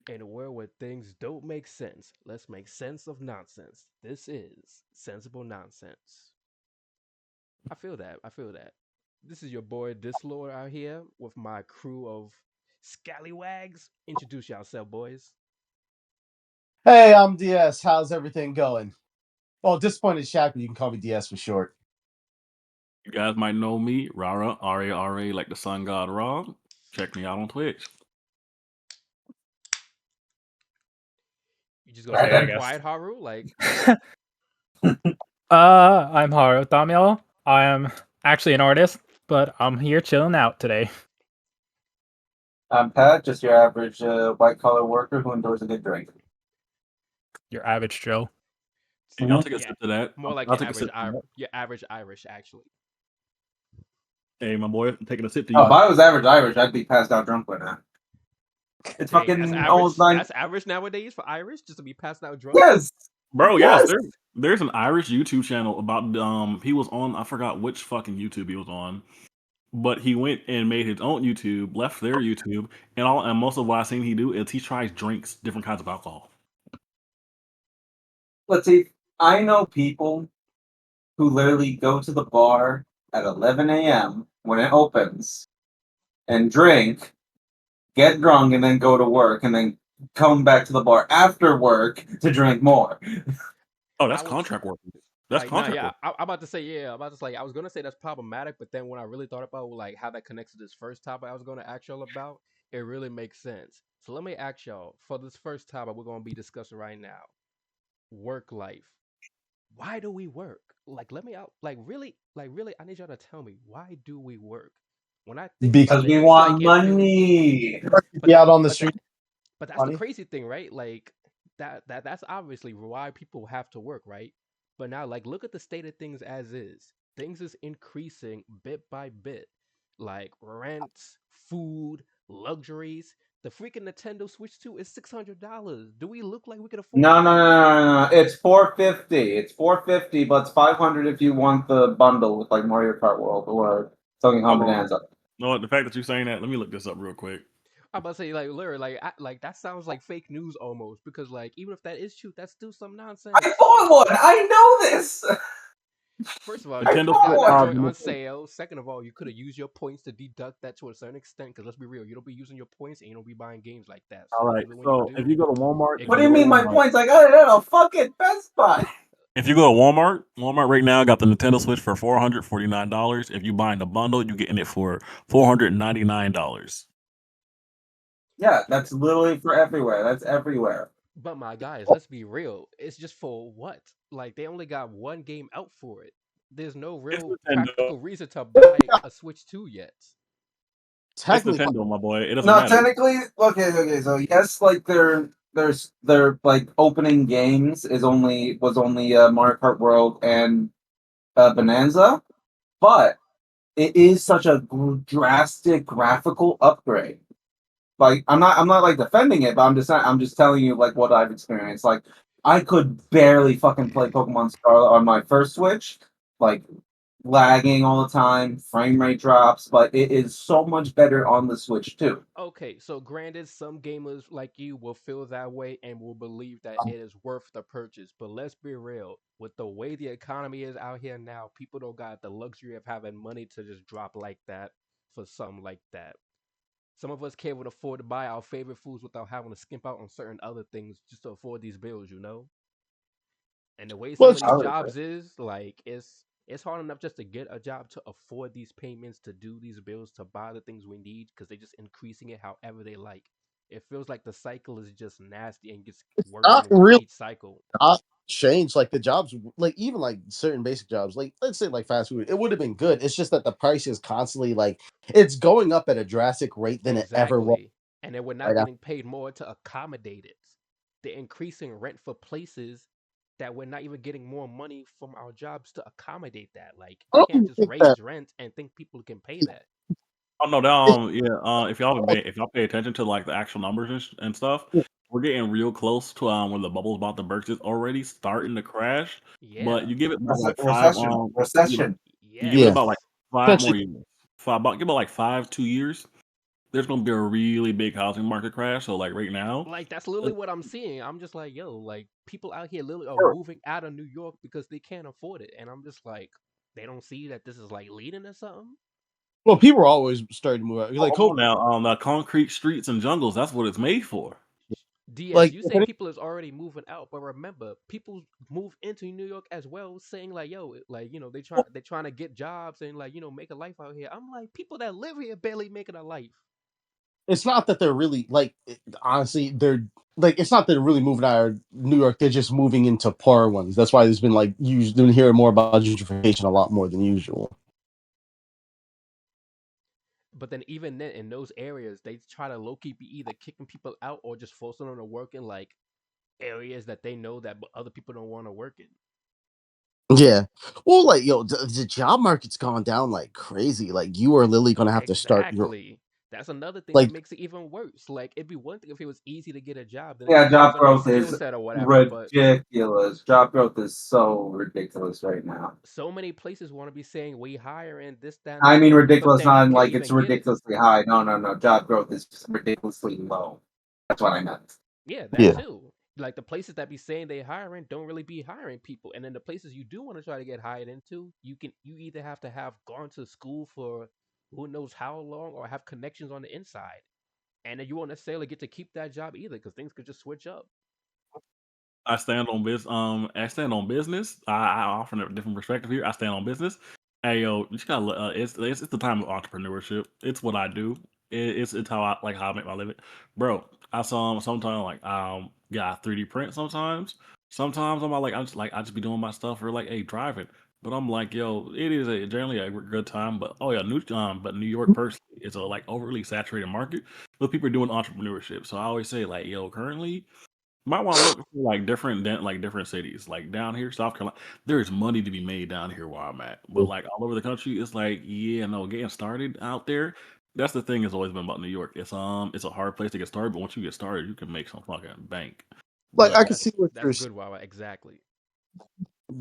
In a world where things don't make sense, let's make sense of nonsense. This is sensible nonsense. I feel that. I feel that. This is your boy Dislord out here with my crew of scallywags. Introduce yourself, boys. Hey, I'm DS. How's everything going? Well, disappointed Shaq, but you can call me DS for short. You guys might know me, Rara, R-A-R-A, like the sun god Ra. Check me out on Twitch. You just gonna Okay, I stay guess. quiet, Haru? Like, I'm Haru Tamio. I am actually an artist, but I'm here chilling out today. I'm Pat, just your average white collar worker who enjoys a good drink. Your average Joe. And y'all Mhm. take a yeah, sip to that. more like I'll take a sip to that. Your average Irish, actually. Hey, my boy, I'm taking a sip to Oh, you. if I was average Irish, I'd be passed out drunk by now. It's Dang, that's fucking average. almost 9. That's average nowadays for Irish, just to be passed out drunk. Yes! Bro, yes, Yes! there's an Irish YouTube channel about he was on, I forgot which fucking YouTube he was on, but he went and made his own YouTube, left their YouTube, and most of what I seen he do is he tries drinks, different kinds of alcohol. Let's see. I know people who literally go to the bar at 11 a.m. when it opens and drink, get drunk, and then go to work, and then come back to the bar after work to drink more. Oh, I that's would contract work. That's like, nah, contract yeah. work. I'm about to say, yeah. I'm about to say, I was gonna say that's problematic, but then when I really thought about like how that connects to this first topic I was gonna ask y'all about, it really makes sense. So let me ask y'all for this first topic we're gonna be discussing right now: work life. Why do we work? Like, let me out. Like, really, I need y'all to tell me why do we work? When I think Because about Because it, we it's like want it feels. money! But be that, out on the but that, street, but that's the funny. crazy thing, right? Like that's obviously why people have to work, right? But now, like, look at the state of things as is. Things is increasing bit by bit, like rents, food, luxuries. The freaking Nintendo Switch 2 is $600. Do we look like we can afford to No, no, buy no, this? no, no, no. It's 450. It's 450, but it's 500 if you want the bundle with like Mario Kart World or Tony Hawk Oh, Bonanza. no, the fact that you're saying that, let me look this up real quick. I'm about to say, like, literally, like that sounds like fake news almost, because like even if that is true, that's still some I nonsense. bought one. I know this. First of all, you I Nintendo could have bought gotten that one. joint on sale. Second of all, you could have used your points to deduct that to a certain extent. Because let's be real, you don't be using your points and you don't be buying games like that. All So right, even when you so if do, you go to Walmart, it if What you do could you go to be mean my Walmart, points? I got it at a fucking Best Buy. if you go to Walmart right now got the Nintendo Switch for $449. If you buy the bundle, you getting it for $499. Yeah, that's literally for everywhere. That's everywhere. But my guys, let's be real. It's just for what? Like they only got one game out for it. There's no It's real Nintendo. practical reason to buy a Switch 2 yet. It's Technically, Nintendo, my boy. It doesn't No, matter. technically, okay. So yes, like their like opening games was only Mario Kart World and Bonanza, but it is such a drastic graphical upgrade. Like I'm not like defending it, but I'm just telling you like what I've experienced. Like I could barely fucking play Pokemon Scarlet on my first Switch, like lagging all the time, frame rate drops, but it is so much better on the Switch too. Okay, so granted, some gamers like you will feel that way and will believe that it is worth the purchase. But let's be real, with the way the economy is out here now, people don't got the luxury of having money to just drop like that for something like that. Some of us can't even afford to buy our favorite foods without having to skimp out on certain other things just to afford these bills, you know? And the way well, some it's of I these would agree. jobs is, like, it's hard enough just to get a job to afford these payments, to do these bills, to buy the things we need, because they're just increasing it however they like. It feels like the cycle is just nasty and gets worse not and worse really each cycle. not changed. Like the jobs, like even like certain basic jobs, like let's say like fast food, it would have been good. It's just that the price is constantly like it's going up at a drastic rate than it ever was. Exactly. And then we're not Like getting paid more to accommodate it. They're increasing rent for places that we're not even getting more money from our jobs to accommodate that. Like, I you don't can't even just think that raise rent and think people can pay that. Oh no, it's yeah. If y'all pay attention to like the actual numbers and stuff, we're getting real close to when the bubble's about to burst. It's already starting to crash, but Yeah. you give it about like five Recession. you, Recession. you give it yeah, about like five more essentially years. Give it like 2 years. there's gonna be a really big housing market crash. So like right now, Like that's uh, literally what I'm seeing. I'm just like, yo, like people out here literally are Sure. moving out of New York because they can't afford it, and I'm just like, they don't see that this is like leading to something. Well, people are always starting to move out. Like come COVID, on now, the concrete streets and jungles. That's what it's made for. DS, like you if say any, people is already moving out, but remember, people move into New York as well, saying like, "Yo, like they trying to get jobs and like make a life out here." I'm like, people that live here barely making a life. it's not that they're really honestly they're like it's not that they're really moving out of New York. They're just moving into poorer ones. That's why there's been like you've been hearing more about gentrification a lot more than usual. But then even then, in those areas, they try to low key be either kicking people out or just forcing them to work in like areas that they know that other people don't want to work in. Yeah. Well, like the job market's gone down like crazy. Like you are literally gonna have to start your Exactly. That's another thing that like makes it even worse. Like it'd be one thing if it was easy to get a job, then it Yeah, depends job on your growth skill is set or whatever. But ridiculous. Job growth is so ridiculous right now. so many places want to be saying we hire and this, that, and the I mean, third, but ridiculous, then you not can't like it's even get it. ridiculously high. No, no, no. Job growth is just ridiculously low. That's what I meant. Yeah, that yeah. too. Like the places that be saying they hiring don't really be hiring people, and then the places you do want to try to get hired into, you either have to have gone to school for who knows how long or have connections on the inside, and then you won't necessarily get to keep that job either because things could just switch up. I stand on business. I offer a different perspective here. I stand on business. Hey yo, you just gotta. It's the time of entrepreneurship. It's what I do. It's how I make my living, bro. I saw sometimes like got 3D print sometimes. Sometimes I just be doing my stuff or like hey driving. But I'm like yo, it is generally a good time. But oh yeah, New York personally is a like overly saturated market. But people are doing entrepreneurship. So I always say like yo, currently might want to look for like different cities. Like down here, South Carolina, there's money to be made down here where I'm at. But like all over the country, it's like, yeah, no, getting started out there. That's the thing has always been about New York. It's a hard place to get started, but once you get started, you can make some fucking bank. Like But I like can That's see what that's you're good, Wawa. Exactly.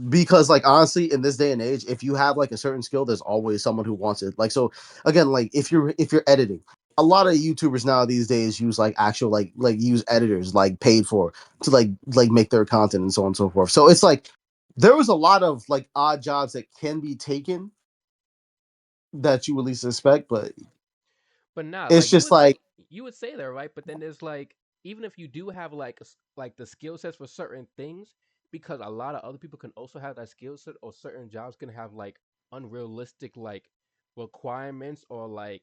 because like honestly in this day and age if you have like a certain skill there's always someone who wants it like so again like if you're editing a lot of YouTubers now these days use like actual like use editors like paid for to like make their content and so on and so forth so it's like there was a lot of like odd jobs that can be taken that you at least expect but But nah, it's like just like you would say that, right? But then there's like even if you do have like like the skill sets for certain things, because a lot of other people can also have that skill set, or certain jobs can have like unrealistic like requirements or like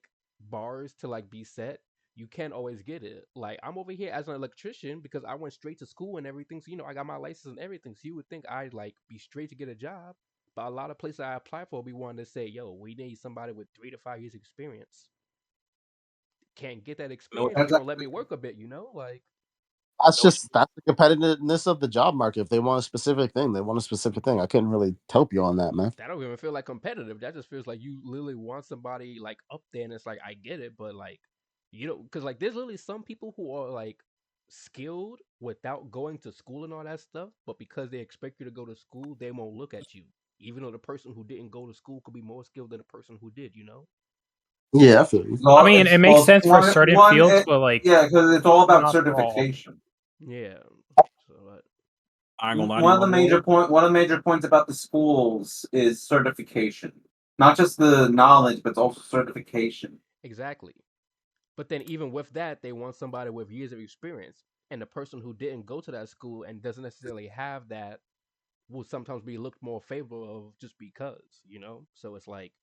bars to like be set. You can't always get it. Like I'm over here as an electrician because I went straight to school and everything. So I got my license and everything. So you would think I'd like be straight to get a job. But a lot of places I apply for be wanting to say, "Yo, we need somebody with 3 to 5 years experience." Can't get that you know, experience, but That's you're gonna let actually me work a bit, you know? Like that's the competitiveness of the job market if they want a specific thing they want a specific thing I couldn't really help you on that man. that don't even feel like competitive. That just feels like you literally want somebody like up there, and it's like I get it, but like because like there's literally some people who are like skilled without going to school and all that stuff, but because they expect you to go to school, they won't look at you, even though the person who didn't go to school could be more skilled than the person who did, you know? Yeah I feel you. I well, mean, it makes it's sense for certain fields, but like yeah, because it's all about not for all. certification. Yeah. So I ain't gonna lie to you, my boy. One of the major points about the schools is certification, not just the knowledge, but also certification. exactly. But then even with that, they want somebody with years of experience. And the person who didn't go to that school and doesn't necessarily have that will sometimes be looked more favorable of just because. So it's like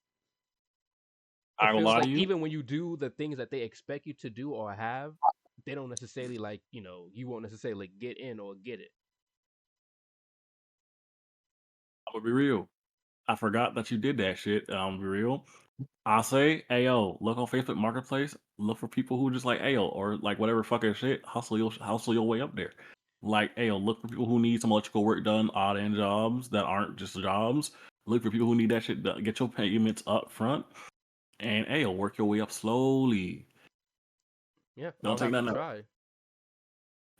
I it ain't gonna feels lie to like you. even when you do the things that they expect you to do or have, they don't necessarily like, you won't necessarily get in or get it. I'm gonna be real. I forgot that you did that shit. I'm gonna be real. I'll say, ayo, look on Facebook Marketplace. Look for people who just like ayo or like whatever fucking shit. Hustle your way up there. Like ayo, look for people who need some electrical work done, odd end jobs that aren't just jobs. Look for people who need that shit done. Get your payments up front, and ayo, work your way up slowly. Yeah, Don't all take have to nothing. try.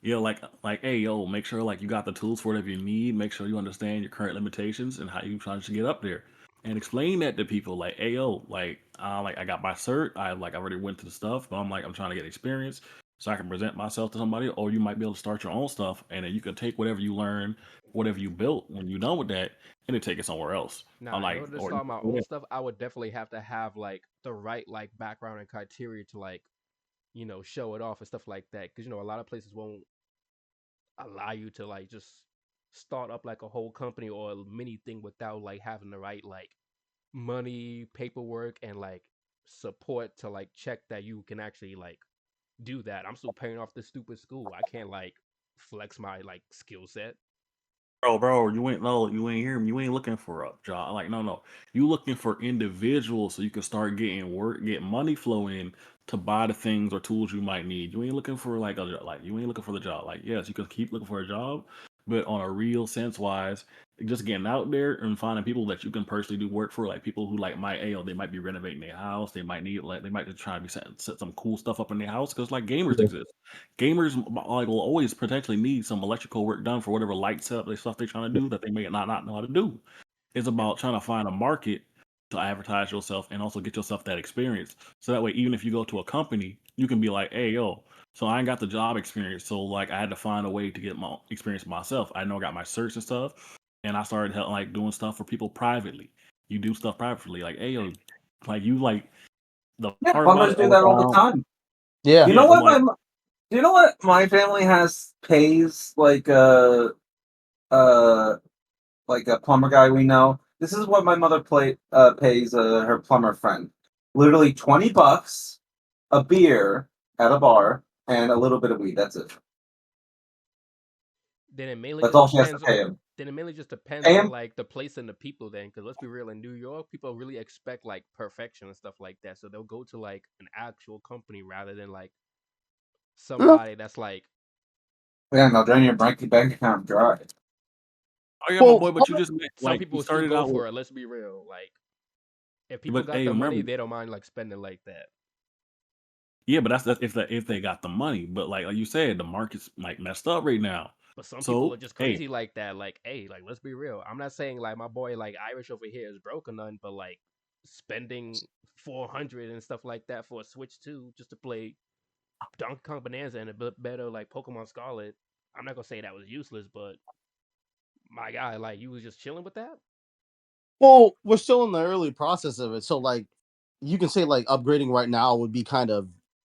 Yeah, like hey yo, make sure like you got the tools for whatever you need. Make sure you understand your current limitations and how you trying to get up there. and explain that to people. Like, hey yo, like I got my cert. I already went to the stuff, but I'm trying to get experience so I can present myself to somebody. Or you might be able to start your own stuff, and then you can take whatever you learn, whatever you built when you're done with that, and then take it somewhere else. I'm Now, in like, order to or start my own stuff, I would definitely have to have like the right like background and criteria to like show it off and stuff like that. Because a lot of places won't allow you to like just start up like a whole company or a mini thing without like having the right like money, paperwork, and like support to like check that you can actually like do that. I'm still paying off this stupid school. I can't like flex my like skill set. bro, you ain't no, you ain't hear me. You ain't looking for a job. Like, no. You looking for individuals so you can start getting work, get money flow in to buy the things or tools you might need. You ain't looking for like like you ain't looking for the job. Like, yes, you can keep looking for a job, but on a real sense wise, just getting out there and finding people that you can personally do work for, like people who like might, they might be renovating their house, they might need like they might just try to be set some cool stuff up in their house because like gamers exist. Gamers like will always potentially need some electrical work done for whatever light setup they stuff they're trying to do that they may not know how to do. It's And about trying to find a market to advertise yourself and also get yourself that experience. So that way, even if you go to a company, you can be like, hey, yo, so I ain't got the job experience. So like I had to find a way to get my experience myself. I know I got my certs and stuff. And I started like doing stuff for people privately. You do stuff privately. Like, hey, yo, like you like the Yeah, part about plumbers it, do that all the time. Yeah. You yeah, know but what like, do you know what my family has pays uh like a plumber guy we know? This is what my mother pays her plumber friend. Literally $20, a beer at a bar, and a little bit of weed. That's it. then it mainly That's just all she has to depends. pay him. Then it mainly just depends Pay on him? like the place and the people. Then, because let's be real, in New York, people really expect like perfection and stuff like that. So they'll go to like an actual company rather than like No. somebody that's like. Yeah, no, drain your bank account dry. oh yeah, my Well, boy, but you just Some like people you will still started go out with, for it. Let's be real. Like if people but got hey, the money, remember, they don't mind like spending like that. yeah, but that's if they got the money. But like you said, the market's like messed up right now. But some people are So just hey, crazy like that. Like, hey, like let's be real. I'm not saying like my boy like Irish over here is broke or nothing, but like spending 400 and stuff like that for a Switch 2 just to play Donkey Kong Bonanza and a bit better like Pokemon Scarlet. I'm not gonna say that was useless, but my guy, like you was just chilling with that. well, we're still in the early process of it, so like you can say like upgrading right now would be kind of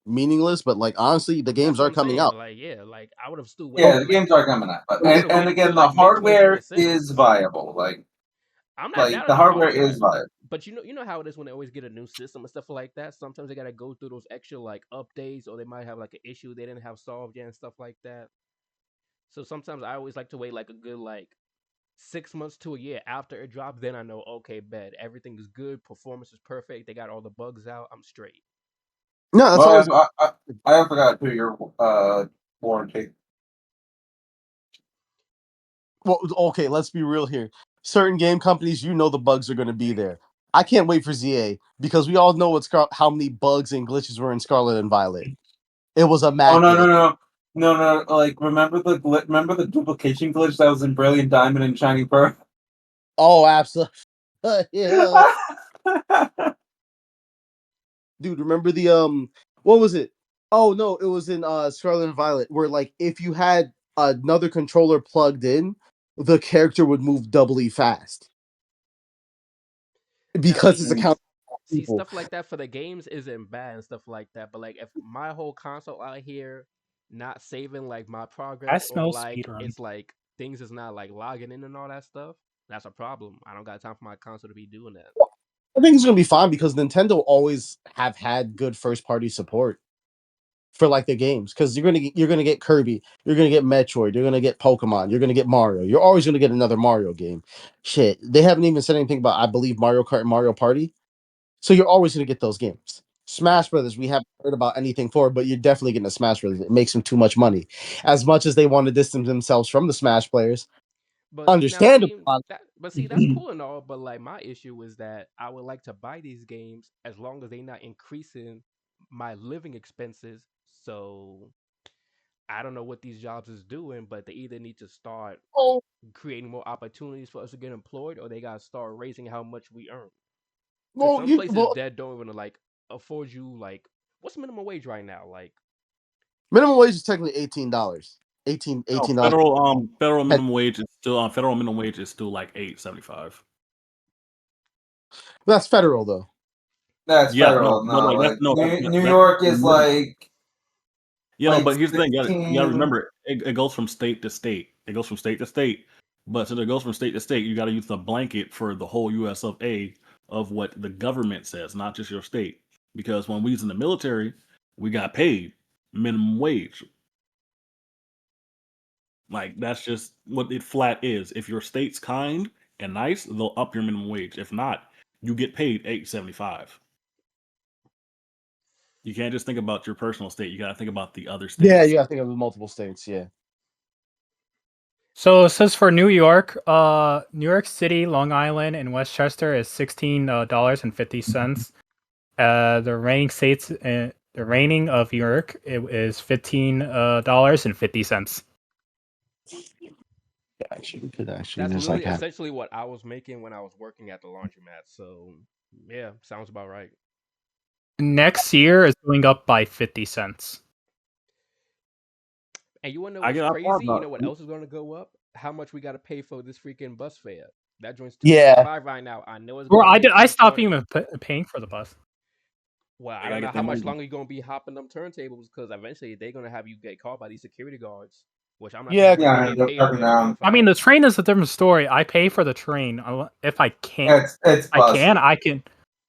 meaningless, but like honestly, the That's games what are I'm coming saying. out. Like, yeah, like I would have still Yeah, waited. the Like games are coming out, I would have and waited till again, the like mid hardware 2026. is viable. I'm not Like doubting the the hardware hardware, is viable. but you know how it is when they always get a new system and stuff like that. Sometimes they gotta go through those extra like updates, or they might have like an issue they didn't have solved yet and stuff like that. So sometimes I always like to wait like a good like 6 months to a year after it drops. Then I know okay, bet everything is good, performance is perfect, they got all the bugs out, I'm straight. No, that's Well, always I forgot 2 year warranty. well. Okay, let's be real here. Certain game companies, you know, the bugs are going to be there. I can't wait for ZA because we all know how many bugs and glitches were in Scarlet and Violet. It was Oh no no immaculate. no no no! Like remember the duplication glitch that was in Brilliant Diamond and Shining Pearl? Oh, absolutely. Yeah, dude. Remember the what was it? Oh no, it was in Scarlet and Violet where like if you had another controller plugged in, the character would move doubly fast Now because see, it's a count of see people. stuff like that for the games isn't bad and stuff like that, but like if my whole console out here not saving like my I progress, or smell like speedrun. it's like things is not like logging in and all that stuff, that's a problem. I don't got time for my console to be doing that. I think it's gonna be fine because Nintendo always have had good first party support for like the games because you're gonna get Kirby, you're gonna get Metroid, you're gonna get Pokemon, you're gonna get Mario. You're always gonna get another Mario game. Shit, they haven't even said anything about I believe Mario Kart and Mario Party. So you're always gonna get those games. Smash Brothers, we haven't heard about anything for, but you're definitely getting a Smash Brothers. It makes them too much money. As much as they want to distance themselves from the Smash players, But now understandable. see that, but see that's cool and all, but like my issue is that I would like to buy these games as long as they not increasing my living expenses. So I don't know what these jobs is doing, but they either need to start Oh, creating more opportunities for us to get employed, or they gotta start raising how much we earn. Because well, some places well, that don't even like afford you like what's minimum wage right now? Like minimum wage is technically $18. No, $18. federal minimum wage is still like 8.75. That's federal though. That's Yeah, no, federal. but No, like that's like no, New that's York is minimum. like But here's the thing. You gotta 16. remember, it goes from state to state. It goes from state to state. But since it goes from state to state, you got to use the blanket for the whole U.S. of A of what the government says, not just your state. Because when we was in the military, we got paid minimum wage. Like that's just what it flat is. If your state's kind and nice, they'll up your minimum wage. If not, you get paid 8.75. You can't just think about your personal state. You got to think about the other Yeah, states. you got to think of the multiple states. Yeah. So it says for New York City, Long Island, and Westchester is $16.50. The reigning of New York it is $15.50. Actually, could actually that's just literally like have. essentially what I was making when I was working at the laundromat. So yeah, sounds about right. Next year is going up by 50 cents. And you wanna know I what's get. I thought crazy? You about know what else is gonna go up? How much we gotta pay for this freaking bus fare? That joint's Yeah. $2.75 right now. I know it's Bro, gonna hit I stopped 220. even paying for the bus. Well, I I don't gotta know get their how much money. longer you're gonna be hopping them turntables because eventually they're gonna have you get caught by these security guards, which I'm not too Yeah. sure if they Yeah, get they're paid or cutting get down. I mean, notified. the train is a different story. I pay for the train. If I can't, It's bus.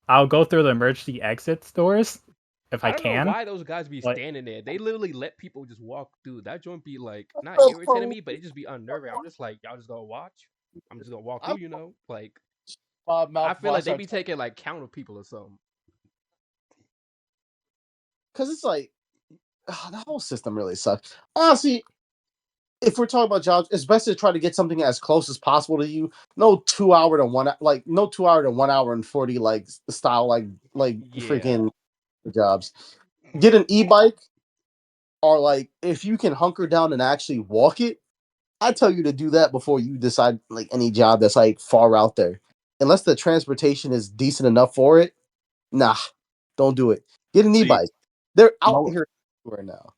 I'll go through the emergency exit doors if I I don't know can. why those guys be But standing there. They literally let people just walk through. That joint be like not irritating I'm me, but it just be unnerving. I'm just like, y'all just gonna watch. I'm just gonna walk through, you know? Like I feel like they be taking like count of people or something. because it's like the whole system really sucks. Honestly, if we're talking about jobs, it's best to try to get something as close as possible to you. No 2 hour to one, like no 2 hour to 1 hour and 40 like style like Yeah. freaking jobs. Get an e-bike, or like if you can hunker down and actually walk it. I tell you to do that before you decide like any job that's like far out there. Unless the transportation is decent enough for it, nah, don't do it. Get an See, e-bike. They're out my, here right now.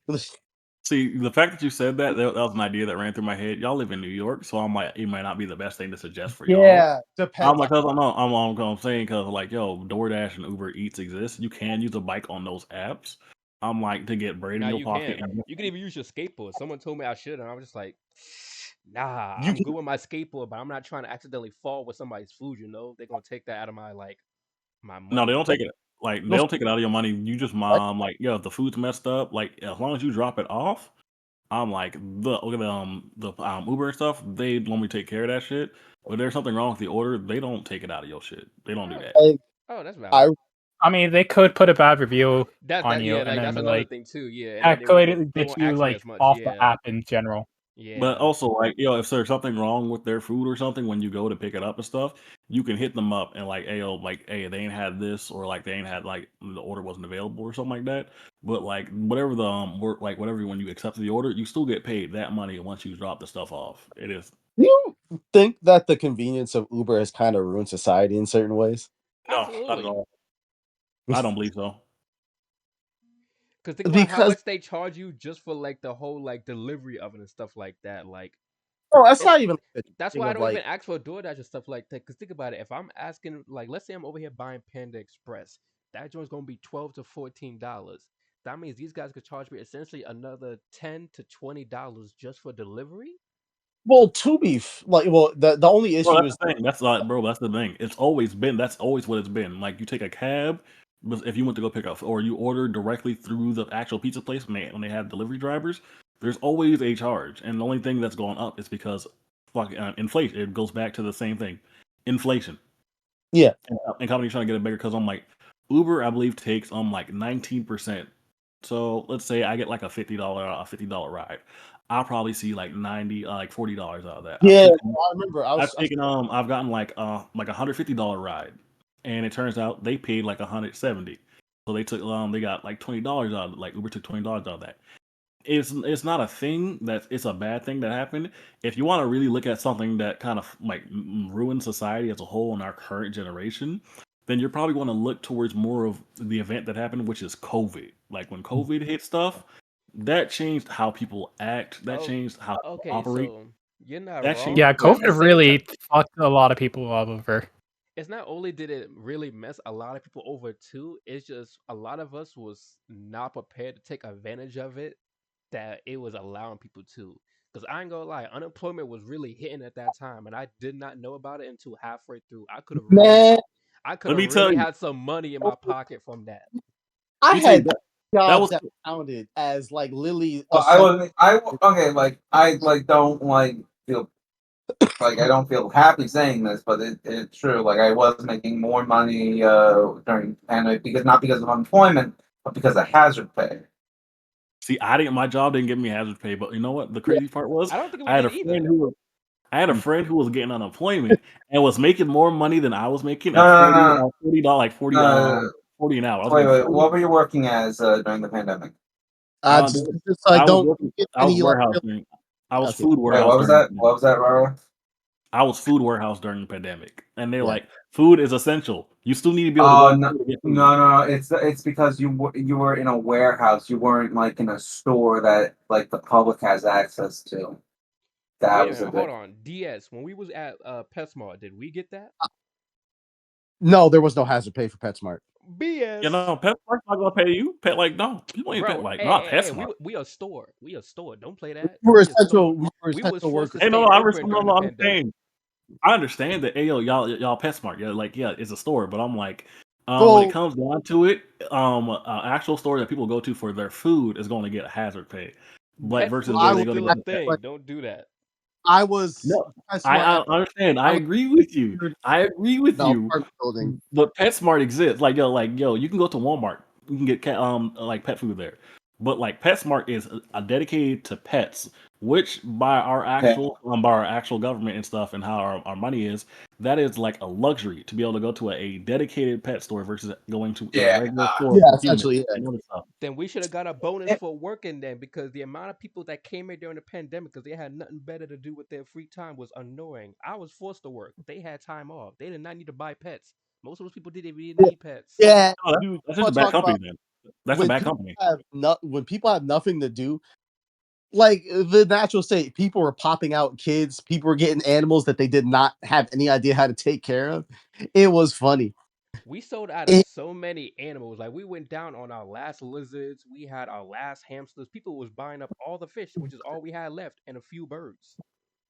see, the fact that you said that was an idea that ran through my head. Y'all live in New York, so I'm like, it might not be the best thing to suggest for y'all. Yeah, I'm depends on. like, cause I'm saying, cause like, yo, DoorDash and Uber Eats exist. You can use a bike on those apps. I'm like to get bread in Now your you pocket, can. and You can even use your skateboard. Someone told me I should, and I was just like, nah, You I'm can good with my skateboard, but I'm not trying to accidentally fall with somebody's food, you know? They're gonna take that out of my like my no, they money. don't take it. Like they no don't take it out of your money. You just right? like, yo, if the food's messed up, like as long as you drop it off, I'm like the Uber and stuff. They normally take care of that shit. But if there's something wrong with the order, they don't take it out of your shit. They don't do Oh, that. I, oh, that's valid. I I mean, they could put a bad review on That you yeah, and like then that's be another like thing too. Yeah, and then calculated they get won't you ask me like as much. off the Yeah, app in general. But yeah. also, like, yo, if there's something wrong with their food or something when you go to pick it up and stuff, you can hit them up and like, hey, yo, like, hey, they ain't had this, or like they ain't had like the order wasn't available or something like that. But like whatever the work, like whatever when you accept the order, you still get paid that money once you drop the stuff off. It is do you think that the convenience of Uber has kind of ruined society in certain ways? no, not at Absolutely. all. I don't believe so. Cause think about how Because much they charge you just for like the whole like delivery of it and stuff like that. Like oh, that's it's not even the that's thing why I of don't even like ask for DoorDash and stuff like that. Cause think about it, if I'm asking like let's say I'm over here buying Panda Express, that joint's gonna be $12 to $14. That means these guys could charge me essentially another $10 to $20 just for delivery. well to be like well the only Bro, issue that's is the thing. That's like, bro, that's the thing. It's always been. That's always what it's been. Like you take a cab, but if you went to go pick up, or you order directly through the actual pizza place when they have delivery drivers, there's always a charge, and the only thing that's going up is because fucking inflation. It goes back to the same thing, inflation, yeah. and companies trying to get it bigger. Because I'm like, Uber, I believe takes like 19%. So let's say I get like a $50 ride. I'll probably see like 90, like $40 out of that. Yeah, I remember. I've gotten like $150 ride, and it turns out they paid like 170. So they got like $20 out of it. Like Uber took $20 out of that. it's not a thing that it's a bad thing that happened. If you want to really look at something that kind of like ruined society as a whole in our current generation, then you're probably going to look towards more of the event that happened, which is COVID. Like when COVID hit stuff, that changed how people act. That Oh, changed how people okay. operate. So you're not That changed. wrong, Yeah, but at the COVID same time, really fucked a lot of people over. it's not only did it really mess a lot of people over too. It's just a lot of us was not prepared to take advantage of it. That it was allowing people to. Because I ain't gonna lie, unemployment was really hitting at that time, and I did not know about it until halfway through. Man, I could Let have me tell really you. had some money in my pocket from that. I Let me tell you had that that jobs was that counted as like literally Well, I essential. wasn't. Okay. Like I like don't like feel like I don't feel happy saying this, but it's true. Like I was making more money during the pandemic because not because of unemployment, but because of hazard pay. see. I didn't. My job didn't give me hazard pay, but you know what? The crazy part was I don't think we I had did a friend either. who was I had a friend who was getting unemployment and was making more money than I was making No, at no, no, $40, like 40 no. 40 an hour. I was Wait, getting wait. 40. What were you working as during the pandemic? Uh, Just like I was don't working. get I was any like warehouse real. during. I was Okay, food Wait, warehouse what was during. that? What was that, Rara? I was food warehouse during the pandemic, and they're yeah. like, "Food is essential. You still need to be able to go Oh to no, school to get food." no, no. It's because you were in a warehouse. You weren't like in a store that like the public has access to. That Wait a was a minute, hold bit. on. DS, when we was at PetSmart, did we get that? No, there was no hazard pay for PetSmart. You know, BS. PetSmart's not gonna pay you. Pet like no, people ain't pet Bro, like hey, not hey, hey, PetSmart. we a store. We a store. Don't play that. We were We a store. essential. We were We was essential forced to workers. Hey, no, stay no, open no, during no, the I'm pandemic. saying I understand that. Hey, yo, y'all PetSmart, yeah, like yeah, it's a store, but I'm like, when it Well, comes down to it, actual store that people go to for their food is going to get hazard pay, but Pet versus food where I is they was go to still get a the pet. thing. like Don't do that. I was No, PetSmart. I understand. I I was agree with you. I agree with no you. apartment building. But PetSmart exists. Like yo, you can go to Walmart. You can get like pet food there. But like PetSmart is a dedicated to pets, which Okay. by our actual government and stuff and how our money is, that is like a luxury to be able to go to a dedicated pet store versus going to a Yeah. regular store Yeah, for humans essentially. Yeah. and other stuff. Then we should have got a bonus Yeah. for working then because the amount of people that came here during the pandemic because they had nothing better to do with their free time was annoying. I was forced to work. They had time off. They did not need to buy pets. Most of those people didn't really Yeah, need pets. yeah, Oh, dude. that's I just a want to bad talk company about then. That's a bad company. when people have nothing to do. Like the natural state, people were popping out kids. People were getting animals that they did not have any idea how to take care of. It was funny. We sold out of It, so many animals. Like we went down on our last lizards. We had our last hamsters. People was buying up all the fish, which is all we had left, and a few birds.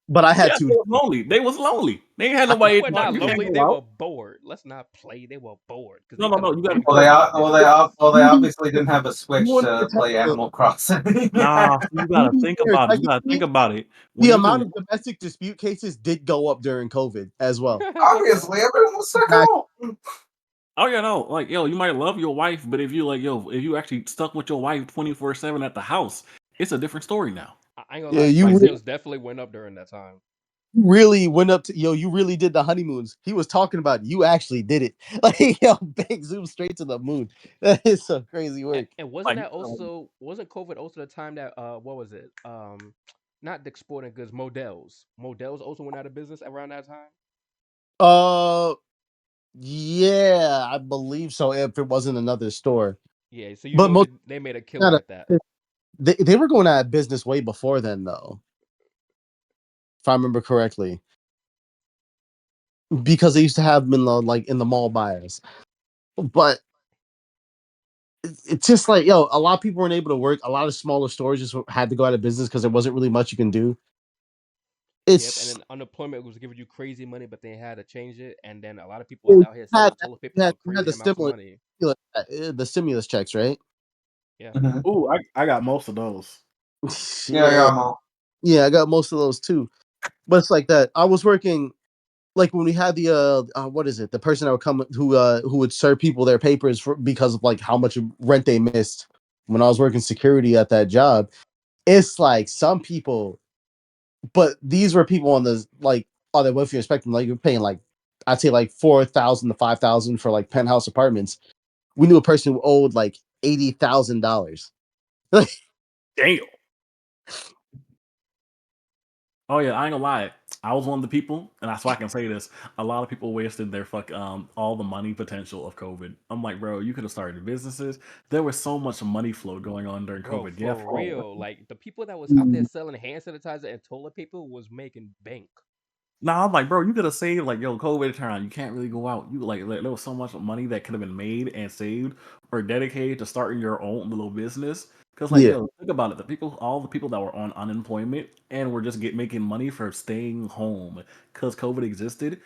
but I had Yeah, to. They was lonely. They ain't had I, They nobody to were talk. not You can't lonely. go They out. were bored. Let's not play. They were bored because No, they no, could no. You have got to been think about it. cooking dinner. Well, they you obviously didn't have a switch want to to play tell Animal Crossing. Nah, you you gotta be think fair, about it. You gotta think technically, about it. the When you amount can, of domestic dispute cases did go up during COVID as well. Obviously, everyone was stuck Back- home. oh yeah, no, like yo, you might love your wife, but if you like yo, if you actually stuck with your wife 24/7 at the house, it's a different story now. I ain't gonna Yeah, lie. you Spice re- sales definitely went up during that time. really went up to you really did the honeymoons. He was talking about you actually did it. Like yo, big zoom straight to the moon. That is some crazy work. And wasn't Like, that also wasn't COVID also the time that what was it not Dick Sporting Goods Models also went out of business around that time. Uh Yeah, I believe so. If it wasn't another store, Yeah, so you but know most they made a not killing a, at that. they were going out of business way before then, though, if I remember correctly, because they used to have them in the in the mall bias. But it's just like yo, a lot of people weren't able to work. A lot of smaller stores just had to go out of business because there wasn't really much you can do. Yep, and It's then unemployment was giving you crazy money, but they had to change it, and then a lot of people was you out here had selling toilet paper you for had crazy the amounts of stimulus money. the stimulus checks, right? Yeah, Mhm. ooh, I got most of those. Yeah, Yeah, yeah, Mo. yeah, I got most of those too. But it's like that. I was working like when we had the what is it? The person that would come who would serve people their papers for because of like how much rent they missed when I was working security at that job. It's like some people, but these were people on the on the welfare spectrum. Like you're paying like I'd say like 4,000 to 5,000 for like penthouse apartments. We knew a person who owed like $80,000. Damn. Oh yeah, I ain't gonna lie. I was one of the people, and that's why I can say this. A lot of people wasted their all the money potential of COVID. I'm like, bro, you could have started businesses. There was so much money flow going on during Bro, COVID. Yeah, for for all. real. Like the people that was out there selling hand sanitizer and toilet paper was making bank. Now I'm like, bro, you could have saved like, yo, COVID turn on. You can't really go out. You like there was so much money that could have been made and saved or dedicated to starting your own little business. Because like, Yeah. yo, think about it. All the people that were on unemployment and were just making money for staying home because COVID existed.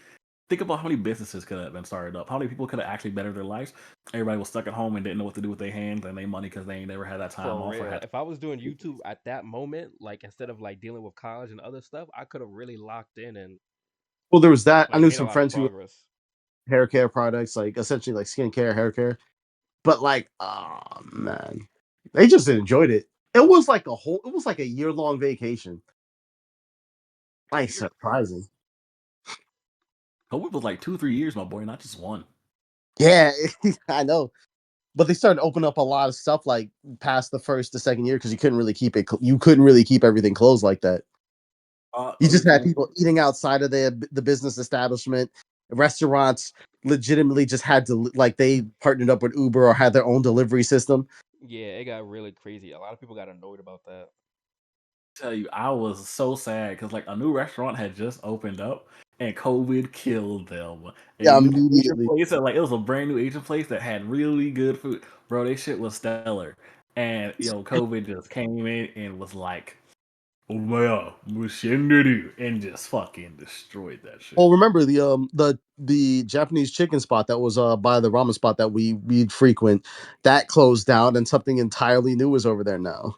Think about how many businesses could have been started up. How many people could have actually bettered their lives? Everybody was stuck at home and didn't know what to do with their hands and their money because they ain't never had that time For off or real. had. If I was doing YouTube at that moment, like instead of like dealing with college and other stuff, I could have really locked in and Well, there was that. I like knew made a some lot of friends who progress. hair care products, like essentially like skincare, hair care. But like, oh man, they just enjoyed it. It was like a year long vacation. Like surprising. COVID was like 2, 3 years, my boy, not just one. Yeah, I know. But they started to open up a lot of stuff like past the first, the second year because you couldn't really keep it. You couldn't really keep everything closed like that. You just had Originally, people eating outside of the business establishment. Restaurants legitimately just had to like they partnered up with Uber or had their own delivery system. Yeah, it got really crazy. A lot of people got annoyed about that. tell you, I was so sad because like a new restaurant had just opened up and COVID killed them. A Yeah, new Asian immediately. place that like it was a brand new Asian place that had really good food. Bro, they shit was stellar. And COVID just came in and was like, oh my and just fucking destroyed that Well, shit. remember the Japanese chicken spot that was by the ramen spot that we'd frequent that closed down and something entirely new is over there now.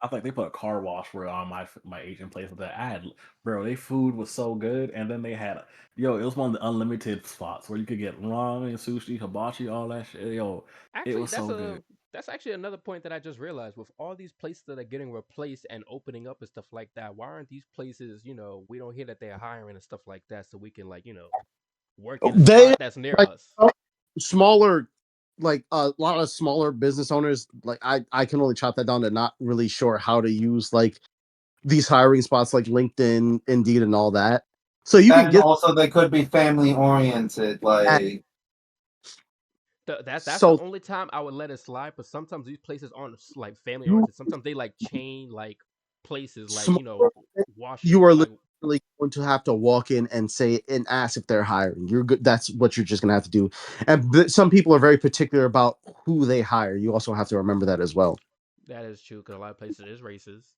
I think they put a car wash where on my Asian place that I had, bro. They food was so good, and then they had, it was one of the unlimited spots where you could get ramen, sushi, hibachi, all that shit. Yo, it Actually, was so good. that's actually another point that I just realized. With all these places that are getting replaced and opening up and stuff like that, why aren't these places? We don't hear that they're hiring and stuff like that, so we can like work in a They spot that's near like us. smaller like a lot of smaller business owners like I can only chop that down to not really sure how to use like these hiring spots like LinkedIn, Indeed, and all that. So you can And get also they could be family oriented, that. like That's the So only time I would let it slide. But sometimes these places aren't like family you oriented. Sometimes they like chain like places like smaller, washing you are like literally going to have to walk in and say and ask if they're hiring. You're good. That's what you're just going to have to do. And some people are very particular about who they hire. You also have to remember that as well. that is true because a lot of places is racist.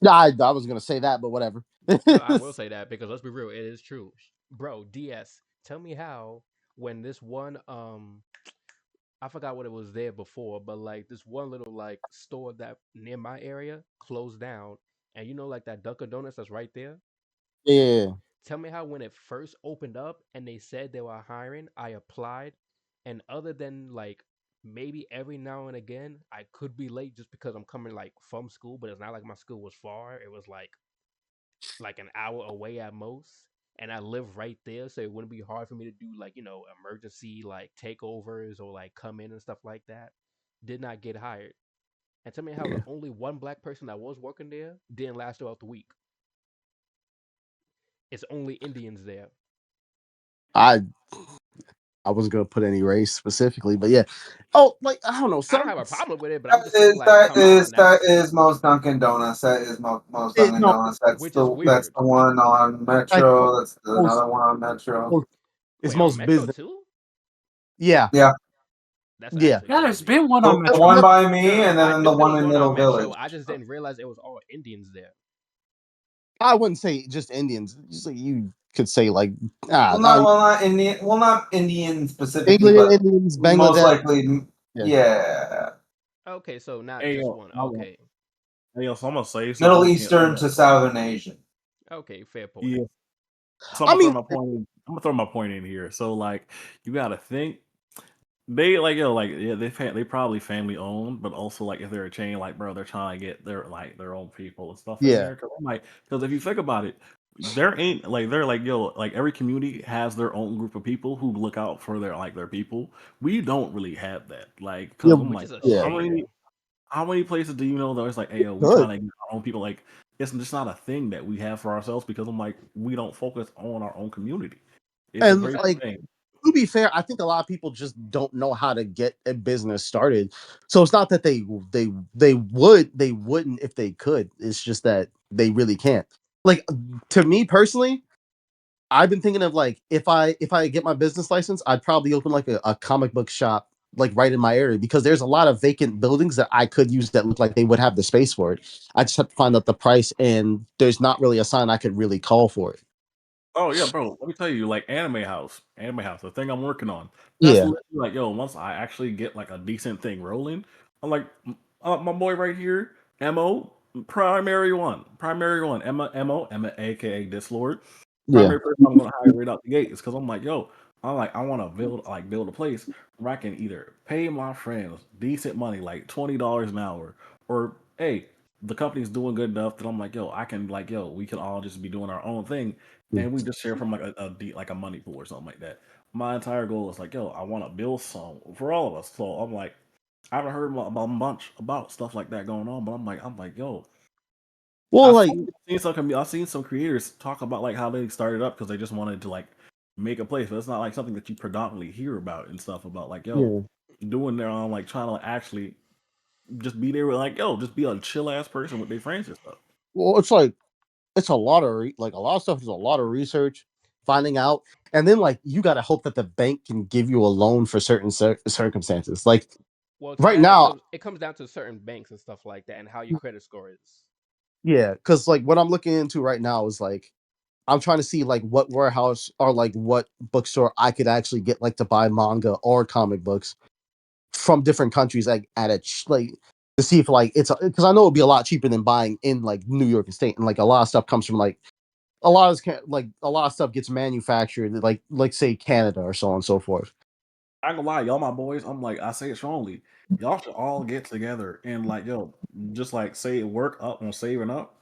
Yeah, I was going to say that, but whatever. No, I will say that because let's be real, it is true, bro. DS, tell me how when this one I forgot what it was there before, but like this one little like store that near my area closed down, and like that Dunkin' Donuts that's right there. Yeah. Tell me how when it first opened up and they said they were hiring, I applied, and other than like maybe every now and again I could be late just because I'm coming like from school, but it's not like my school was far. It was like an hour away at most. And I live right there, so it wouldn't be hard for me to do like, emergency like takeovers or like come in and stuff like that. Did not get hired. And tell me how the Yeah. only one black person that was working there didn't last throughout the week. It's only Indians there. I I wasn't going to put any race specifically, but yeah. Oh, like I don't know. I don't Some have a problem with it, but that I'm just saying is like, that come on, is that that's is most Dunkin' Donuts. That is most Dunkin' no, Donuts. which is That's weird. the one on like Metro. That's most, another one on Metro. most it's Wait, on most Metro business. too? Yeah. Yeah, That's Yeah. actually Yeah, there's crazy. been one on the No, one Metro. by No, me, no, and I then the knew there one was in one Middle on Village. Metro. I just didn't realize it was all Indians there. I wouldn't say just Indians. Just like you could say like Not Indian specifically, England but Indians, most Bangladesh. likely, Yeah. yeah, Okay, so not Hey just yo, one. Okay, so I'm gonna say Middle something. Eastern to Southern Asian. okay, fair point. Yeah. So I'm I gonna throw mean, my point in. I'm gonna throw my point in here. So like, you gotta think they like like yeah they probably family owned, but also like if they're a chain, like bro, they're trying to get their own people and stuff in yeah. there. Because if you think about it, there ain't like they're like like every community has their own group of people who look out for their people. We don't really have that. Like Yeah. because I'm Which like is a Yeah. how many shame. How many places do you know that it's like, hey, yo, we Good. trying to get our own people? Like, it's just not a thing that we have for ourselves because I'm like, we don't focus on our own community. It's a And crazy like thing. to be fair, I think a lot of people just don't know how to get a business started. So it's not that they wouldn't if they could. It's just that they really can't. Like to me personally, I've been thinking of like if I get my business license, I'd probably open like a comic book shop like right in my area because there's a lot of vacant buildings that I could use that look like they would have the space for it. I just have to find out the price and there's not really a sign I could really call for it. Oh yeah, bro. Let me tell you, like Anime House, the thing I'm working on. That's Yeah, literally like, yo, once I actually get like a decent thing rolling, I'm like, my boy right here, Mo, primary one, Emma, aka Dislord, yeah, primary person I'm gonna hire right out the gate is because I'm like, yo, I want to build a place where I can either pay my friends decent money, like $20 an hour, or hey, the company's doing good enough that I'm like, yo, I can like, yo, we can all just be doing our own thing and we just share from like like a money pool or something like that. My entire goal is like, yo, I want to build some for all of us. So I'm like, I haven't heard about a bunch about stuff like that going on, but I'm like, yo, well, like I've seen some creators talk about like how they started up because they just wanted to like make a place, but it's not like something that you predominantly hear about and stuff about like, yo, yeah. doing their own like trying to like, actually just be there with like, yo, just be a chill ass person with their friends and stuff. Well, it's like it's a lot of like a lot of stuff is a lot of research, finding out, and then like you got to hope that the bank can give you a loan for certain circumstances. Like Well, to right that now, it comes down to certain banks and stuff like that, and how your credit score is. yeah, because like what I'm looking into right now is like I'm trying to see like what warehouse or like what bookstore I could actually get like to buy manga or comic books from different countries like at a like to see if like it's because I know it'd be a lot cheaper than buying in like New York and State, and like a lot of stuff comes from like like a lot of stuff gets manufactured like say Canada or so on and so forth. I ain't gonna lie, y'all my boys. I'm like, I say it strongly. Y'all should all get together and like, yo, just like say work up on saving up,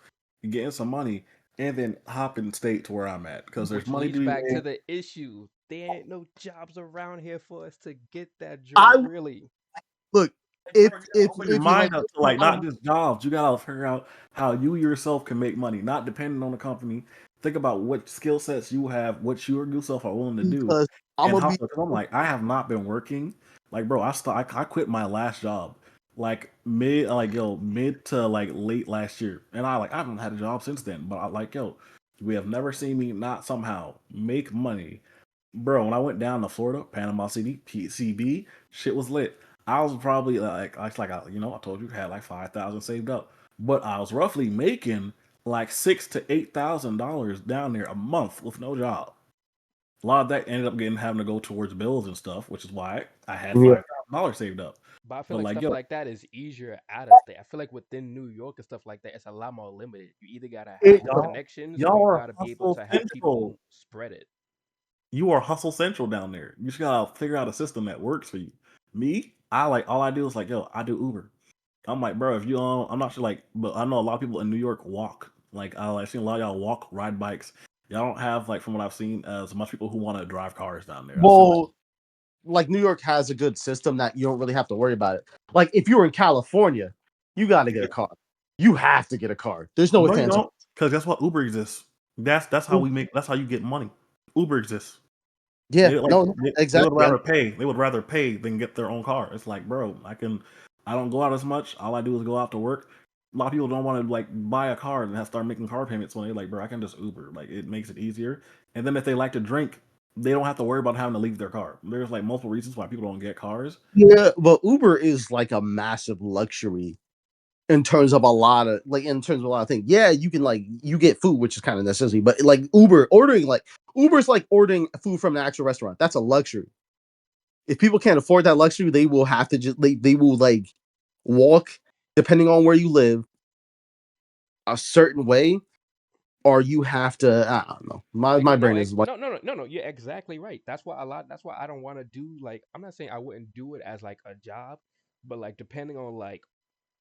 getting some money, and then hop in state to where I'm at because there's Which money to leads be back to made. the issue. There ain't no jobs around here for us to get that joint, I really. look Like, if bro, you gotta if open your if you like mind up to like not just jobs. You gotta figure out how you yourself can make money, not depending on the company. Think about what skill sets you have, what you yourself are willing to do, because I'm and gonna how. be Cause I'm like, I have not been working. Like, bro, I quit my last job like mid to like late last year, and I haven't had a job since then. But I like, yo, we have never seen me not somehow make money. Bro, when I went down to Florida, Panama City, PCB, shit was lit. I was probably I told you had like 5,000 saved up, but I was roughly making like $6,000 to $8,000 down there a month with no job. A lot of that ended up getting having to go towards bills and stuff, which is why I had yeah. $5,000 saved up. But I feel But like like, stuff yo, like that is easier out of state. I feel like within New York and stuff like that, it's a lot more limited. You either gotta It, have y'all, connections or y'all you are gotta be able hustle to have central. people spread it. You are hustle central down there. You just gotta figure out a system that works for you. Me, I like all I do is like, yo, I do Uber. I'm like, bro, if you I'm not sure like, but I know a lot of people in New York walk. Like I've seen a lot of y'all walk, ride bikes. Y'all don't have like from what I've seen as much people who want to drive cars down there. I feel like well, like New York has a good system that you don't really have to worry about it. Like if you were in California, you got to get a car. You have to get a car. There's no no, ifs you ands. don't, because that's what Uber exists. That's how we make. That's how you get money. Uber exists. Yeah, They like no, they would exactly. rather pay. They would rather pay than get their own car. It's like, bro, I don't go out as much. All I do is go out to work. A lot of people don't want to like buy a car and have to start making car payments when they're like, bro, I can just Uber. Like it makes it easier. And then if they like to drink, they don't have to worry about having to leave their car. There's like multiple reasons why people don't get cars. Yeah, but Uber is like a massive luxury in terms of a lot of like in terms of a lot of things. Yeah, you can like you get food, which is kind of necessity, but like Uber's like ordering food from an actual restaurant. That's a luxury. If people can't afford that luxury, they will have to just they will like walk depending on where you live a certain way, or you have to. I don't know. My brain is like No. You're exactly right. That's why a lot. That's why I don't want to do like. I'm not saying I wouldn't do it as like a job, but like depending on like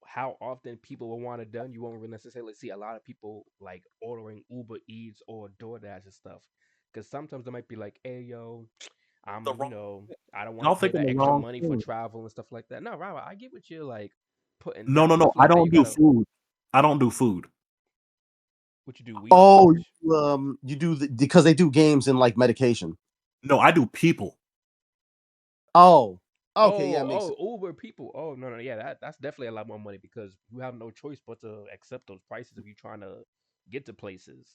how often people will want it done, you won't really necessarily see a lot of people like ordering Uber Eats or DoorDash and stuff. Because sometimes they might be like, "Hey, yo, The I'm, wrong I don't want to Y'all pay thinking that the extra wrong money for thing. travel and stuff like that." No, right. I get what you're like. putting No, down no, no. stuff I like that, you don't do gotta food. I don't do food. what you do Oh, research. you do because they do games in like medication. No, I do people. Oh, okay, yeah, makes sense. Oh, Uber people. Oh, no, no, yeah, that's definitely a lot more money because you have no choice but to accept those prices if you're trying to get to places.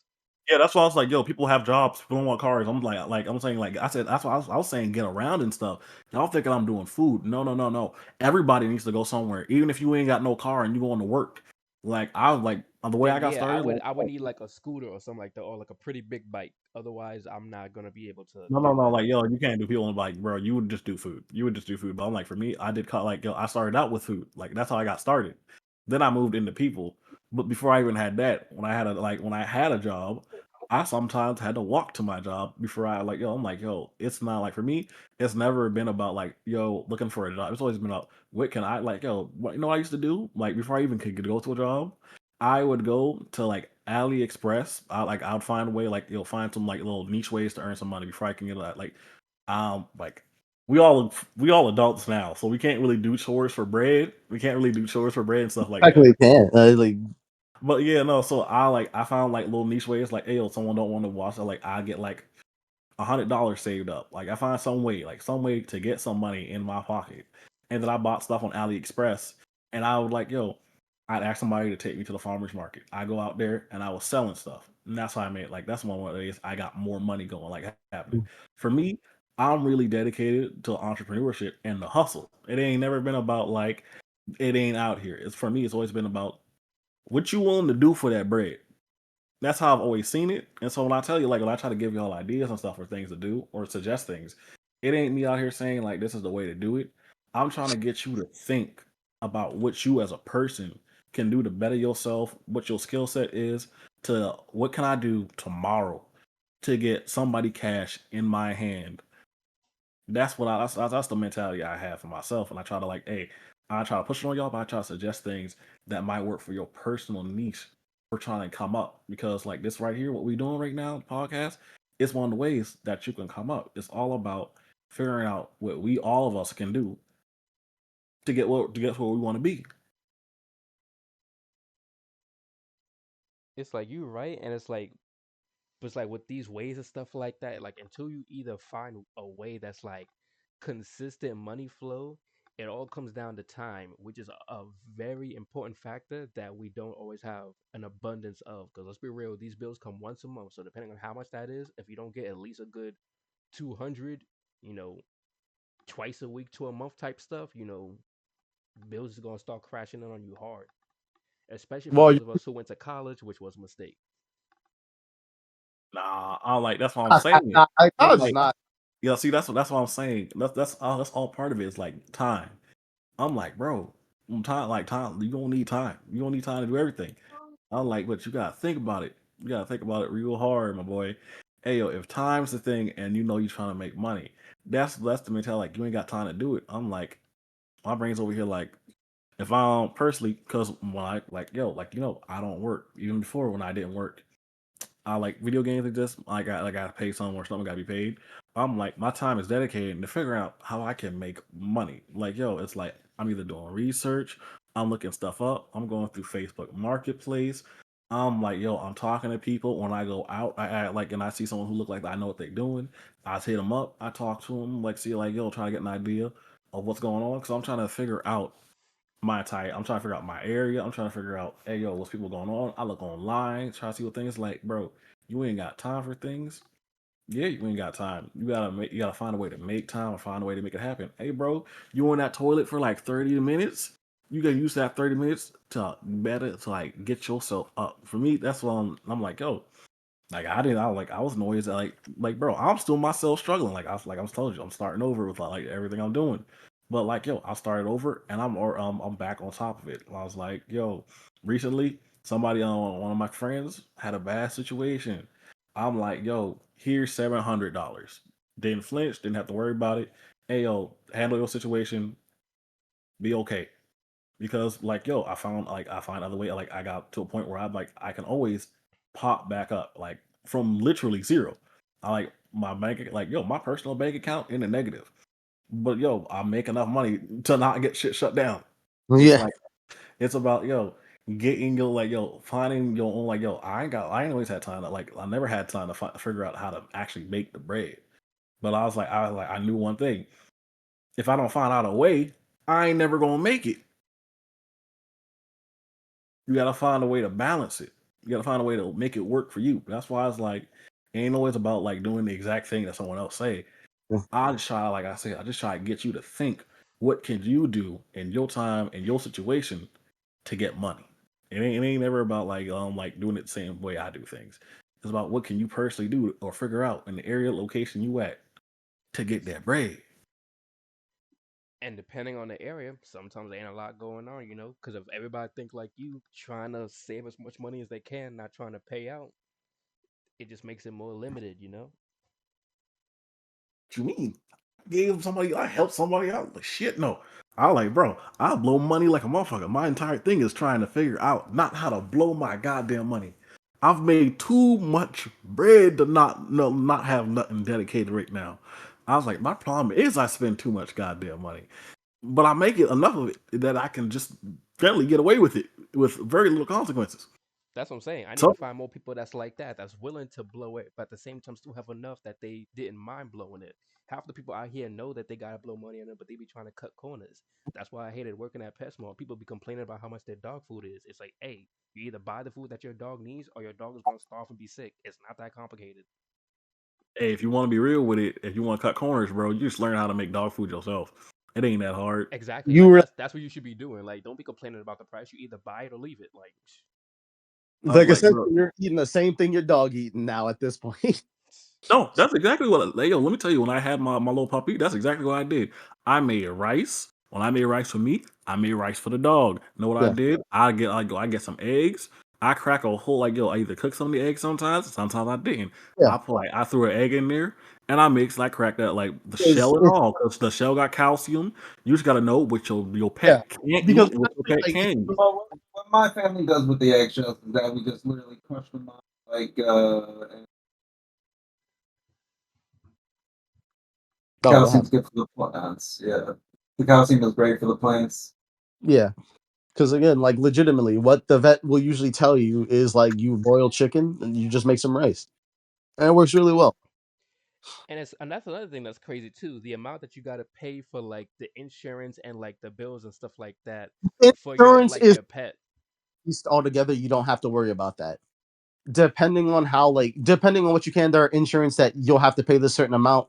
Yeah, that's why I was like, yo, people have jobs, people don't want cars. I'm like I'm saying, like I said, that's why I was saying get around and stuff. Y'all thinking I'm doing food? No, no, no, no. Everybody needs to go somewhere, even if you ain't got no car and you going to work. Like I like the way I Then got yeah, started. I would need like a scooter or something like that, or like a pretty big bike. Otherwise, I'm not gonna be able to No, no, do no. that. Like, yo, you can't do people and like, bro, you would just do food. You would just do food. But I'm like, for me, I did cut like, yo, I started out with food. Like, that's how I got started. Then I moved into people. But before I even had that, when I had a job, I sometimes had to walk to my job before I like, yo, I'm like, yo, it's not like for me, it's never been about like, yo, looking for a job. It's always been about what can I like, yo, what you know what I used to do? Like before I even could go to a job, I would go to like AliExpress. I would find a way like you'll find some like little niche ways to earn some money before I can get that. Like we all adults now, so we can't really do chores for bread. We can't really do chores for bread and stuff like that. Actually, can like But yeah, no. So I found like little niche ways like, hey, yo, someone don't want to wash. So like I get like $100 saved up. Like I find some way to get some money in my pocket, and then I bought stuff on AliExpress, and I would like, yo, I'd ask somebody to take me to the farmers market. I go out there and I was selling stuff, and that's how I made like that's one of the ways I got more money going like happening. For me, I'm really dedicated to entrepreneurship and the hustle. It ain't never been about like it ain't out here. It's for me. It's always been about what you willing to do for that bread. That's how I've always seen it. And so when I tell you, like, when I try to give y'all ideas and stuff for things to do or suggest things, it ain't me out here saying, like, this is the way to do it. I'm trying to get you to think about what you as a person can do to better yourself, what your skill set is, to what can I do tomorrow to get somebody cash in my hand. That's the mentality I have for myself, and I try to like, hey, I try to push it on y'all, but I try to suggest things that might work for your personal niche for trying to come up because like this right here, what we doing right now, podcast, is one of the ways that you can come up. It's all about figuring out what we all of us can do to get where we want to be. It's like you right, and but it's like with these ways and stuff like that, like until you either find a way that's like consistent money flow, it all comes down to time, which is a very important factor that we don't always have an abundance of. Because let's be real, these bills come once a month, so depending on how much that is, if you don't get at least a good 200, you know, twice a week to a month type stuff, bills is gonna start crashing in on you hard. Especially for well, those of us who went to college, which was a mistake. Nah, I like that's what I'm saying. I I'm was like, not. yeah, see, that's what I'm saying. That's all part of it. Is like time. I'm like, bro, time like time. You don't need time. You don't need time to do everything. I'm like, but you gotta think about it. You gotta think about it real hard, my boy. Hey yo, if time's the thing and you know you're trying to make money, that's the mentality. Like you ain't got time to do it. I'm like, my brain's over here like, if I don't personally, because when I like, yo, like I don't work. Even before when I didn't work, I like video games exist. I gotta pay someone or something gotta be paid. I'm like my time is dedicated to figuring out how I can make money. Like yo, it's like I'm either doing research, I'm looking stuff up, I'm going through Facebook Marketplace. I'm like yo, I'm talking to people when I go out. I like and I see someone who look like I know what they're doing. I hit them up. I talk to them like see like yo, try to get an idea of what's going on because I'm trying to figure out my type. I'm trying to figure out my area. I'm trying to figure out, hey yo, what's people going on? I look online, try to see what things like, bro. You ain't got time for things. Yeah, you ain't got time. You gotta find a way to make time or find a way to make it happen. Hey bro, you on that toilet for like 30 minutes? You gotta use that 30 minutes to better to like get yourself up. For me, that's what I'm like, yo, like I didn't, I was like, I was annoyed that bro, I'm still myself struggling. Like I was told you, I'm starting over with like everything I'm doing. But like, yo, I started over and I'm back on top of it. I was like, yo, recently somebody on one of my friends had a bad situation. I'm like, yo, here's $700. Didn't flinch, didn't have to worry about it. Hey, yo, handle your situation, be okay because like yo I find other way like I got to a point where I'm like I can always pop back up like from literally zero. I like my like yo my personal bank account in the negative, but yo I make enough money to not get shit shut down. It's Yeah, like It's about getting your finding your own I ain't always had time to I never had time to figure out how to actually make the bread. But I knew one thing: if I don't find out a way, I ain't never gonna make it. You gotta find a way to balance it. You gotta find a way to make it work for you. That's why it's like it ain't always about doing the exact thing that someone else say. I just try, like I said, I just try to get you to think what can you do in your time in your situation to get money. It ain't never about doing it the same way I do things. It's about what can you personally do or figure out in the area location you at to get that bread. And depending on the area, sometimes there ain't a lot going on, because if everybody think like you, trying to save as much money as they can, not trying to pay out, it just makes it more limited. What you mean? I helped somebody out. Like shit, no. I like, bro, I blow money like a motherfucker. My entire thing is trying to figure out not how to blow my goddamn money. I've made too much bread to not have nothing dedicated right now. I was like, my problem is I spend too much goddamn money. But I make it enough of it that I can just fairly get away with it with very little consequences. That's what I'm saying. I need to So find more people that's like that, that's willing to blow it, but at the same time still have enough that they didn't mind blowing it. Half the people out here know that they gotta blow money on it, but they be trying to cut corners. That's why I hated working at PetSmart. People be complaining about how much their dog food is. It's like, hey, you either buy the food that your dog needs or your dog is gonna starve and be sick. It's not that complicated. hey, if you want to be real with it, if you want to cut corners, bro, you just learn how to make dog food yourself. It ain't that hard. Exactly. You Like really that's what you should be doing. Like don't be complaining about the price. You either buy it or leave it. Like I was like like, bro, essentially you're eating the same thing your dog eating now at this point. no, that's exactly what. Yo, let me tell you, when I had my little puppy, that's exactly what I did. I made rice. When I made rice for me, I made rice for the dog. Know what I Yeah, did? I get some eggs. I crack a whole I either cook some of the eggs sometimes I didn't. yeah. I threw an egg in there and I mixed cracked that the Because shell and all because the shell got calcium. You just gotta know what your yeah, pet can't because eat and what your pet like can eat. Well, what my family does with the eggshells is that we just literally crush them up and oh, go ahead. calcium's good for the plants. Yeah, the calcium is great for the plants. Yeah, because again, like legitimately, what the vet will usually tell you is like you boil chicken and you just make some rice, and it works really well. and that's another thing that's crazy too. The amount that you gotta pay for like the insurance and like the bills and stuff like that for your Insurance like is your pet. altogether. You don't have to worry about that. Depending on what you can, there are insurance that you'll have to pay this certain amount.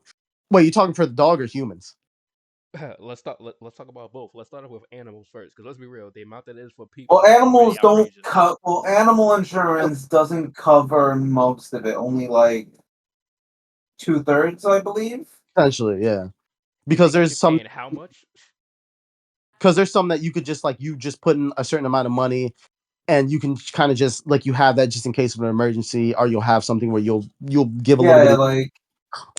Wait, you talking for the dog or humans? Let's talk about both. Let's start off with animals first, because let's be real, the amount that is for Well, people is already animals don't outrageous. cut. Well, animal insurance doesn't cover most of it. Only like 2/3, I believe. Essentially, yeah. And Because you guys there's be some paying how much? that you could just like you just put in a certain amount of money and you can kind of just like you have that just in case of an emergency, or you'll have something where you'll give a little bit Yeah, of like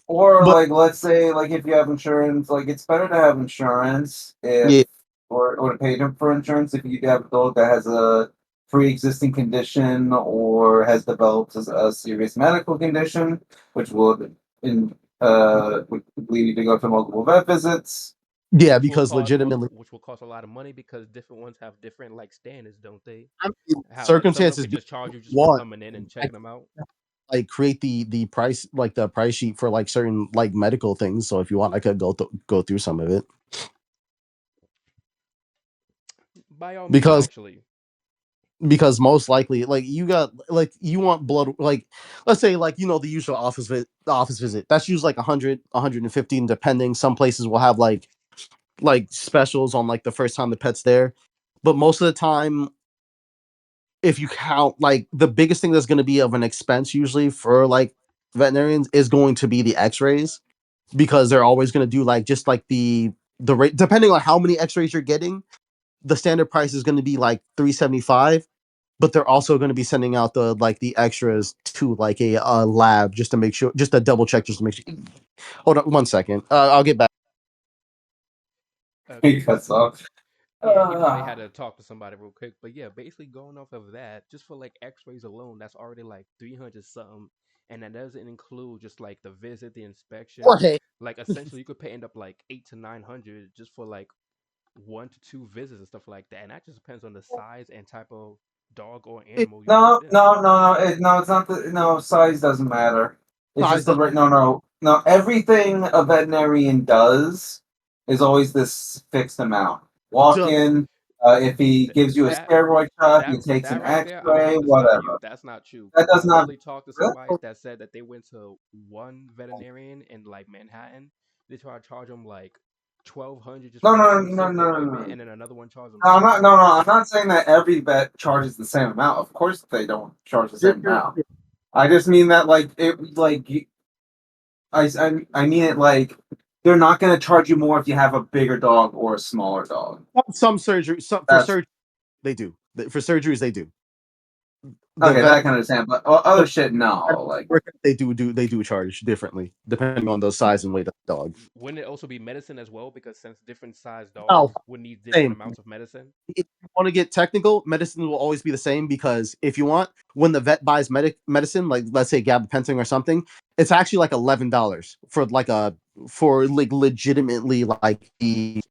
or but like let's say like if you have insurance, like it's better to have insurance if yeah, or to pay them for insurance if you have a dog that has a pre-existing condition or has developed a serious medical condition, which would lead you to go to multiple vet visits. yeah, because legitimately Which will cost a lot of money because different ones have different like standards, don't they? I mean, How like some of them circumstances could do just charge you just for want coming in and I checking them out. like create the price like the price sheet for like certain like medical things. So if you want, I could go through some of it By all means, because actually. most likely like you got like you want blood like let's say like the usual office visit that's usually like 100 115 depending. Some places will have like specials on like the first time the pet's there, but most of the time if you count like the biggest thing that's going to be of an expense usually for like veterinarians is going to be the x-rays, because they're always going to do like just like the rate depending on how many x-rays you're getting. The standard price is going to be like 375, but they're also going to be sending out the extras to like a lab just to make sure, just a double check, just to make sure. Hold on 1 second. I'll get back. Okay, Because of yeah, he probably had uh, to talk to somebody real quick, but yeah, basically going off of that, just for like X-rays alone, that's already like 300 something, and that doesn't include just like the visit, the inspection. Jorge. Like essentially, you could pay end up like 8 to 900 just for like 1 to 2 visits and stuff like that, and that just depends on the size and type of dog or It, animal you No, brought in. no, no, no. No, it's not the no size doesn't matter. It's size just the doesn't. no, no, no. Everything a veterinarian does is always this fixed amount. Walk Duh, in. If he Th- gives you a that steroid shot, that he takes an that right there, I'm X-ray, going to stop you. whatever. That's not true That because I does not. literally talked to Really? somebody that said that they went to one veterinarian in like Manhattan. They try to charge them like 1,200 just No, for the no, same no, no, simple no, no, equipment, no. and then another one charged them No, I'm six not. No, no. hundred. I'm not saying that every vet charges the same amount. Of course, they don't charge the you're, same you're, amount. I just mean that like it like I mean it like they're not going to charge you more if you have a bigger dog or a smaller dog. some surgery, some for That's surgery they do. For surgeries they do. The okay. That vet, I can understand, but other the shit, no. Like they do charge differently depending on the size and weight of the dog. Wouldn't it also be medicine as well? Because since different sized Oh, dogs would need different same. amounts of medicine. If you want to get technical, medicine will always be the same because if you want, when the vet buys medicine, like let's say gabapentin or something, it's actually like $11 for like legitimately like the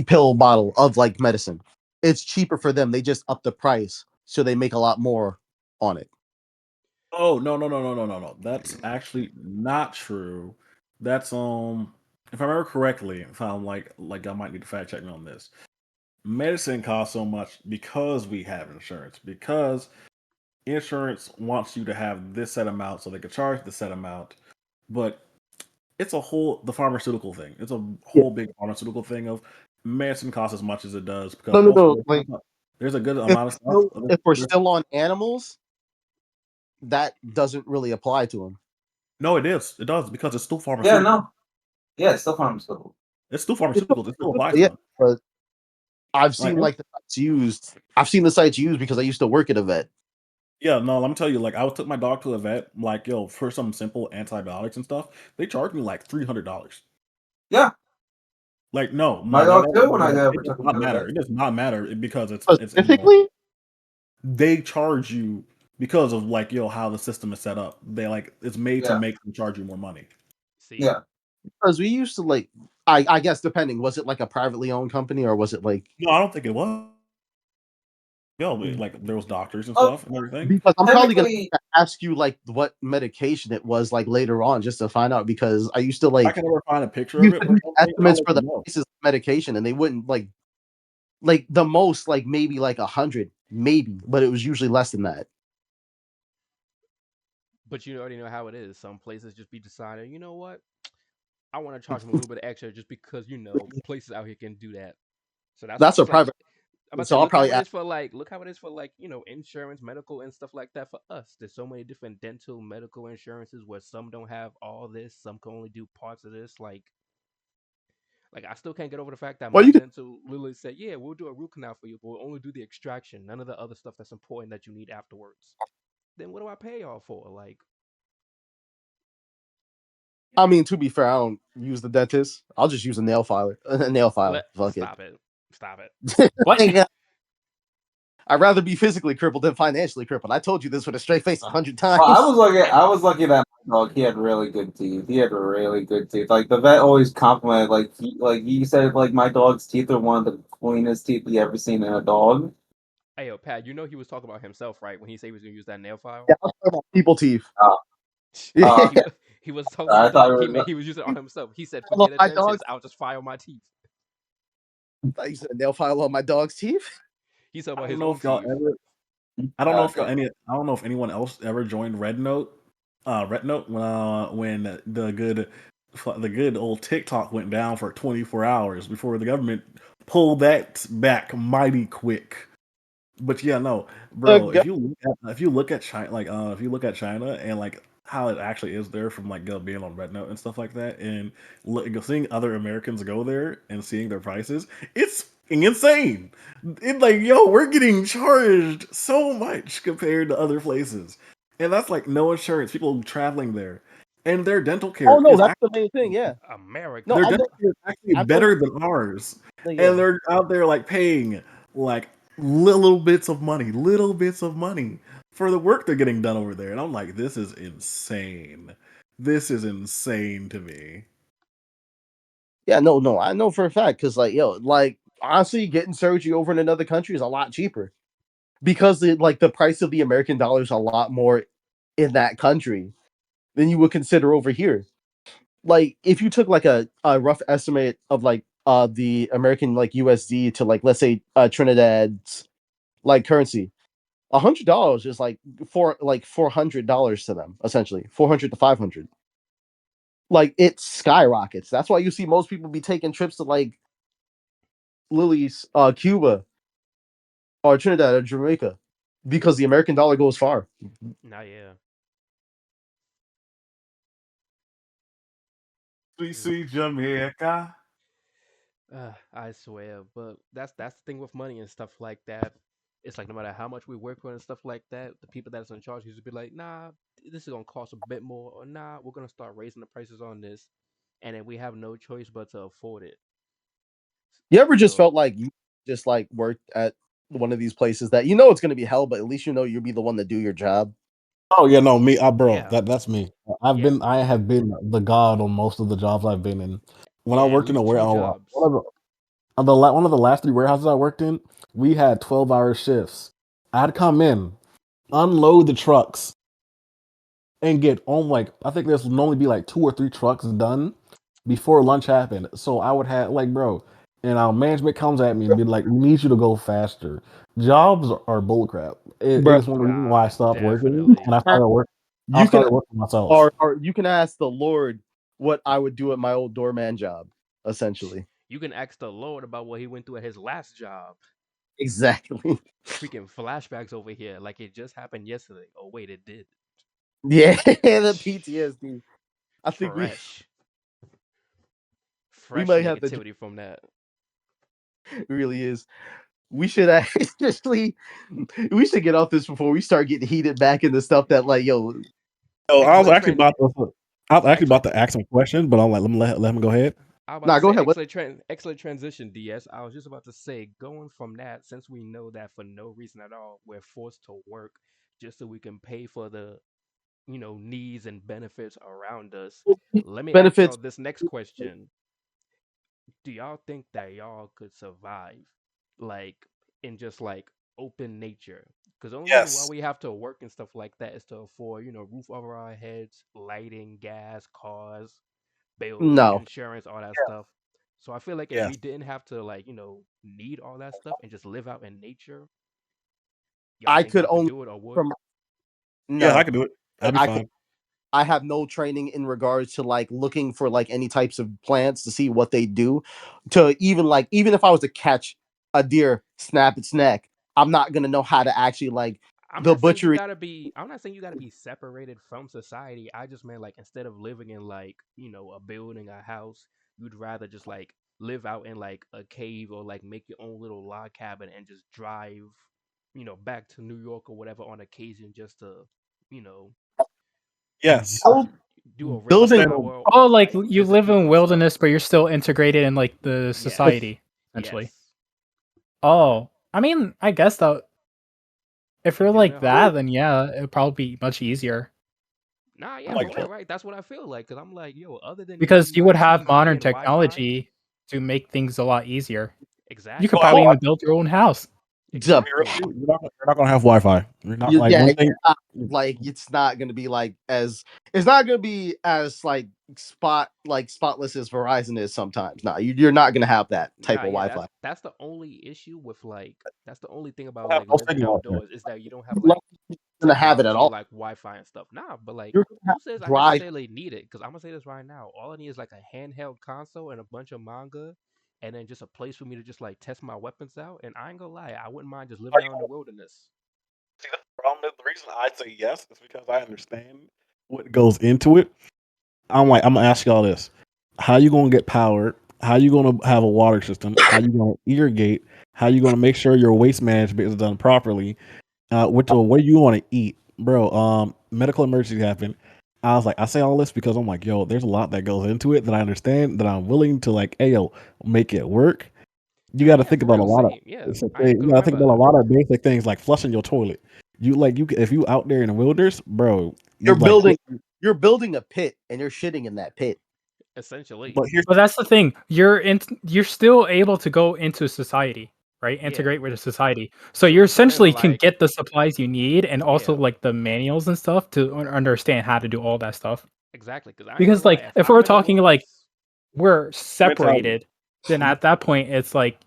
pill bottle of like medicine. It's cheaper for them. They just up the price so they make a lot more on it. Oh, no, no, no, no, no, no, no. That's actually not true. That's if I remember correctly, if I'm like I might need to fact check me on this. Medicine costs so much because we have insurance. Because insurance wants you to have this set amount so they can charge the set amount. But it's a whole the pharmaceutical thing. It's a Yeah. whole big pharmaceutical thing of medicine costs as much as it does because No, no, also no. Like there's a good amount of stuff. if we're still on animals, that doesn't really apply to them. No, it is. It does because it's still yeah, pharmaceutical. no, yeah, still pharmaceutical. It's still It's pharmaceutical. It still applies to yeah, them. but I've Like seen like the sites used. I've seen the sites used because I used to work at a vet. yeah, no, let me tell you, like I took my dog to a vet, like yo, for some simple antibiotics and stuff. They charged me like $300. Yeah, Like no, my no, dog too. When I it ever does took him not to the matter. vet. It does not matter because it's Specifically, they charge you because of like how the system is set up. They like it's made to Yeah, make them charge you more money. See, yeah. because we used to like, I guess depending, was it like a privately owned company or was it like No, I don't think it was. Like there was doctors and Oh, stuff and everything. because I'm probably gonna technically, ask you like what medication it was like later on just to find out because I used to If I like can ever find a picture of used it to or do something, I'll estimates let for you the know. prices of medication and they wouldn't like the most like maybe like 100 maybe, but it was usually less than that. but you already know how it is. Some places just be deciding, you know what? I want to charge them a little bit extra just because places out here can do that. So that's That's a it's like private, I'm about to so say, I'll probably ask. look how it is for like insurance, medical, and stuff like that for us. There's so many different dental, medical insurances where some don't have all this, some can only do parts of this. Like I still can't get over the fact that Well, my you can. dental literally said, yeah, we'll do a root canal for you, but we'll only do the extraction, none of the other stuff that's important that you need afterwards. Then what do I pay y'all for? Like, I mean, to be fair, I don't use the dentist. I'll just use a nail filer, a nail file. Fuck it. stop it, stop it. What? I'd rather be physically crippled than financially crippled. I told you this with a straight face 100 well, I times. was lucky. I was lucky that my dog he had really good teeth. He had really good teeth. Like the vet always complimented. He said like my dog's teeth are one of the cleanest teeth he ever seen in a dog. Hey, yo, Pat, he was talking about himself, right? When he said he was gonna use that nail file. Yeah, I'm talking about people teeth. Oh, Yeah. he okay. was he was talking I about thought that. it was. He was using it on himself. He said, On "Forget a my dog, dentist. I'll just file my teeth." I used a nail file on my dog's teeth. He's talking I about don't his know own if y'all teeth. ever. I don't know if y'all Okay. I don't know if anyone else ever joined Red Note. Red Note when the good old TikTok went down for 24 hours before the government pulled that back mighty quick. But yeah, no, bro. Go- If you look at China, like if you look at China and like how it actually is there from like being on Red Note and stuff like that, and seeing other Americans go there and seeing their prices, it's insane. It's like yo, we're getting charged so much compared to other places, and that's like no insurance. People traveling there, and their dental oh care no, is that's the main thing. Yeah. No, America. their dental care is actually I'm talking better than ours, about and yeah. they're out there like paying like little bits of money for the work they're getting done over there. And I'm like, this is insane. This is insane to me. Yeah, no, no, I know for a fact because like yo, like honestly, getting surgery over in another country is a lot cheaper because the price of the American dollar is a lot more in that country than you would consider over here. Like if you took like a rough estimate of like the American like USD to like let's say Trinidad's like currency, $100 is like $400 to them essentially 400 to 500. Like it skyrockets. That's why you see most people be taking trips to like Lily's Cuba or Trinidad or Jamaica because the American dollar goes far. Nah, yeah. Sweet, Mm. sweet Jamaica. I swear, but that's the thing with money and stuff like that. It's like no matter how much we work for and stuff like that, the people that's in charge used to be like, "Nah, this is gonna cost a bit more," or "Nah, we're gonna start raising the prices on this," and then we have no choice but to afford it. You ever just So felt like you just like worked at one of these places that you know it's going to be hell, but at least you know you'll be the one to do your job? Oh yeah, no, me, bro, yeah, that's me. yeah, I have been the god on most of the jobs I've been in. When I yeah. At worked in a least two warehouse, jobs. one of the last three warehouses I worked in, we had 12-hour shifts. I'd come in, unload the trucks, and get on like I think there's normally be like two or three trucks done before lunch happened. So I would have like, bro, and our management comes at me and be like, "We need you to go faster." Jobs are bullcrap. It Bro, is one of the reasons why I Nah, stopped working definitely. and I started work. I you can started working myself. or you can ask the Lord what I would do at my old doorman job, essentially. You can ask the Lord about what he went through at his last job. Exactly. Freaking flashbacks over here, like it just happened yesterday. Oh wait, it did. Yeah, the PTSD. I think Fresh, we fresh might have to negativity from that. it really is. We should actually we should get off this before we start getting heated back into stuff that like yo So Excellent trend. I was actually about Excellent. to ask him a question, but I'm like, let him go ahead. I was about to nah go say ahead what excellent transition, DS. I was just about to say, going from that, since we know that for no reason at all, we're forced to work just so we can pay for the needs and benefits around us. Let me ask y'all benefits this next question: do y'all think that y'all could survive, like in just like open nature? Because the only reason why Yes. we have to work and stuff like that is to afford, roof over our heads, lighting, gas, cars, bills, no. insurance, all that stuff. So I feel like if Yes. we didn't have to like, need all that stuff and just live out in nature, y'all I think could y'all could only do it or would? from Yeah, I no. can do it. I'll be I could fine. I have no training in regards to like looking for like any types of plants to see what they do. To even like even if I was to catch a deer, snap its neck, I'm not gonna know how to actually like I'm the not saying you butchery. gotta be. I'm not saying you gotta be separated from society. I just meant like instead of living in like a building, a house, you'd rather just like live out in like a cave or like make your own little log cabin and just drive, back to New York or whatever on occasion just to, you know, Yes. Build, do a I race building stand car on. or Oh, like like you visit live in people and stuff. wilderness, but you're still integrated in like the Yes, society, essentially. yes. Oh, I mean, I guess that if You you're doing like it, that, Harvey? then yeah, it'd probably be much easier Nah, yeah, Like, for real, right? That's what I feel like. Cause I'm like, yo, other than because you would my have TV modern and Wi-Fi, technology to make things a lot easier. You could exactly, probably well, even build your own house. the exactly. you're not gonna have Wi-Fi. You're not like yeah, one you're thing. not, like it's not gonna be like as it's not gonna be as like spotless as Verizon is sometimes. No, you're not gonna have that type Nah, of yeah, Wi-Fi. that's the only issue with like that's the only thing about You have like no living signal out there. outdoors is that you don't have You're like not gonna have it at technology all. like Wi-Fi and stuff. Nah, but like You're gonna have who says to I drive. necessarily need it? Because I'm gonna say this right now. All I need is like a handheld console and a bunch of manga, and then just a place for me to just like test my weapons out. And I ain't gonna lie, I wouldn't mind just living Are out in the you wilderness. see that's the problem? The reason I say yes is because I understand what goes into it. I'm like, I'm gonna ask y'all this: how you gonna get power? How you gonna have a water system? How you gonna irrigate? How you gonna make sure your waste management is done properly? What do you want to eat, bro? Medical emergency happened. I was like, I say all this because I'm like, yo, there's a lot that goes into it that I understand that I'm willing to like, hey, yo, make it work. You Nah, got to yeah, think for about a real, lot of same. Yeah, it's a I thing. ain't You gonna got to think about a remember. lot of basic things like flushing your toilet. If you out there in the wilderness, bro, you You're like building you're building a pit and you're shitting in that pit. essentially. But here's But that's the thing. You're still able to go into society, right? Yeah. Integrate with the society. So So you it's still able to essentially can like, get the supplies you need and also yeah, like the manuals and stuff to understand how to do all that stuff. exactly. Because I ain't gonna Because lie, like if if I'm we're in the talking like woods, we're mentality. separated, then at that point it's like,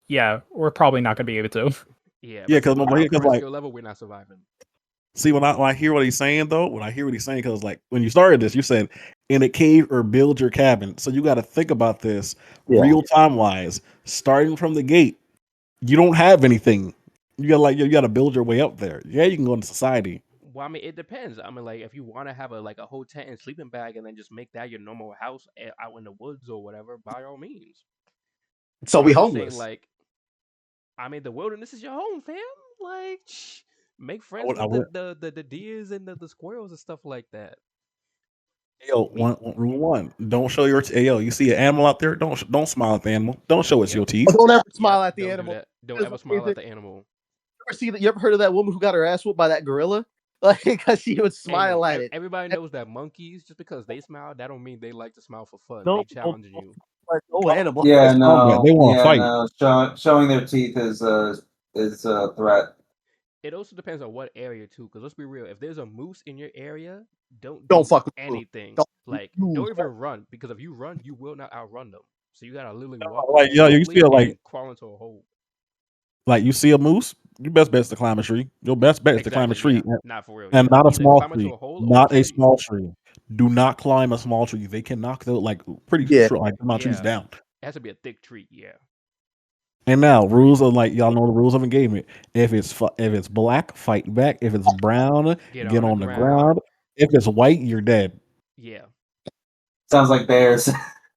yeah, we're probably not gonna be able to. yeah, Yeah, but see, because with our current like skill level, we're not surviving. see when I hear what he's saying though, when I hear what he's saying, because like when you started this, you said in a cave or build your cabin. So you got to think about this Yeah. real time wise, starting from the gate. You don't have anything. You got to build your way up there. Yeah, you can go into society. Well, I mean, it depends. I mean, like, if you want to have a whole tent and sleeping bag, and then just make that your normal house out in the woods or whatever, by all means. So we I'm just saying, homeless. like, I mean, the wilderness is your home, fam. Like, make I friends would, I with would, the deers and the squirrels and stuff like that. yo, Me, rule one: don't show your yo. You see an animal out there? Don't smile at the animal. Don't show it's yep, your teeth. Don't ever yep. smile at the Don't do animal. that. Don't Because ever you smile at the animal. you ever heard of that woman who got her ass whooped by that gorilla? Like, because she would Hey, look, smile at it. everybody knows that monkeys, just because they smile, that don't mean they like to smile for fun. They Don't challenging you. like no Well, animal. Yeah, it's combat. They no, want to yeah, fight. no. Showing their teeth is a threat. It also depends on what area too, because let's be real. If there's a moose in your area, don't Don't do fuck with food. anything. Don't Like, use don't even run, because if you run, you will not outrun them. So you gotta literally walk up Like yo, you see slowly it and crawl into a hole. like you see a moose. Your best bet is to climb a tree. Your best bet is to climb a Exactly. tree, Yeah. Not for real. and Yeah. not a Either small climb into tree. a hole or a Not a tree. small tree. Do not climb a small tree. They can knock the like pretty Yeah. short like amount of trees Yeah. down. It has to be a thick tree. Yeah. And now Agreed. rules are like y'all know the rules of engagement. If it's black, fight back. If it's brown, Get get on the on the ground. ground. If it's white, you're dead. Yeah. Sounds like bears.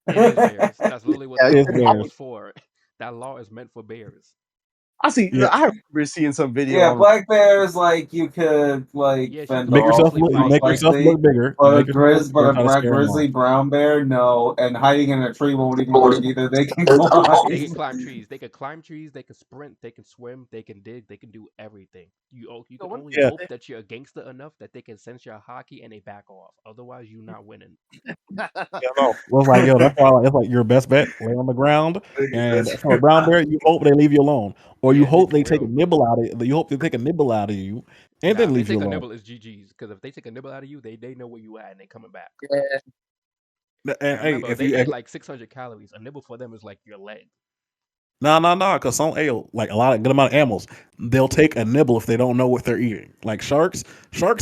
It is bears. That's literally what Yeah, the It's law theirs. is for. That law is meant for bears. I see. Yeah, I remember seeing some video Yeah, on. black bears like you could like Yeah, you fend could off potentially you most fight. make yourself look likely, bigger. You but make yourself look bigger and try to a scare them off. grizzly brown bear, no, and hiding in a tree won't even work either. They can climb. They can climb trees. They can climb trees. They can sprint. They can swim. They can dig. They can do everything. You So can when only Yeah, hope that you're a gangster enough that they can sense your hockey and they back off. Otherwise, you're not winning. yeah, no. Well, it's like yo, that's why it's like your best bet. Lay on the ground, and for a brown bear, you hope they leave you alone, or you Yeah, hope for they take a real. nibble out of you. Hope they take a nibble out of you, and Now, then if they leave you take a alone. nibble, it's GG's. Because if they take a nibble out of you, they know where you at and they coming back. yeah, And And hey, remember, if they you eat like 600 calories. A nibble for them is like your leg. no, because some like a lot of good amount of animals, they'll take a nibble if they don't know what they're eating. Like sharks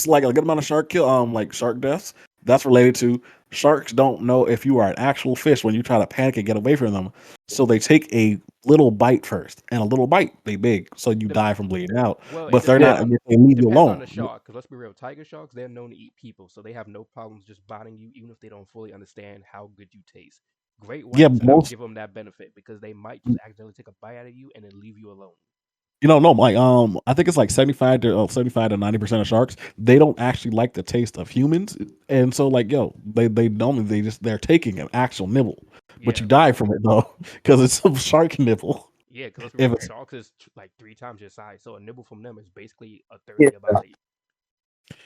like a good amount of shark kill like shark deaths. That's related to sharks don't know if you are an actual fish when you try to panic and get away from them. So they take a little bite first, and a little bite they big, so you The, die from bleeding out. well, it But they're depends not. on They leave you depends on the alone. shark. Because let's be real, tiger sharks, they're known to eat people, so they have no problems just biting you, even if they don't fully understand how good you taste. Great Yeah, whites, but I don't most give them that benefit because they might just accidentally take a bite out of you and then leave you alone. no, like I think it's like 75 to 90% of sharks they don't actually like the taste of humans, and so like yo they don't they're taking an actual nibble, but Yeah, you die from it though because it's a shark nibble. yeah. Because let's be If real, it's sharks is like 3 times your size, so a nibble from them is basically a third yeah, of your body.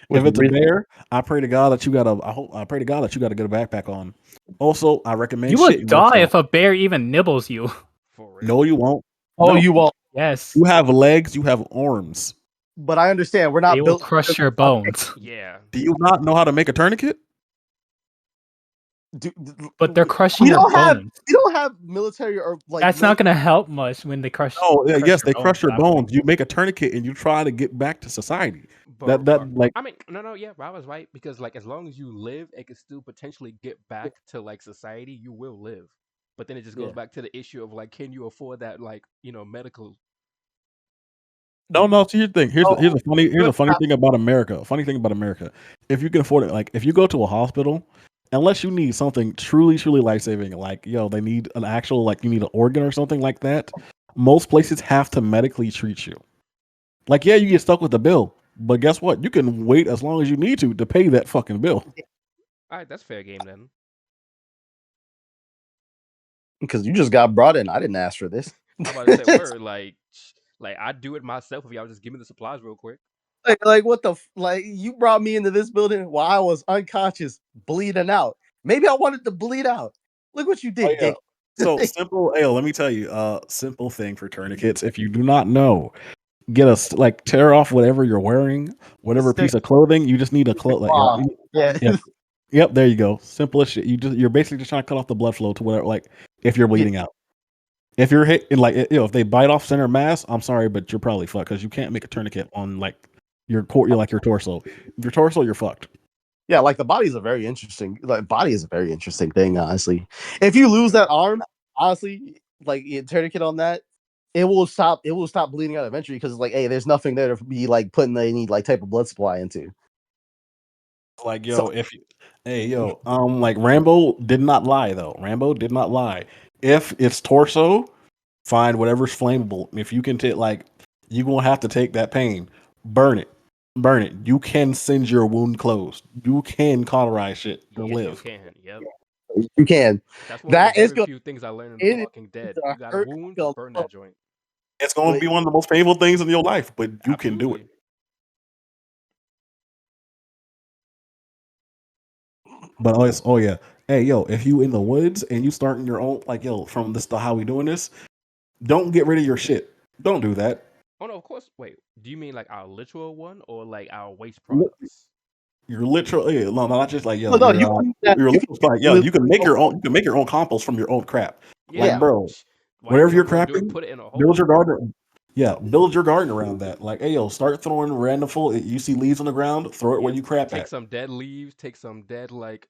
with a re- bear, I pray to God that you got to get a backpack on. Also, I recommend You would shitting die yourself. if a bear even nibbles you. For No, real. you won't. oh, No, you won't. Yes. you have legs, you have arms. But I understand we're They not will built. crush your bones. Yeah. Do you not know how to make a tourniquet? But they're crushing We your don't have bones. military or like That's not gonna help much when they No, crush yes, your they bones crush at your that point. bones. You make a tourniquet and you try to get back to society. But Like I mean, no, yeah, Rob was right because like as long as you live and can still potentially get back to like society, you will live. But then it just goes Yeah. back to the issue of like, can you afford that like medical? no. See, here's the thing. Oh, Here's a funny thing about America. A funny thing about America. If you can afford it, like if you go to a hospital, unless you need something truly life saving, like yo, they need an actual like you need an organ or something like that. Most places have to medically treat you. Like yeah, you get stuck with the bill, but guess what? You can wait as long as you need to pay that fucking bill. All right, that's fair game then. because you just got brought in. I didn't ask for this. I'm about to say word like I'd do it myself if y'all just give me the supplies real quick. like what the like you brought me into this building while I was unconscious, bleeding out. Maybe I wanted to bleed out. Look what you Oh did, yeah. Dick. So simple. Hey, let me tell you. Simple thing for tourniquets. If you do not know, get a like tear off whatever you're wearing, whatever Stick. piece of clothing. You just need a like Ah, yeah. yep, yep. There you go. Simple as shit. You're basically just trying to cut off the blood flow to whatever. Like if you're Yeah. bleeding out. If you're hit, like if they bite off center mass, I'm sorry, but you're probably fucked because you can't make a tourniquet on like your core, like your torso. If your torso, you're fucked. Yeah, like the body is a very interesting. Like body is a very interesting thing, honestly. If you lose that arm, honestly, like you tourniquet on that, it will stop. It will stop bleeding out eventually because it's like, hey, there's nothing there to be like putting any like type of blood supply into. Like So yo, if you, hey yo, like Rambo did not lie though. Rambo did not lie. If it's torso, find whatever's flammable. If you can take like, you gonna have to take that pain, burn it, burn it. You can singe your wound closed. You can cauterize shit to Yes, you live. can. Yep. you can. That's one of the That is very going. few things I learned in The It Walking is Dead. a You got a hurt. wound, Like burn a that joint. It's gonna but be one of the most painful things in your life, but you can do it. Absolutely. But oh yeah, hey yo, if you in the woods and you starting your own like yo from this to how we doing this, don't get rid of your shit. Don't do that. Oh no, of course. Wait, do you mean like our literal one or like our waste Li- products? You're literally no, not just like yo. no, you can use that. You're You can literal like yo. literally. You can make your own. You can make your own compost from your own crap. Like Yeah. Yeah, bro, Why you whatever think I'm you're gonna do it? crapping, Put it in a build hole. your garden. Yeah, build your garden around that. Like hey yo, start throwing random full. You see leaves on the ground, throw it where Yep. you crap Take at. some dead leaves. Take some dead like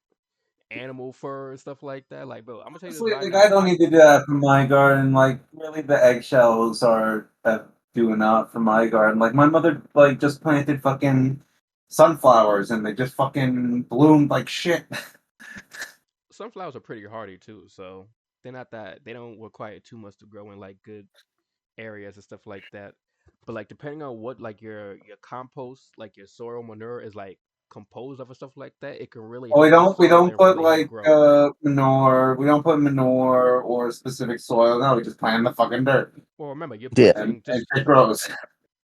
animal fur and stuff like that. Like, bro, I'm gonna tell you this Honestly, right like I now. don't need to do that for my garden. Like really, the eggshells are do enough for my garden. Like my mother, like just planted fucking sunflowers, and they just fucking bloomed like shit. Sunflowers are pretty hardy too, so they're not that. They don't require too much to grow in like good areas and stuff like that. But like depending on what like your compost, like your soil manure is like composed of and stuff like that, it can really We help the don't we soil don't and put really help like grow. manure. We don't put manure or specific soil. No, we just plant in the fucking dirt, Well, remember you're yeah. planting and just it grows.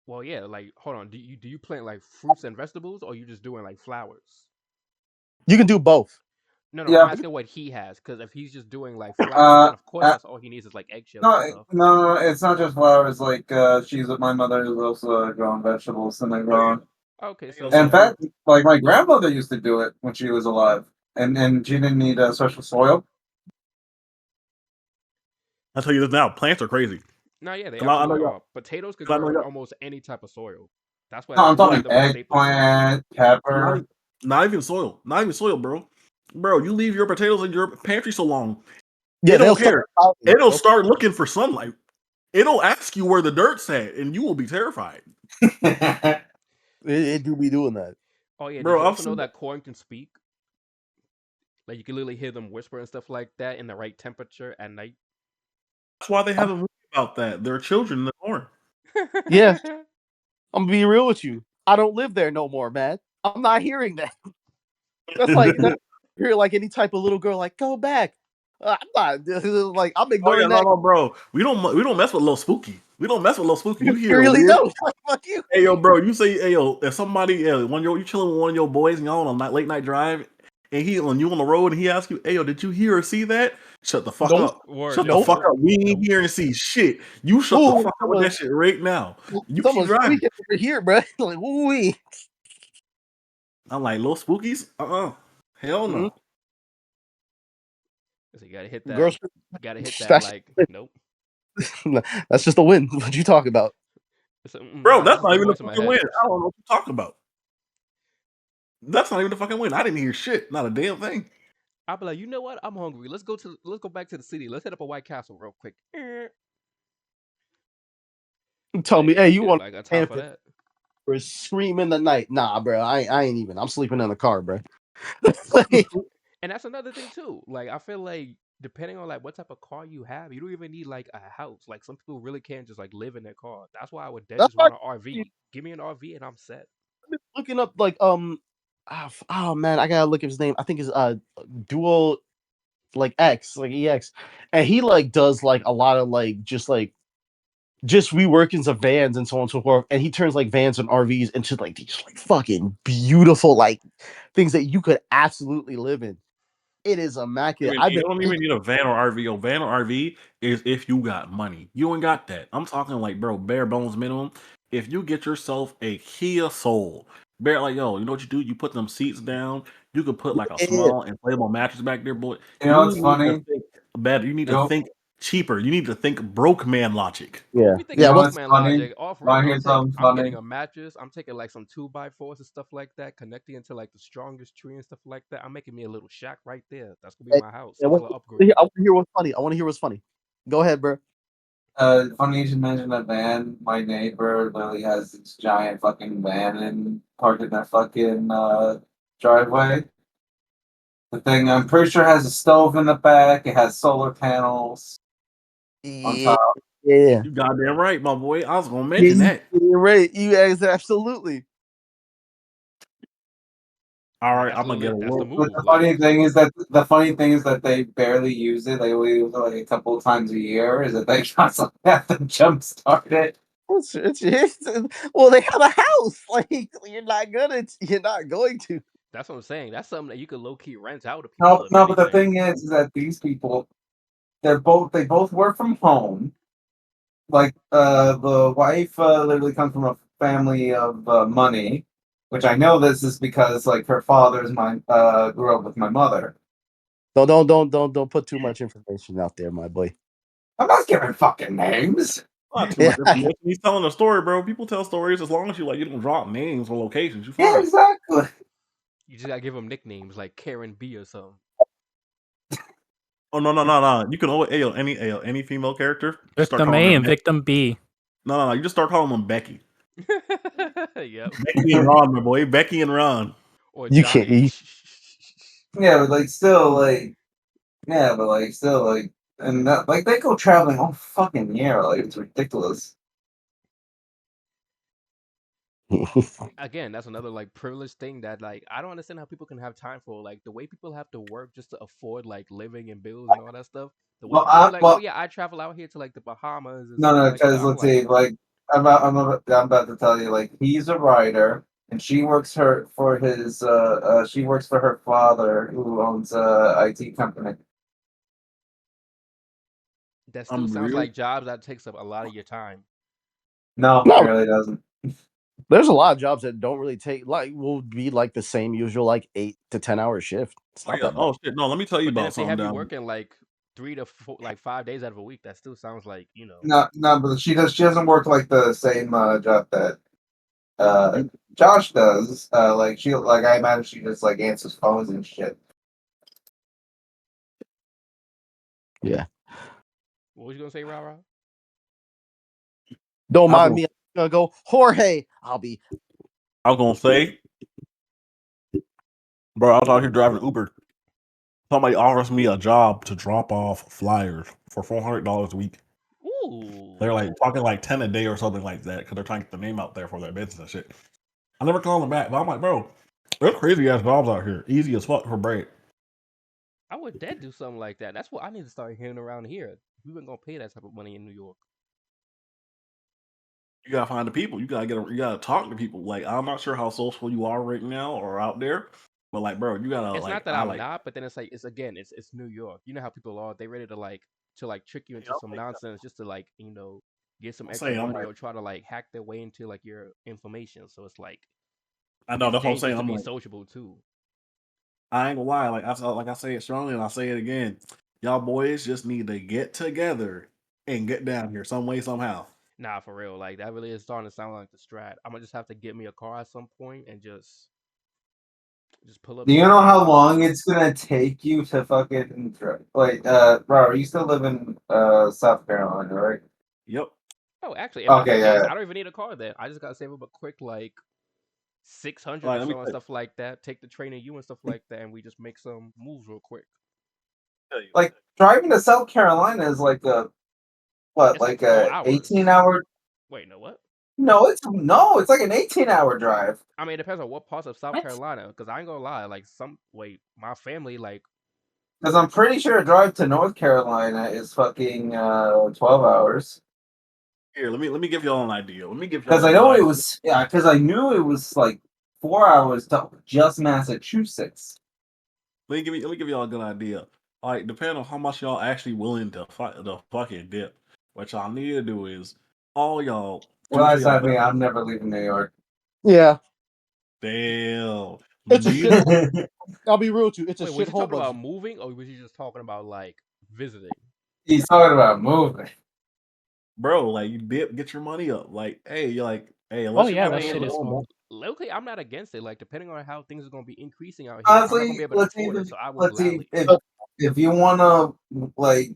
well, yeah. Like hold on, do you plant like fruits and vegetables, or you just doing like flowers? You can do both. No, no, I'm Yeah. asking what he has, because if he's just doing like flowers, Uh, then of course uh, that's all he needs is like eggshells and no, stuff. no, it's not just flowers. Like my mother is also growing vegetables, and they grow. Okay, Hey, yo, so In so hey, fact, like my grandmother used to do it when she was alive, and she didn't need special soil. I tell you this now. Plants are crazy. no, yeah, they 'Cause I know absolutely y'all. are. Potatoes could 'Cause I know grow in y'all. almost any type of soil. That's why No, I'm they're talking like the most staple food. eggplant, Not pepper. even, not even soil. Not even soil, bro. Bro, you leave your potatoes in your pantry so long, Yeah, it they'll don't start care. sprouting. It'll start looking for sunlight. It'll ask you where the dirt's at, and you will be terrified. It do be doing that. Oh yeah, did Bro, you I've also know seen that. that corn can speak? Like you can literally hear them whisper and stuff like that in the right temperature at night. That's why they I'm, have a movie about that. There are children in the corn. yeah, I'm gonna be real with you. I don't live there no more, man. I'm not hearing that. That's like that. Hear like any type of little girl like go back. I'm not like I'm Oh yeah, ignoring no, that. no, bro. We don't mess with little spooky. We don't mess with little spooky. You You hear a really weird. don't. Like, fuck you. Hey yo, bro. You say, hey yo, if somebody, you chilling with one of your boys and y'all on a late night drive, and he on you on the road and he asks you, hey yo, did you hear or see that? Shut the fuck Nope. up. Word, Shut the yo, Nope. fuck nope, up. We ain't nope. hear and see shit. You shut the Ooh, fuck up with that shit right now. You keep someone's driving. squeaking over here, bro. Like ooh. I'm like, little spookies? Hell Mm-hmm. no. So you gotta hit that. Girls, Gotta hit that. that's Like, nope. that's just a win. What you talk about? So, Bro, nah, that's this is not the even a voice in my fucking head. win. I don't know what you're talking about. That's not even a fucking win. I didn't hear shit. Not a damn thing. I'll be like, you know what? I'm hungry. Let's go back to the city. Let's hit up a White Castle real quick. You tell Like, me, hey, you dude, want I got time for to that. or scream in the night? Nah, bro. I ain't even. I'm sleeping in the car, bro. Like, And that's another thing too. Like, I feel like depending on like what type of car you have, you don't even need like a house. Like, some people really can't just like live in their car. That's why I would dead that's just why want an I'm RV. Give me an RV and I'm set. looking up like oh man, I gotta look at his name. I think it's dual like X like EX, and he like does like a lot of like just reworkings of vans and so on and so forth. And he turns like vans and RVs into like these like fucking beautiful like things that you could absolutely live in. It is immaculate. Even, I've you been don't even need a van or RV. A van or RV is if you got money. You ain't got that. I'm talking like, bro, bare bones minimum. If you get yourself a Kia Soul, bare like, yo, you know what you do? You put them seats down. You could put like a yeah, small inflatable mattress back there, boy. You know You what's need to funny? think better. You need You to know, think cheaper. You need to think broke man logic. Well, if yeah, we you thinking yeah. know Well, broke what's man funny? logic, off rip, Want to hear something I'm getting funny? a mattress. I'm taking like some 2x4s and stuff like that, connecting into like the strongest tree and stuff like that. I'm making me a little shack right there. That's gonna be and, my house. and That's a what, little I upgrade. want to hear what's funny. I want to hear what's funny. Go ahead, bro. Funny you should mention that van. My neighbor literally has this giant fucking van and parked in their fucking driveway. The thing I'm pretty sure has a stove in the back. It has solar panels on Yeah, top. yeah. You goddamn right, my boy. I was gonna Yeah, mention that. you're right. You guys absolutely. All Now right, that's I'm the gonna get a that's the little. But move. Like the funny thing is that they barely use it. They only use it like a couple of times a year. Is that they constantly have to jump start it? Well, they have a house. Like you're not going to. that's what I'm saying. That's something that you could low key rent out to No, people if no. But the anything. thing is that these people, they both work from home. Like the wife literally comes from a family of money, which I know this is because like her father's my grew up with my mother. Don't put too much information out there, my boy. I'm not giving fucking names. Not too Yeah, much information. He's telling a story, bro. People tell stories as long as you don't drop names or locations. You Yeah, fine. exactly. You just gotta give them nicknames like Karen B or something. Oh no. You can always any female character. Just start Victim calling A her and Becky. victim B. No. You just start calling them Becky. Yep. Becky and Ron, my boy. Becky and Ron. Or you can't. Johnny. Yeah, but like still like yeah, but like still like and that, like they go traveling all fucking year. Like it's ridiculous. Again, that's another like privileged thing that like I don't understand how people can have time for like the way people have to work just to afford like living and bills and all that stuff. The way people be like, oh Well, yeah, I travel out here to like the Bahamas and no, stuff no, like that. because I'm let's like, see, like I'm about to tell you, like he's a writer, and she works her for his she works for her father who owns a IT company. that still I'm sounds real. like jobs that takes up a lot of your time. No, it No, really doesn't. there's a lot of jobs that don't really take like will be like the same usual like 8 to 10 hour shift. It's Oh not yeah. that much. Oh shit. No, let me tell you But then about if they something have you down. working like 3 to 4, like 5 days out of a week, that still sounds like No, no, but she does. She doesn't work like the same job that uh You, Josh does. Like she, like I imagine she just like answers phones and shit. Yeah. What was you gonna say, Rara? Don't I was mind gonna, me. I'm gonna go Jorge. I'll be. I was gonna say, bro. I was out here driving Uber. Somebody offers me a job to drop off flyers for $400 a week. Ooh, They're like talking like 10 a day or something like that because they're trying to get the name out there for their business and shit. I never called them back, but I'm like, bro, there's crazy ass jobs out here, easy as fuck for bread. I would dead do something like that. That's what I need to start hearing around here. We weren't gonna pay that type of money in New York. You gotta find the people. You gotta talk to people. Like I'm not sure how social you are right now or out there, but like, bro, you gotta It's not like that I I'm like. not, but then it's like it's New York. You know how people are. They ready to like trick you Yeah, into some nonsense just to like get some I'm extra saying I'm money like or try to like hack their way into like your information. So it's like I know it's that's what I'm dangerous saying. to I'm be like sociable too. I ain't gonna lie. Like I say it strongly and I say it again. Y'all boys just need to get together and get down here some way somehow. Nah, for real. Like that really is starting to sound like the strat. I'm gonna just have to get me a car at some point and just pull up Do you know somewhere. how long it's gonna take you to fucking like bro? You still live in South Carolina, right? Yep. Oh, actually, in my Okay, case, yeah. I don't even need a car then. I just gotta save up a quick like 600 Like or let me so and stuff like that. Take the train to you and stuff like that, and we just make some moves real quick. tell you. Like driving to South Carolina is like a what, It's like like four a 18 hours. hour? Wait, no, what? No, it's like an 18-hour drive. I mean, it depends on what parts of South Carolina. Because I ain't gonna lie, like my family, like Because I'm pretty sure a drive to North Carolina is fucking 12 hours. Here, let me give y'all an idea. Let me give Because y'all I a good know it idea. was, yeah, because I knew it was like 4 hours to just Massachusetts. let me give y'all a good idea. Like, depending on how much y'all actually willing to fucking dip, what y'all need to do is all y'all Well, two to that's y'all not best. me. I'm never leaving New York. Yeah, Damn. it's a Me, shithole. I'll be real with you. It's a Wait, was you shithole, talking but about moving, or was you just talking about like visiting? He's talking about moving. bro, like you dip, get your money up. Like, hey, you're like, hey, Oh unless you yeah, I want that to pay mean, shit the is loan, smart. locally, I'm not against it. Like, depending on how things are going to be increasing out here, I'm not going to Honestly, be able to afford it, so I will let's see gladly. if you wanna like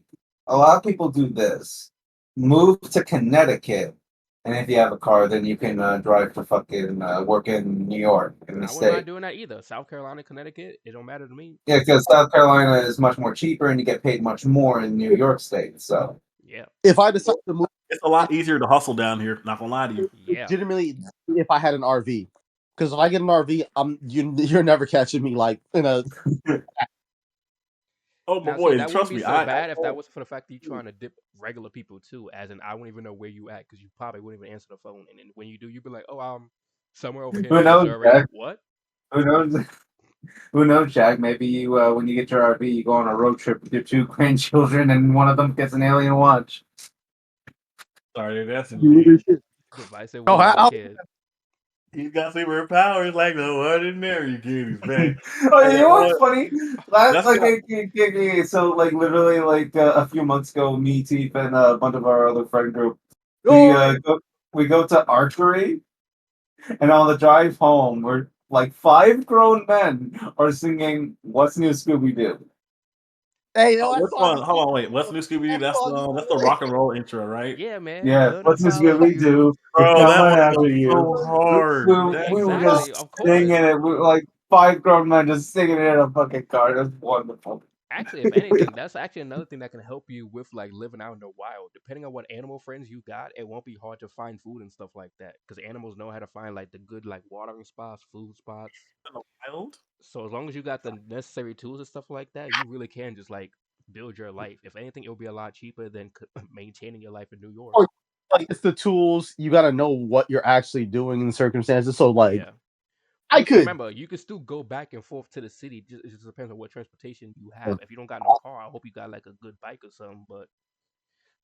a lot of people do this. Move to Connecticut, and if you have a car, then you can drive to fucking work in New York in the I wouldn't mind state. doing that either. South Carolina, Connecticut, it don't matter to me. Yeah, because South Carolina is much more cheaper, and you get paid much more in New York State. So Yeah, if I decide to move, it's a lot easier to hustle down here. Not gonna lie to you. yeah. legitimately, if I had an RV, because if I get an RV, you're never catching me like in a. Oh my Now, see, boy, that wouldn't trust be me, so I bad if that was for the fact that you're trying to dip regular people too. As in, I wouldn't even know where you at because you probably wouldn't even answer the phone. And then when you do, you'd be like, "Oh, I'm somewhere over here who in knows, Missouri." Jack? What? Who knows? Who knows, Jack? Maybe you, when you get your RV, you go on a road trip with your two grandchildren, and one of them gets an alien watch. sorry, that's in Divisive Oh, was the I'll, kid. he's got superpowers like no ordinary kiddies, man. Oh, Hey, you you know know what's what? funny? Last, That's like, what so, like, literally, like, a few months ago, me, Teef, and a bunch of our other friend group, we oh, we go to archery, and on the drive home, we're like five grown men are singing "What's New, Scooby Doo." hey, no, that which song one? is Hold on, wait. What's New Scooby Doo? that song is That's the rock and roll intro, right? Yeah, man. Yeah, Gonna "What's New, follow Scooby you. Doo? We're Bro, that coming one after goes you." so hard. That We were goes. Exactly. just Of singing course. it. We were like five grown men just singing it in a fucking car. It was wonderful. Actually, if anything, that's actually another thing that can help you with like living out in the wild. Depending on what animal friends you got, it won't be hard to find food and stuff like that. Because animals know how to find like the good like watering spots, food spots. In the wild. So as long as you got the necessary tools and stuff like that, you really can just like build your life. If anything, it'll be a lot cheaper than maintaining your life in New York. like it's the tools. You got to know what you're actually doing in circumstances. So, like, Yeah. I could. Remember, you can still go back and forth to the city. It just depends on what transportation you have. If you don't got no car, I hope you got like a good bike or something. But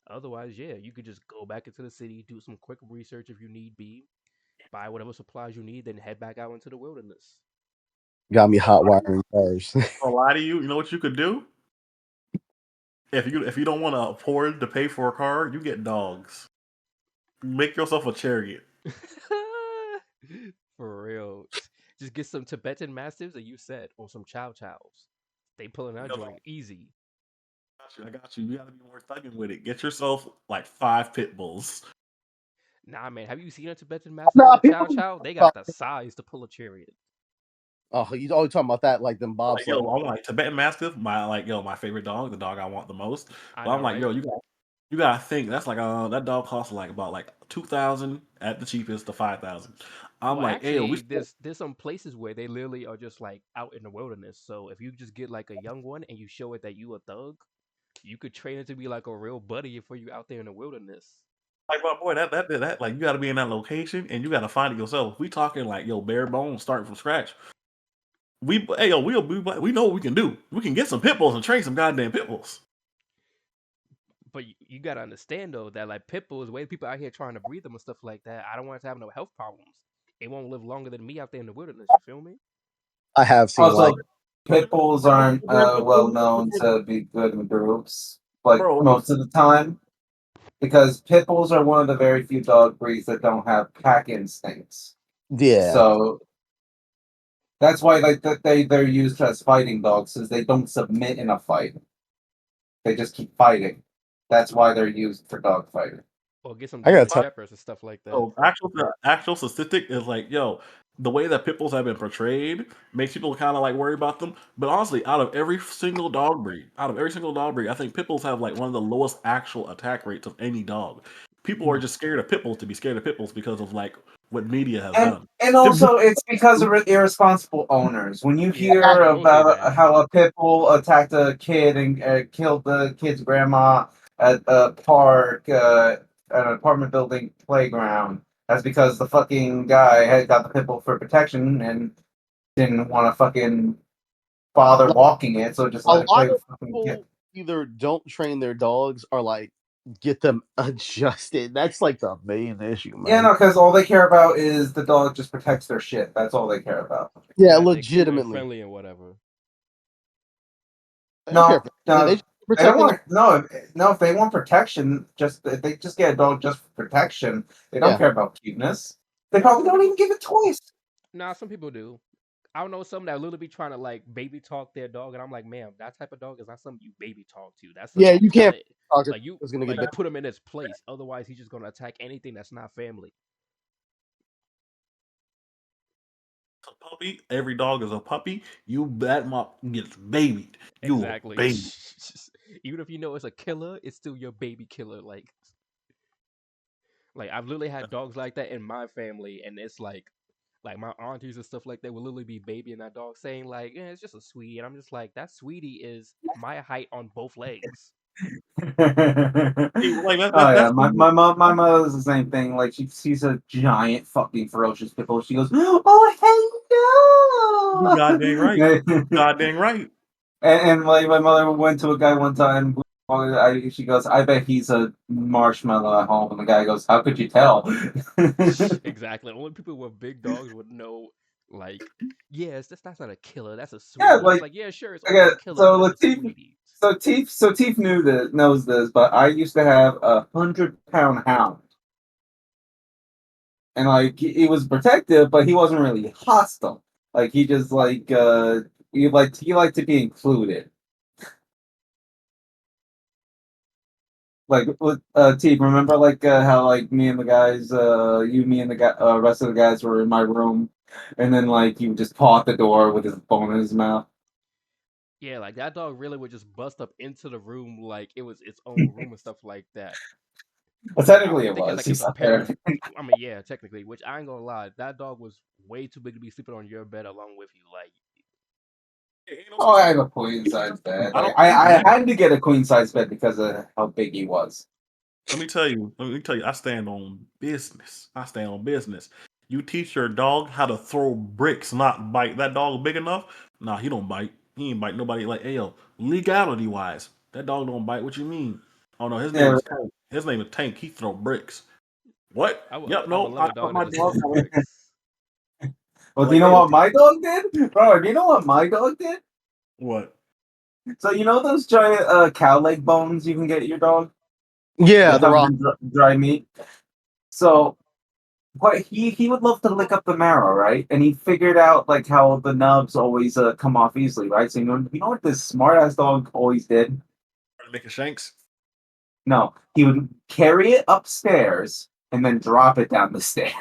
otherwise, yeah, you could just go back into the city, do some quick research if you need be, buy whatever supplies you need, then head back out into the wilderness. Got me hot wiring cars. I'll lie to you. You know what you could do? If you don't want to afford to pay for a car, you get dogs. Make yourself a chariot. For real. Just get some Tibetan Mastiffs and you set or some Chow Chows. They pulling that Yo, joint easy. I got you. You gotta be more thugging with it. Get yourself like 5 pit bulls. Nah, man, have you seen a Tibetan Mastiff Nah, and a Chow people. Chow? They got the size to pull a chariot. Oh, you always talking about that, like them Like, bobsled. yo, I'm like Tibetan Mastiff, my favorite dog, the dog I want the most. I But I'm know, like, right? yo, you gotta think that's like that dog costs like about like 2,000 at the cheapest to 5,000. I'm Well, like, hey, yo, we actually, there's some places where they literally are just like out in the wilderness. So if you just get like a young one and you show it that you a thug, you could train it to be like a real buddy for you out there in the wilderness. like, my boy, that like you gotta be in that location and you gotta find it yourself. We talking like, yo, bare bones, starting from scratch. Hey, yo, we know what we can do. We can get some pit bulls and train some goddamn pit bulls. But you gotta understand though that like pit bulls, way people out here trying to breed them and stuff like that, I don't want it to have no health problems. It won't live longer than me out there in the wilderness. You feel me? I have seen like Also, pit bulls aren't well known to be good in groups, like Bro, most of the time, because pit bulls are one of the very few dog breeds that don't have pack instincts. yeah. So that's why they're used as fighting dogs, since they don't submit in a fight. They just keep fighting. That's why they're used for dog fighting. Or get some I gotta German tell. shepherds and stuff like that. so the actual statistic is like, yo, the way that pit bulls have been portrayed makes people kind of like worry about them. But honestly, out of every single dog breed, I think pit bulls have like one of the lowest actual attack rates of any dog. People are just scared of pit bulls to be scared of pit bulls because of like what media has And done. and also it's because of irresponsible owners. When you Yeah, hear mostly about that. how a pit bull attacked a kid and killed the kid's grandma at a park, at an apartment building playground, that's because the fucking guy had got the pit bull for protection and didn't want to fucking bother Like, walking it, so just a let it lot play of with fucking kid. people either don't train their dogs or like get them adjusted. That's like the main issue, Yeah, man. no, because all they care about is the dog just protects their shit. That's all they care about. Yeah, That they keep it legitimately. friendly and whatever. They don't care No, for anything. They no, just they don't protecting want their. to. No, no. If they want protection, just if they just get a dog just for protection. They don't Yeah. care about cuteness. They Nah, probably some don't people. even give it toys. Nah, some people do. I don't know some that literally be trying to like baby talk their dog, and I'm like, ma'am, that type of dog is not something you baby talk to. That's Yeah, something you you kind can't. of Talk you is gonna get like you down. put him in his place. Otherwise, he's just gonna attack anything that's not family. A puppy. Every dog is a puppy. You that mop gets babied. You a Exactly. baby. Even if you know it's a killer, it's still your baby killer. Like I've literally had dogs like that in my family, and it's like my aunties and stuff like that will literally be babying that dog, saying like, "Yeah, it's just a sweetie," and I'm just like, "That sweetie is my height on both legs." See, like Oh yeah, that's my, when you. my mom my mother does the same thing. Like she sees a giant fucking ferocious pit bull, she goes, You "Oh goddamn right. hello!" Goddamn right. And like my mother went to a guy one time. She goes, "I bet he's a marshmallow at home," and the guy goes, "How could you tell?" Exactly. Only people with big dogs would know. Like, yes, that's not a killer. That's a Yeah, sweetie. It's like like, yeah, sure, it's only okay, a killer, so but it's a Latif, sweetie. so Teef knew this, knows this, but I used to have 100-pound hound, and like he was protective, but he wasn't really hostile. Like he just like he liked to be included. Like with Teef, remember like how like me and the guys, me and the guy, rest of the guys were in my room, and then like he would just paw at the door with his bone in his mouth. Yeah, like that dog really would just bust up into the room like it was its own room and stuff like that. Well, Like I don't technically even it think it's was. like He it's a sat pet. there. I mean, yeah, technically, which I ain't gonna lie, that dog was way too big to be sleeping on your bed along with you. Like, Ain't no Oh, I such have thing. a queen size bed. I Like don't. I Yeah. had to get a queen size bed because of how big he was. Let me tell you. Let me tell you. I stand on business. I stand on business. You teach your dog how to throw bricks, not bite. That dog big enough? Nah, he don't bite. He ain't bite nobody. Like, hey, yo, legality wise, that dog don't bite. What you mean? Oh no, his name Yeah. is Tank. His name is Tank. He throw bricks. What? Yep. I would No, love I a put dog that my just dog. throws bricks. Well, do you Like, know hey, yo, what my dog did, bro? Do you know what my dog did? what? So you know those giant cow leg bones you can get your dog Yeah, that the comes raw. in dry meat. So what he would love to lick up the marrow, right? And he figured out like how the nubs always come off easily, right? So you know what this smart ass dog always did? Making shanks. No, he would carry it upstairs and then drop it down the stairs.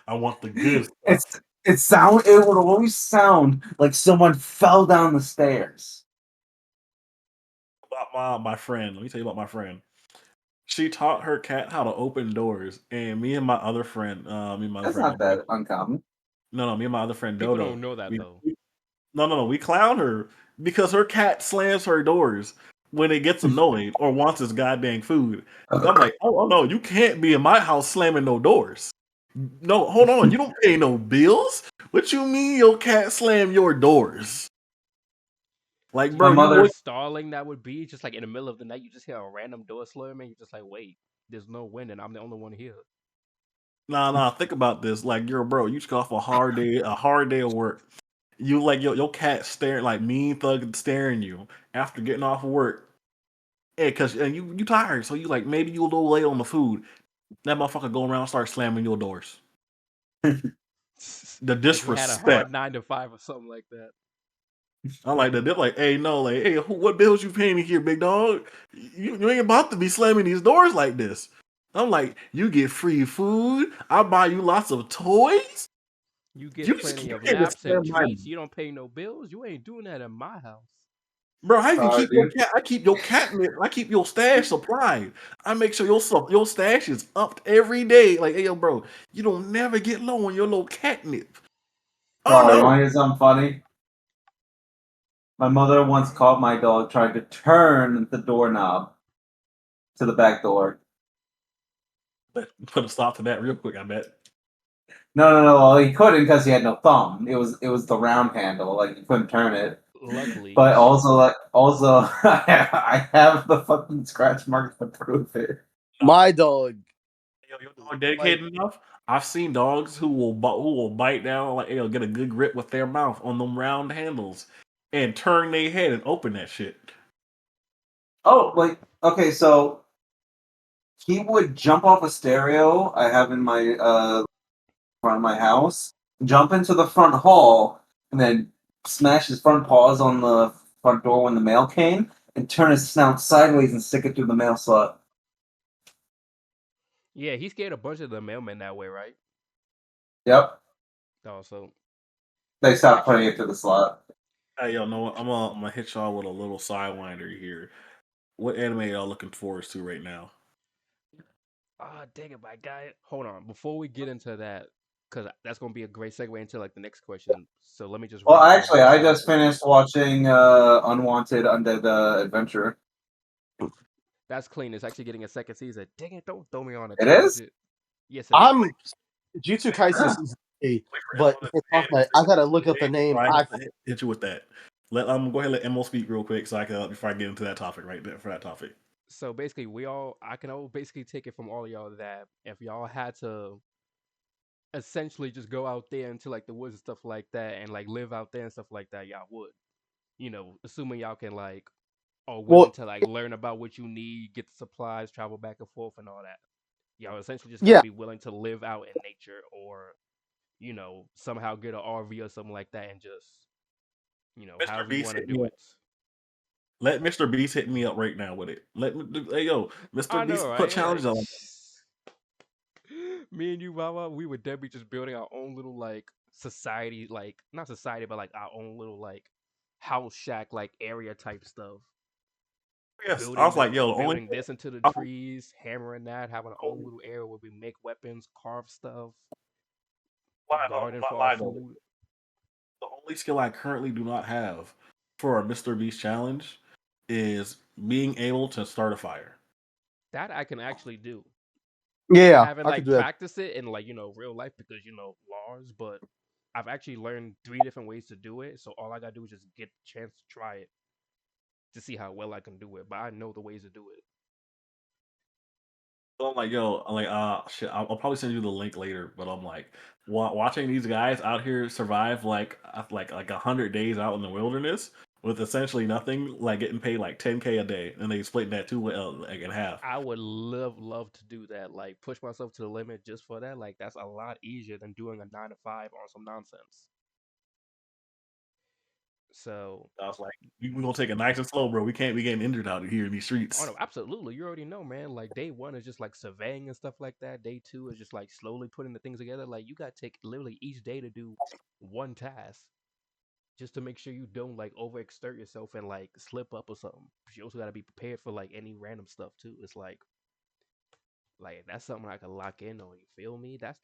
I want the good stuff. It would always sound like someone fell down the stairs. About my friend. Let me tell you about my friend. She taught her cat how to open doors, and me and my other friend, me and my other That's friend, not that uncommon. no, me and my other friend People Dodo, don't know that we, though. we no, we clown her because her cat slams her doors when it gets annoyed or wants its goddamn food. I'm like, oh no, you can't be in my house slamming no doors. No, hold on, you don't pay no bills. What you mean your cat slam your doors? Like, Do you My bro, know you how mother, wait. stalling that would be? Just like in the middle of the night, you just hear a random door slamming. You're just like, wait, there's no wind, and I'm the only one here. Nah. Think about this. Like, you're bro. You just got off a hard day of work. You like your cat staring like mean thug staring you after getting off of work. Yeah, cause and you tired, so you like maybe you a little late on the food. That motherfucker go around start slamming your doors. The Like he had a disrespect. hard 9 to 5 or something like that. I like that. They're like, hey, no, like, hey, what bills you paying me here, big dog? You ain't about to be slamming these doors like this. I'm like, you get free food. I buy you lots of toys. You get You plenty of can't just naps and slam my treats. You don't pay no bills. You ain't doing that in my house. bro. I even keep your dude. cat. I keep your catnip. I keep your stash supplied. I make sure your stash is upped every day. Like, hey, yo, bro, you don't never get low on your little catnip. Oh Bro, you no, want to hear something funny? My mother once caught my dog trying to turn the doorknob to the back door. but put a stop to that real quick. I bet. No. Well, he couldn't because he had no thumb. It was the round handle. Like you couldn't turn it. Luckily. But also, I have the fucking scratch marks to prove it. My dog, Yo, your dog like, dedicated enough. I've seen dogs who will bite down like get a good grip with their mouth on them round handles and turn their head and open that shit. Oh, like okay, so he would jump off a stereo I have in my front of my house, jump into the front hall, and then smash his front paws on the front door when the mail came, and turn his snout sideways and stick it through the mail slot. Yeah, he scared a bunch of the mailmen that way, right? Yep, Also, they stopped putting actually, it through the slot. Hey, yo, know what? I'm gonna hit y'all with a little sidewinder here. What anime y'all looking forward to right now? ah, dang it, my guy. Hold on, before we get into that, because that's gonna be a great segue into like the next question. So let me just Well, run through a actually, bunch of I stuff. just finished watching Unwanted Undead Adventure. That's clean. It's actually getting a second season. Dang it, don't throw me on a It is? tangent. Yes, it is. I'm Jujutsu Kaisen Yeah. season 3, Wait for but Emma to for say Talk it. Night, I gotta look up the name. Before I I hit you with that. Let go ahead and let Emma speak real quick so I can before I get into that topic right there for that topic. So basically, I can all basically take it from all y'all that if y'all had to essentially just go out there into like the woods and stuff like that and like live out there and stuff like that, y'all would. Assuming y'all can like are willing well, to like learn about what you need, get the supplies, travel back and forth and all that. Y'all essentially just gotta yeah, be willing to live out in nature or, somehow get an RV or something like that and just, Mr. however you Beast want to hit me do up. it. Let Mr. Beast hit me up right now with it. Hey yo, Mr. I know, Beast put right? challenges Like on. me and you, Mama, we would definitely just building our own little like society, like not society, but like our own little like house shack like area type stuff. Yes, I Building was the like, yo, the only building this into the I trees, hammering that, having our own little area where we make weapons, carve stuff, I'm garden not for our lying though. food. The only skill I currently do not have for a Mr. Beast challenge is being able to start a fire. That I can actually do. I yeah, haven't I could like do that. practiced it in like, real life because laws, but I've actually learned three different ways to do it. So all I gotta do is just get the chance to try it to see how well I can do it. But I know the ways to do it. So I'm like, yo, I'm like, shit. I'll probably send you the link later. But I'm like, watching these guys out here survive like 100 days out in the wilderness with essentially nothing, like getting paid like 10K a day, and they split that two like in half. I would love to do that. Like push myself to the limit just for that. Like that's a lot easier than doing a 9 to 5 on some nonsense. So, I was like, we gonna take it nice and slow, bro. We can't be getting injured out here in these oh streets. no, absolutely. You already know, man. Like day one is just like surveying and stuff like that. Day two is just like slowly putting the things together. Like you gotta take literally each day to do one task just to make sure you don't like overexert yourself and like slip up or something. But you also gotta be prepared for like any random stuff too. It's like that's something I can lock in on. You feel me? That's.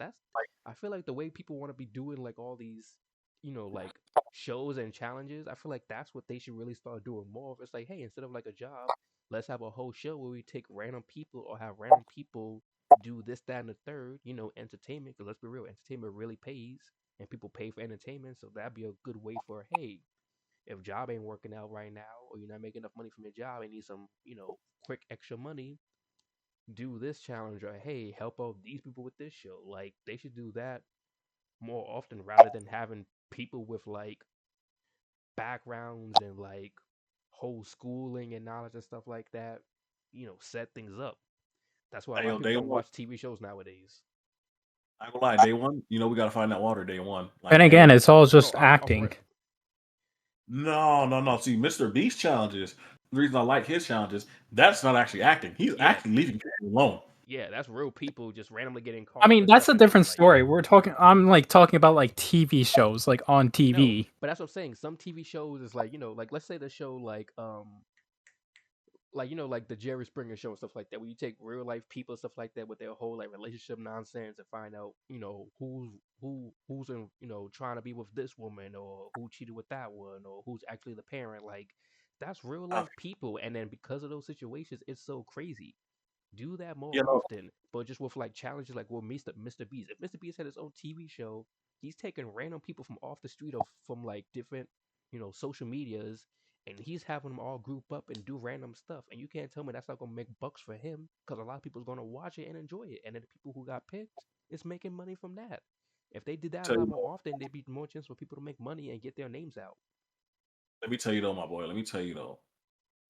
I feel like the way people want to be doing like all these, like shows and challenges. I feel like that's what they should really start doing more of. It's like, hey, instead of like a job, let's have a whole show where we take random people or have random people do this, that, and the third. Entertainment. Because let's be real, entertainment really pays, and people pay for entertainment. So that'd be a good way for, hey, if job ain't working out right now, or you're not making enough money from your job and need some, quick extra money, do this challenge, or hey, help out these people with this show. Like they should do that more often rather than having people with like backgrounds and like whole schooling and knowledge and stuff like that, set things up. That's why a Hey, lot of yo, people day don't one. watch TV shows nowadays. I ain't gonna lie, day one. We gotta find that water. Day one, Then like day again, one. it's all Oh, just off acting. rip. No. See, Mr. Beast challenges. The reason I like his challenges, that's not actually acting. He's Yeah, actually leaving people alone. yeah, that's real people just randomly getting I caught up mean, in that's stuff a and then different like, story. I'm like talking about like TV shows, like on no, TV. but that's what I'm saying. Some TV shows is like, like let's say the show like like the Jerry Springer show and stuff like that, where you take real life people and stuff like that with their whole like relationship nonsense and find out who's in trying to be with this woman or who cheated with that one or who's actually the parent. Like that's real Uh, life people, and then because of those situations, it's so crazy. Do that more You know, often, but just with like challenges like with Mr. Beast. If Mr. Beast had his own TV show, he's taking random people from off the street or from like different, social medias, and he's having them all group up and do random stuff. And you can't tell me that's not gonna make bucks for him because a lot of people's gonna watch it and enjoy it. And then the people who got picked is making money from that. If they did that a tell lot you, more often, they'd be more chance for people to make money and get their names out. let me tell you though, my boy. Let me tell you though.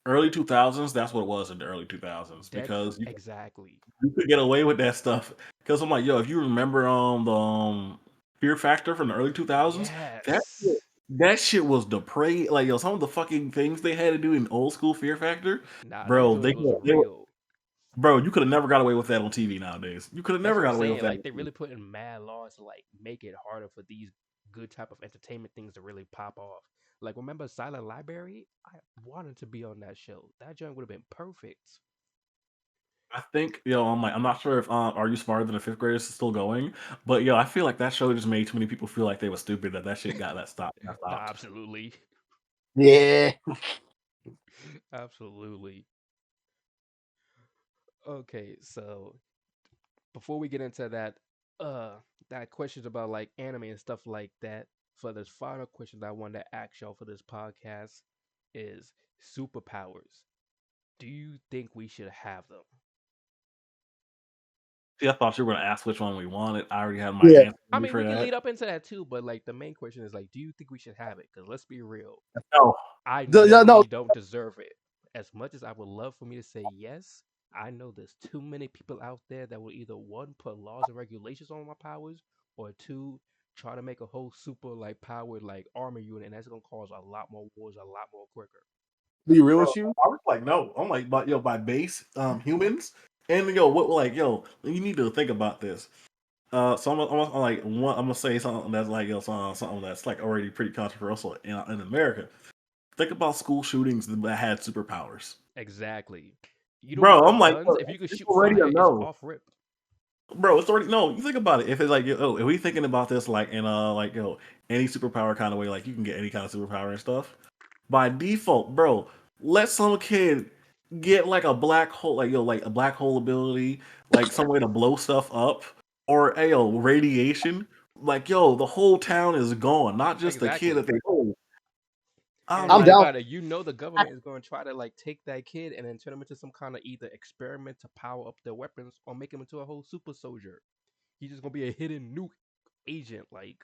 Early 2000s, that's what it was in the early 2000s That's because exactly. you could get away with that stuff. Because I'm like, yo, if you remember the Fear Factor from the early 2000s, that shit, Yes. that shit was depraved. Like, yo, some of the fucking things they had to do in old school Fear Factor, Nah, them bro, joints was they were, real. bro, you could have never got away with that on TV nowadays. You could have That's never what I'm got away with saying. that. Like they really put in mad laws to like make it harder for these good type of entertainment things to really pop off. Like remember Silent Library? I wanted to be on that show. That joint would have been perfect. I think, yo, I'm not sure if Are You Smarter Than a Fifth Grader is still going, but yo, I feel like that show just made too many people feel like they were stupid that shit got Nah, stopped. absolutely. Yeah. Absolutely. Okay, so before we get into uh that questions about like anime and stuff like that, for this final question that I wanted to ask y'all for this podcast is superpowers. Do you think we should have them? See, I thought you were gonna ask which one we wanted. I already had my Yeah. answer I ready mean, for we can that. lead up into that too, but like the main question is like, do you think we should have it? Because let's be real, No, I No, know no, we don't deserve it. As much as I would love for me to say yes, I know there's too many people out there that will either one put laws and regulations on my powers, or two try to make a whole super like powered like army unit, and that's gonna cause a lot more wars, a lot more quicker. be real bro, with you. I was like, no. I'm like, but yo, by base, humans, and yo, what, like, yo, you need to think about this. So I'm like, I'm gonna say something that's like, yo, something that's like already pretty controversial in America. Think about school shootings that had superpowers, Exactly. You don't bro. need the I'm like, guns. yo, If you could it's shoot already a fire, it's no. off rip. Bro, it's already no. You think about it. If it's like, if we thinking about this like in any superpower kind of way, like you can get any kind of superpower and stuff. By default, bro, let some kid get like a black hole, like a black hole ability, like some way to blow stuff up, or radiation. Like, yo, the whole town is gone, not just the kid that Exactly. they hold. And I'm I'm think like, down. about it. You know the government is going to try to like take that kid and then turn him into some kind of either experiment to power up their weapons or make him into a whole super soldier. He's just gonna be a hidden nuke agent. Like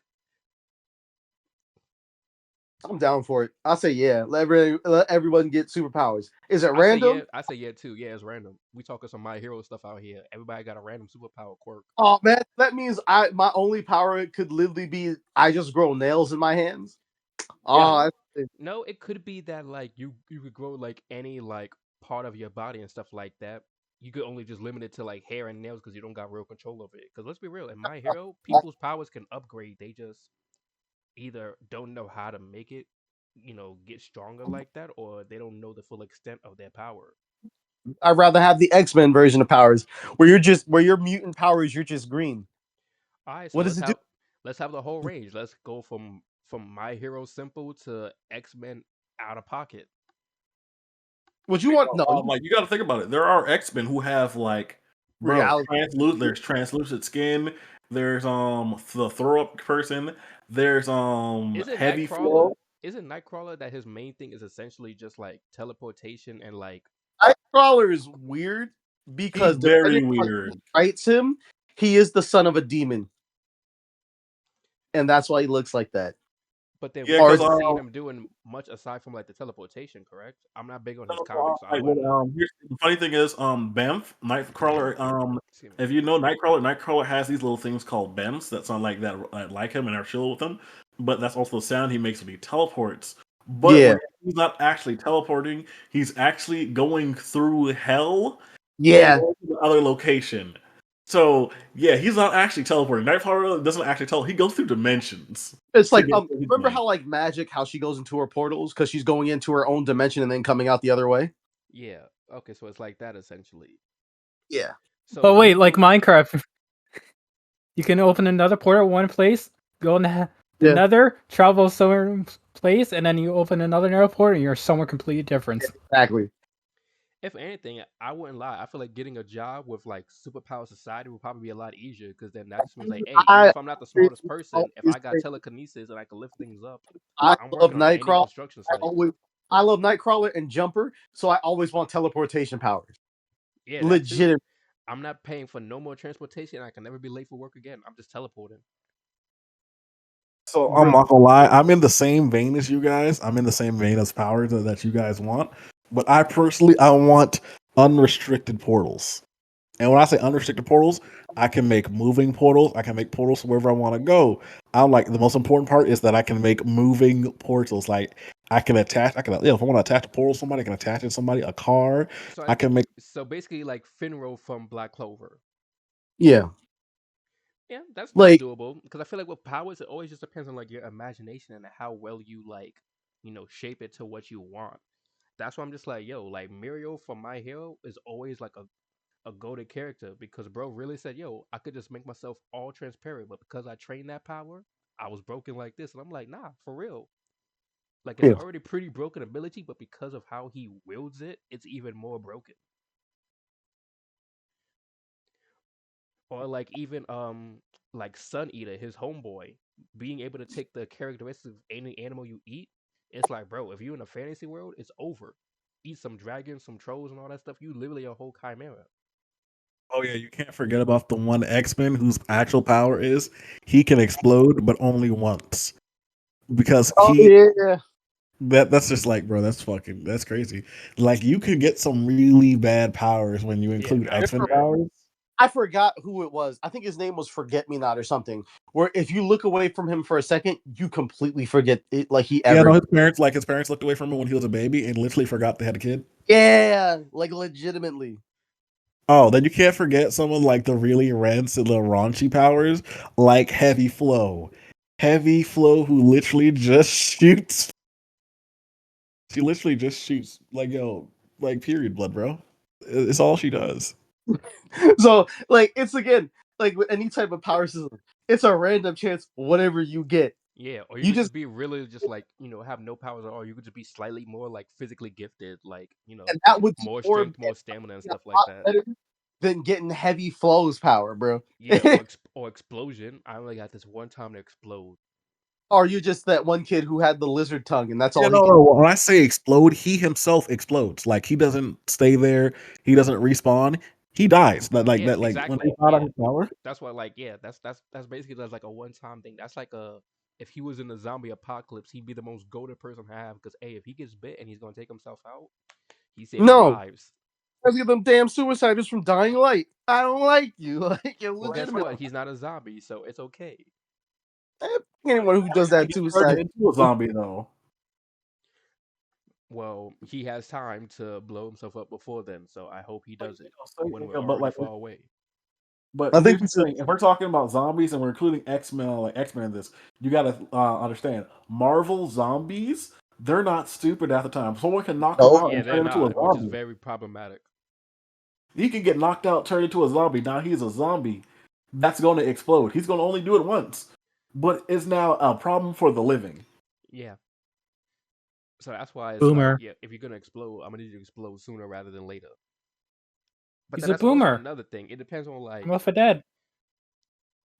I'm down for it. I say yeah. Let everyone get superpowers. Is it I say random? yeah. I say yeah too. Yeah, it's random. We talking some My Hero stuff out here. Everybody got a random superpower quirk. Oh man, that means I my only power could literally be I just grow nails in my hands. yeah, Oh, No, no, it could be that like you could grow like any like part of your body and stuff like that. You could only just limit it to like hair and nails because you don't got real control of it. Because let's be real, in My Hero, people's powers can upgrade. They just either don't know how to make it, get stronger like that, or they don't know the full extent of their power. I'd rather have the X-Men version of powers, where your mutant powers you're just green. All right, so What let's does it do? have the whole range. Let's go from My Hero Simple to X Men Out of Pocket. What you want? No, you like you got to think about it. There are X Men who have like, bro, reality. translucent. There's translucent skin. There's the throw up person. There's Isn't heavy Nightcrawler? flow. Isn't Nightcrawler that his main thing is essentially just like teleportation and like Nightcrawler is weird He's because depending very on who weird. writes him, he is the son of a demon, and that's why he looks like that. but then we Yeah, Or because haven't seen him doing much aside from like the teleportation, correct? I'm not big on his comics, so I like, wouldn't know. the funny thing is, Bamf Nightcrawler. Excuse me. If you know Nightcrawler has these little things called Bamfs that sound like that, like him and are chill with him. But that's also the sound he makes when he teleports. But yeah, when he's not actually teleporting, he's actually going through hell and yeah. going to the other location. So yeah, he's not actually teleporting. Nightcrawler doesn't actually He goes through dimensions It's to like get where he's remember going. how like magic, how she goes into her portals because she's going into her own dimension and then coming out the other way. Yeah. Okay, so it's like that essentially. Yeah, So But you wait, like think Minecraft, you can open another portal one place, go in the yeah, nether, travel somewhere place, and then you open another nether portal and you're somewhere completely different. exactly. If anything, I wouldn't lie. I feel like getting a job with like superpower society would probably be a lot easier because then that just means like, hey, even I if I'm not the smartest person, if always I got say telekinesis and I can lift things up, I I'm love working on any Nightcrawler. construction site. I love Nightcrawler and Jumper, so I always want teleportation powers. Yeah, that too. Legit. I'm not paying for no more transportation. I can never be late for work again. I'm just teleporting. So I'm Bro. not gonna lie, I'm in the same vein as you guys. I'm in the same vein as powers that you guys want. But I personally I want unrestricted portals. And when I say unrestricted portals, I can make moving portals. I can make portals wherever I want to go. I'm like the most important part is that I can make moving portals. Like I can attach. I can if I want to attach a portal to somebody, I can attach it to somebody. A car. So I I can think make. so basically like Finro from Black Clover. Yeah. Yeah, that's Like, doable because I feel like with powers it always just depends on like your imagination and how well you like, shape it to what you want. That's why I'm just like, yo, like Muriel from My Hero is always like a goated character because bro really said, yo, I could just make myself all transparent, but because I trained that power, I was broken like this. And I'm like, nah, for real. Like it's yeah. already pretty broken ability, but because of how he wields it, it's even more broken. Or like even like Sun Eater, his homeboy, being able to take the characteristics of any animal you eat, it's like, bro, if you're in a fantasy world, it's over. Eat some dragons, some trolls, and all that stuff. You literally a whole chimera. Oh yeah, you can't forget about the one X Men whose actual power is he can explode, but only once because Oh he yeah. that's just like bro, that's crazy. Like you can get some really bad powers when you Yeah, include nah, X for Men real. powers. I forgot who it was. I think his name was Forget Me Not or something. Where if you look away from him for a second, you completely forget it, like he Yeah, ever. no, his parents looked away from him when he was a baby and literally forgot they had a kid. Yeah, like legitimately. Oh, then you can't forget someone like the really rancid, the raunchy powers, like Heavy Flow. Heavy Flow, who literally just shoots. She literally just shoots, like, yo, like, period blood, bro. It's all she does. So like it's again like with any type of power system, it's a random chance. Whatever you get, Yeah, or you you could just just be really just like, have no powers at all. You could just be slightly more like physically gifted, like, and that would do more more strength, more stamina and a stuff like lot that. better than getting Heavy Flow's power, bro. Yeah, or explosion. I only got this one time to explode. Or you just that one kid who had the lizard tongue and that's Yeah, all he no, could. no. When I say explode, he himself explodes. Like he doesn't stay there. He doesn't respawn. He dies. Like Yeah, that. Like when he exactly. found out Yeah. his power. That's why like yeah, that's basically that's like a one time thing. That's like a if he was in the zombie apocalypse, he'd be the most goaded person to have because hey, if he gets bit and he's gonna take himself out, he's saving No, lives. let's get them damn suiciders from Dying Light. I don't like you. Like you're Well, guess legitimate. what? He's not a zombie, so it's okay. Anyone who does He that gets turned suicide. into a zombie though. Well, he has time to blow himself up before then, so I hope he Like, does it when so, we're yeah, but already like, far away. but I think here's we the should. thing: if we're talking about zombies and we're including X Men, like X Men in this, you gotta understand Marvel zombies. They're not stupid at the time. Someone can knock them No, out Yeah, and they're turn into a not, which is zombie. very problematic. He can get knocked out, turn into a zombie. Now he's a zombie. That's going to explode. He's going to only do it once, but it's now a problem for the living. Yeah. So that's why it's like, Boomer. yeah, if you're gonna explode, I'm gonna need you to explode sooner rather than later. But He's then a that's also boomer. another thing. It depends on I'm like Left 4 Dead.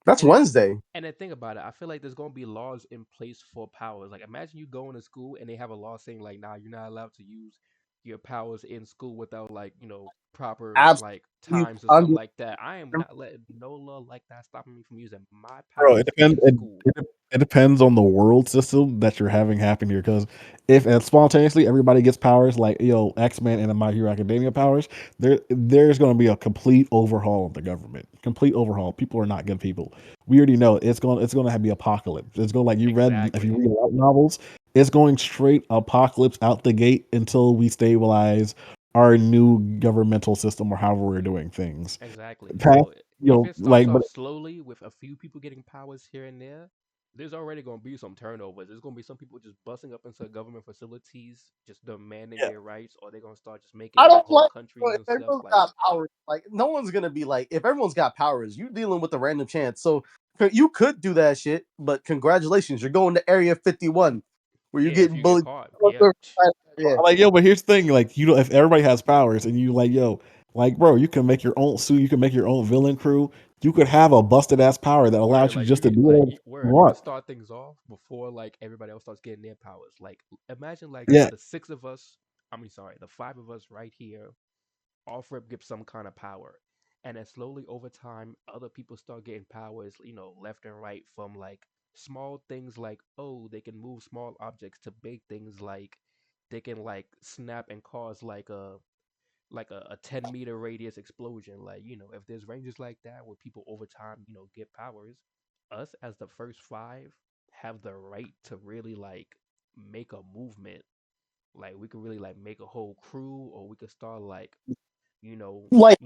that's and then Wednesday. and then think about it. I feel like there's gonna be laws in place for powers. Like imagine you going to school and they have a law saying like, nah, you're not allowed to use your powers in school without like, proper Absolutely like times or something under. like that. I am not letting no law like that stopping me from using my Bro, it powers depends. in school. It depends on the world system that you're having happen here. Because if and spontaneously everybody gets powers like X Men and My Hero Academia powers, there's going to be a complete overhaul of the government. Complete overhaul. People are not good people. We already know it's going to be apocalypse. It's going like you read if you Exactly. read light novels, it's going straight apocalypse out the gate until we stabilize our new governmental system or however we're doing things. Exactly. Past, So if it starts like, but off slowly with a few people getting powers here and there, there's already going to be some turnovers. There's going to be some people just busting up into government facilities, just demanding yeah. their rights, or they're going to start just I making like don't whole like bro, countries if and stuff. everyone's Like, got powers. Like no one's gonna be like if everyone's got powers, you dealing with a random chance. So you could do that shit, but congratulations, you're going to Area 51 where you're yeah, if getting you get bullied. caught, yeah, Yeah. Like, yo, but here's the thing, like, you know, if everybody has powers and you like, yo, like, bro, you can make your own suit, you can make your own villain crew, you could have a busted ass power that Word, allows you like just to do like whatever you you want. could start things off before like everybody else starts getting their powers. Like imagine like Yeah, the six of us, I mean sorry, the five of us right here, off rip gets some kind of power. And then slowly over time, other people start getting powers, you know, left and right from like small things like, oh, they can move small objects to big things like they can like snap and cause like a 10-meter radius explosion. Like, you know, if there's ranges like that where people over time, you know, get powers, us as the first five have the right to really like make a movement. Like we could really like make a whole crew, or we could start like, you know, Like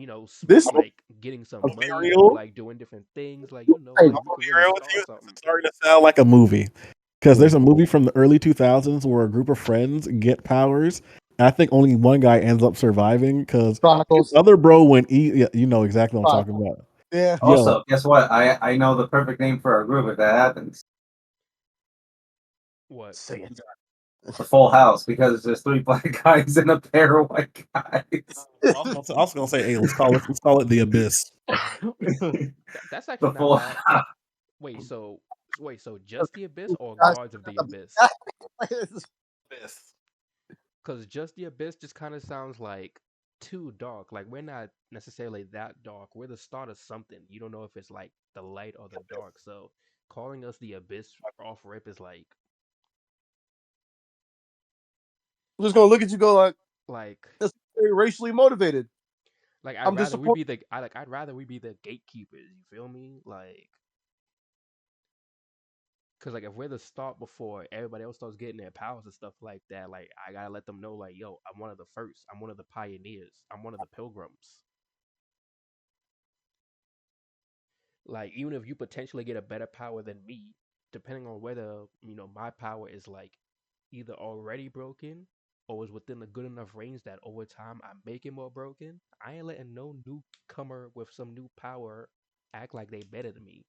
this. like getting I'm some be money through real. like doing different things. Like, you know, Like, like we I'll could be really real with start you. This something. is starting to sound like a movie because yeah. there's a movie from the early 2000s where a group of friends get powers. And I think only one guy ends up surviving because his Chronicles. other bro went eat. Yeah, you know exactly what I'm talking Chronicles. about. Yeah. Yo, Also, guess what? I know the perfect name for our group if that happens. What? Sing it. The Full House, because there's three black guys and a pair of white guys. I was gonna say, hey, let's call it the abyss. That's The actually not Full bad. House. Wait, so so just the abyss or Guys, guards of the abyss? Abyss. Because just the abyss just kind of sounds like too dark. Like we're not necessarily that dark. We're the start of something. You don't know if it's like the light or the dark. So calling us the abyss off rip is I'm just gonna look at you, go like that's very racially motivated. like I'd I'm rather we disappointed. be the I'd rather we be the gatekeepers. You feel me? Like because like if we're the start before everybody else starts getting their powers and stuff like that, like I gotta let them know like yo, I'm one of the first. I'm one of the pioneers. I'm one of the pilgrims. Like even if you potentially get a better power than me, depending on whether you know my power is like either already broken or is within a good enough range that over time I make it more broken, I ain't letting no newcomer with some new power act like they better than me.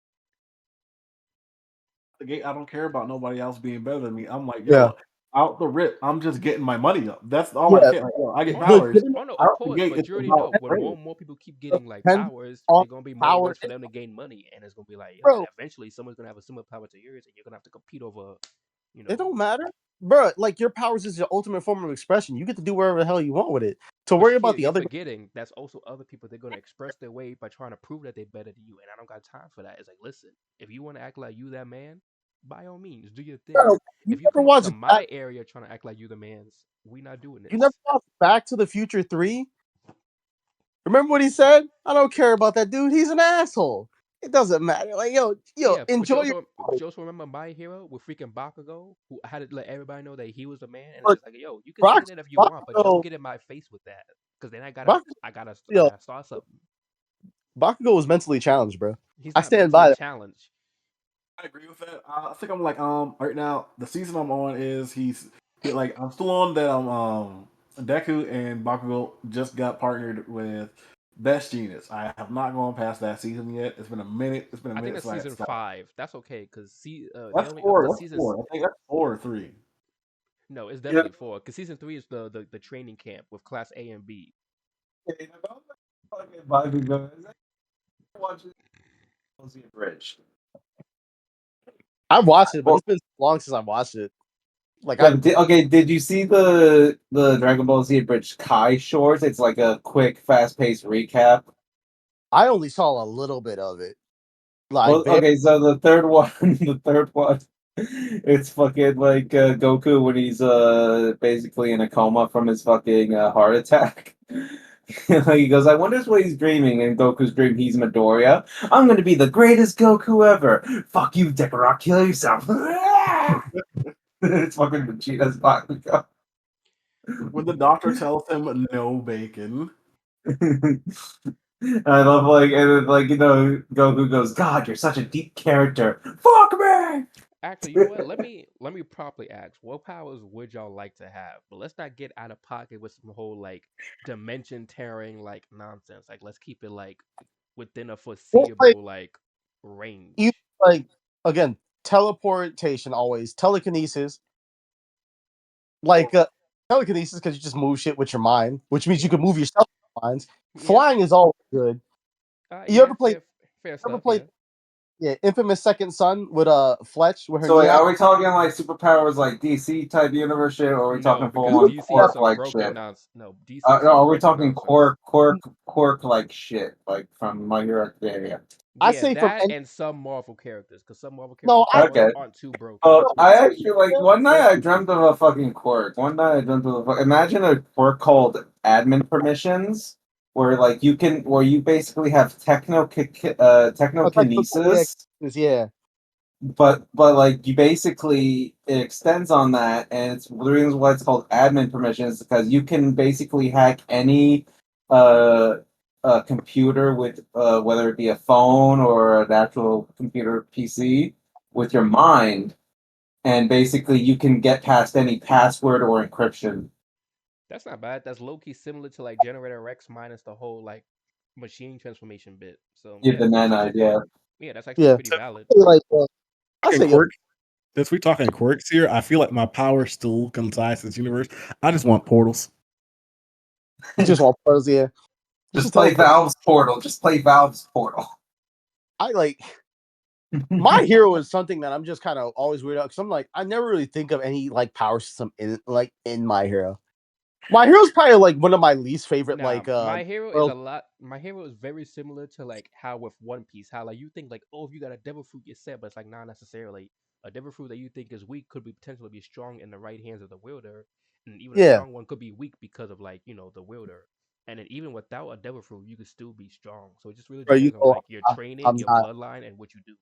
The gate. I don't care about nobody else being better than me. I'm like, Yeah. yo, out the rip, I'm just getting my money up. That's all I Yeah. care. Like, yo, I get Oh no, Like powers. getting oh no, of Out the course, gate, but it's you already about know when more range. and more people keep getting like depends powers, on they're gonna be more power. ways for them to gain money, and it's gonna be like, yo, Bro, eventually someone's gonna have a similar power to yours, and you're gonna have to compete over, you it know. don't matter. Bro, like your powers is your ultimate form of expression. You get to do whatever the hell you want with it. To But worry see, about the you're other guy. forgetting that's also other people. They're gonna express their way by trying to prove that they're better than you, and I don't got time for that. It's like, listen, if you want to act like you that man, by all means, do your thing. Bro, you If you never come up watched to back my area trying to act like you the man's, we not doing you never this. watched Back to the Future 3? Remember what he said? I don't care about that dude. He's an asshole. It doesn't matter. Like, yo, Yeah, enjoy your but you also remember my hero with freaking Bakugo, who had to let everybody know that he was a man, and it's look. just like, yo, you can say Bak- that if you want, but don't Bakugo, get in my face with that, because then Bak- I yo, gotta start something. Bakugo was mentally challenged, bro. He's I not stand mentally by that. challenged. I agree with that. I think I'm like right now the season I'm on is he like I'm still on that Deku and Bakugo just got partnered with Best Genius. I have not gone past that season yet. It's been a minute. It's been a I think minute. that's So I season stopped. 5. That's okay, cause see, they That's only up four. to That's seasons. four. I think that's 4 or 3. No, it's Yeah. definitely 4. Cause season 3 is the training camp with class A and B. Okay, about the fucking Bakugo, is that watching the Bridge? I've watched it, but Well, it's been so long since I've watched it. Like yeah, I, okay, did you see the Dragon Ball Z Bridge Kai shorts? It's like a quick, fast-paced recap. I only saw a little bit of it. Like, Well, bare. okay, so the third one, the third one, it's fucking like Goku when he's basically in a coma from his fucking heart attack. Like he goes, I wonder what he's dreaming, and Goku's dream he's Midoriya. I'm gonna be the greatest Goku ever. Fuck you, Dekarok, kill yourself. It's fucking Vegeta's Bakugo. When the doctor tells him no bacon. I love like and then, like Goku goes, God, you're such a deep character. Fuck me. Actually, you know what? Let me properly ask, what powers would y'all like to have? But let's not get out of pocket with some whole like dimension tearing like nonsense. Like let's keep it like within a Well, like foreseeable like you range. like again teleportation always telekinesis like telekinesis because you just move shit with your mind, which means you Yeah. can move yourself with your minds. Yep. Flying is always good. You Yeah. Fair ever stuff. play Yeah. Infamous Second Son with Fletch with her So wait, knee out? are we talking like superpowers like DC type universe shit, or are we No, talking full because You on would DC play is that. quirk some like broken shit? nonsense. No, DC is No, some are we broken talking nonsense. quirk like shit, like from My Hero Academia? I Yeah, say from that any and some Marvel characters, because some Marvel no, characters' I powers Okay. aren't too broken. Well, no, I actually like one night I I dreamt of a fucking quirk. One night I dreamt of imagine a quirk called admin permissions, where like where you basically have like yeah, technokinesis, yeah. but like you basically it extends on that, and it's the reason why it's called admin permissions because you can basically hack any uh computer with whether it be a phone or an actual computer PC with your mind, and basically you can get past any password or encryption. That's not bad. That's low key similar to like Generator Rex minus the whole like machine transformation bit. So Give yeah, the that's man actually idea. that's actually Yeah. pretty valid. Like I Talking say quirk. Since we talking quirks here, I feel like my power still concises this universe. I just want portals. you just want pros, yeah. You Just should play teleport. Valve's Portal. Just play Valve's Portal. I like my hero is something that I'm just kind of always weird out because I'm like I never really think of any like power system in my hero. My hero's probably like one of my least favorite Nah, like my hero is world. a lot. My hero is very similar to like how with One Piece, how like you think like, oh, if you got a devil fruit, you're set, but it's like not necessarily. A devil fruit that you think is weak could be potentially be strong in the right hands of the wielder, and even a Yeah, strong one could be weak because of like the wielder. And then even without a devil fruit, you could still be strong. So it just really bro. You depends on know, like your training, I'm your not. bloodline, and what you do.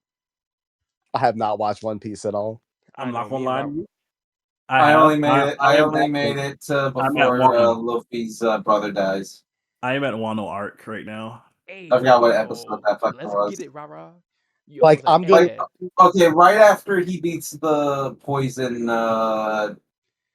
I have not watched One Piece at all. I I'm know not gonna me and lie to Rob. you. I have. I I am only at made it to I'm at before Wano. Luffy's brother dies. I am at Wano arc right now. Hey I forgot what episode yo, that fucking let's was. get it, rah. Yo, I Like was like I'm gonna Like, egghead. okay, right after he beats the poison uh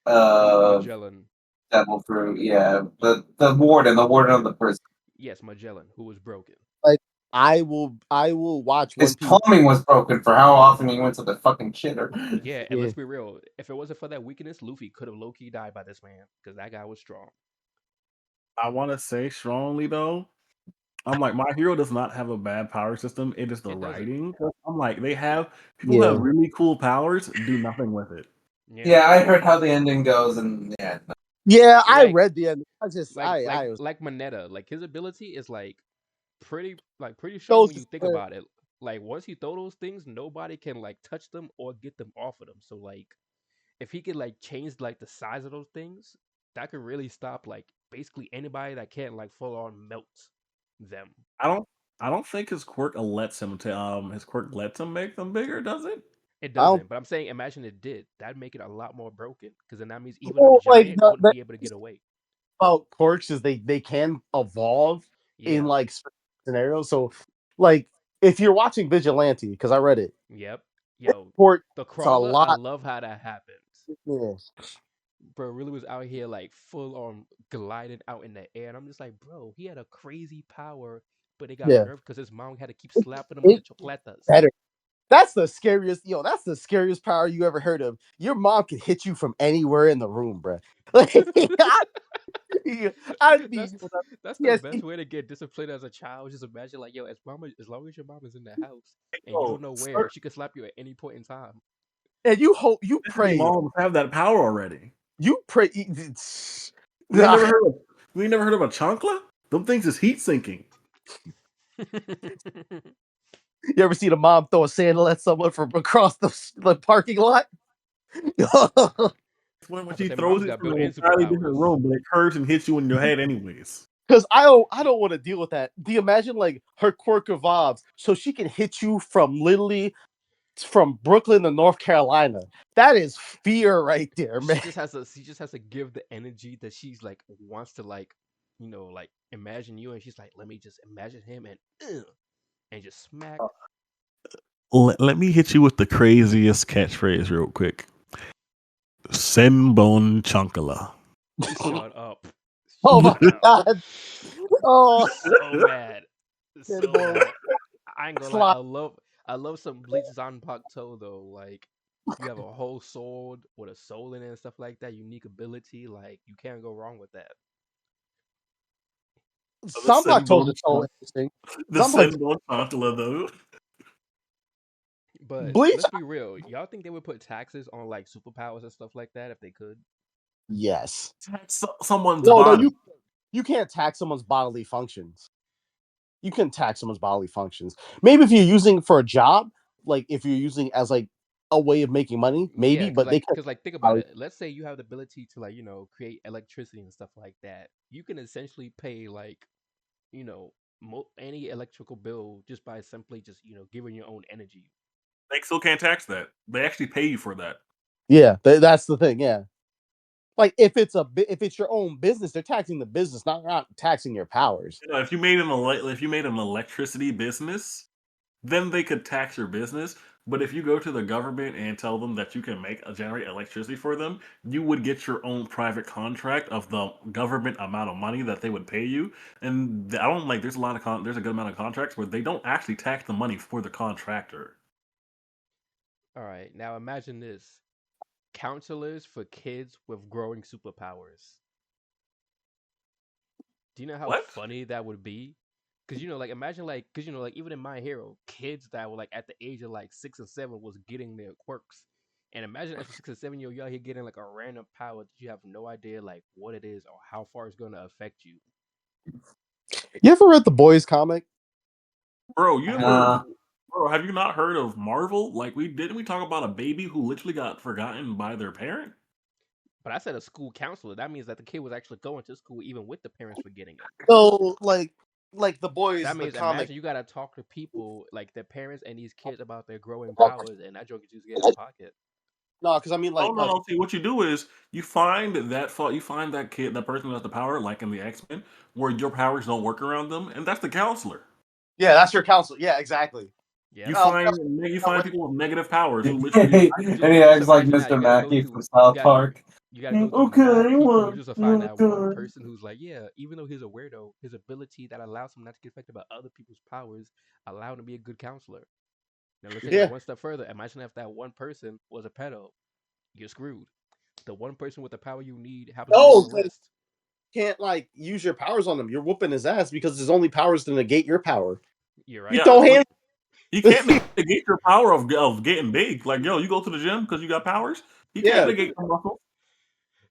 Magellan. devil fruit, yeah, the warden of the prison. Yes, Magellan, who was broken. like I will watch His One Piece. plumbing was broken for how often he went to the fucking shitter. Yeah, and Yeah, let's be real. If it wasn't for that weakness, Luffy could have low key died by this man because that guy was strong. I want to say strongly though. I'm like my hero does not have a bad power system. It is the It doesn't. writing. I'm like they have people who yeah, have really cool powers do nothing with it. Yeah, Yeah, I heard how the ending goes, and yeah, yeah. I like read the end. I just like like I was like Moneta. Like his ability is pretty strong when goes you think about it. Like once he throw those things, nobody can like touch them or get them off of them. So like if he could like change like the size of those things, that could really stop like basically anybody that can't like full on melt them. I don't I don't think his quirk lets him make them bigger, does it? It I don't doesn't, but I'm saying imagine it did. That'd make it a lot more broken because then that means even a know like giant wouldn't the be able to get away. about quirks is they can evolve in Yeah. like scenarios. So like if you're watching Vigilante, because I read it, Yep. Yo, quirk the it's a crawler, I lot. love how that happens. Yeah, Bro really was out here like full on gliding out in the air. And I'm just like, bro, he had a crazy power, but it got yeah. nerfed because his mom had to keep It, slapping him with the it chocolatas. better. That's the scariest. That's the scariest power you ever heard of. Your mom can hit you from anywhere in the room, bro. Like, I'd be. that's that's the Yes, best way to get disciplined as a child. Just imagine like, yo, as long as your mom is in the house and you yo, don't know where, sir, she could slap you at any point in time. and you hope you Disney pray, yo, moms have that power already. you pray. You ain't Nah, never heard of you ain't never heard of a chancla? Them things is heat sinking. you ever seen a mom throw a sandal at someone from across the parking lot? When I she said, throws mom's it got from an built-in entirely different superpowers. room, but it curves and hits you in your head anyways. Because I don't want to deal with that. Do you imagine like her quirk evolves so she can hit you from literally from Brooklyn to North Carolina? That is fear right there, man. She just has to give the energy that she's like wants to like like imagine you, and she's like, let me just imagine him and just smack. Let me hit you with the craziest catchphrase real quick. Senbon Chankala. Shut up. Oh my Shut up. god. Oh, So mad. So Senbon mad. I ain't gonna lie, slide. I love some Bleach Zanpakuto though. Like You have a whole sword with a soul in it and stuff like that. Unique ability, like you can't go wrong with that. The Some told Senbon, is so interesting. the Some like Senbon Tarantula though. But Bleach. let's be real. Y'all think they would put taxes on like superpowers and stuff like that if they could? Yes. Tax someone's No, body. you can't tax someone's bodily functions. You can tax someone's bodily functions. Maybe if you're using it for a job, like if you're using it as like a way of making money, Yeah, maybe. But they can. cause like think about it. Let's say you have the ability to like create electricity and stuff like that. You can essentially pay like you know any electrical bill just by simply just giving your own energy. They still can't tax that. They actually pay you for that. Yeah, that's the thing. Yeah, like if it's your own business, they're taxing the business, not taxing your powers. You know, if you made an electricity business, then they could tax your business. But if you go to the government and tell them that you can generate electricity for them, you would get your own private contract of the government amount of money that they would pay you. And I don't like. There's a lot of there's a good amount of contracts where they don't actually tax the money for the contractor. All right, now imagine this: counselors for kids with growing superpowers. Do you know how What? funny that would be? Because like imagine like because like even in My Hero, kids that were like at the age of like 6 and 7 was getting their quirks, and imagine as a 6 and 7 year old, you're out here getting like a random power that you have no idea like what it is or how far it's going to affect you. You ever read the Boys comic? Bro, I you have not, ever bro, have you not heard of Marvel? Like we talk about a baby who literally got forgotten by their parent? but I said a school counselor. That means that the kid was actually going to school even with the parents forgetting it. So like the That Boys, the means comic. imagine you gotta talk to people like their parents and these kids about their growing powers, and that joke is just get out of pocket. No, because I mean Oh no, like no. See, what you do is you find that kid, that person who has the power, like in the X-Men, where your powers don't work around them, and that's the counselor. yeah, that's your counsel. Yeah, exactly. Yep. You Now, find people with negative powers who literally And he Just acts like imagine that Mr. you gotta go Mackey from through you South got Park. you gotta go through mad Okay, people what? just to find that one Okay. person who's like, yeah, even though he's a weirdo, his ability that allows him not to get affected by other people's powers allow him to be a good counselor. Now let's take it yeah. one step further. Imagine if that one person was a pedo. You're screwed. The one person with the power you need happens to be on No, the 'cause list. you can't like use your powers on him. You're whooping his ass because his only powers to negate your power. You're You right. yeah, throw like hands. he can't negate your power of getting big. Like yo, you go to the gym because you got powers. He can't Yeah. negate your muscle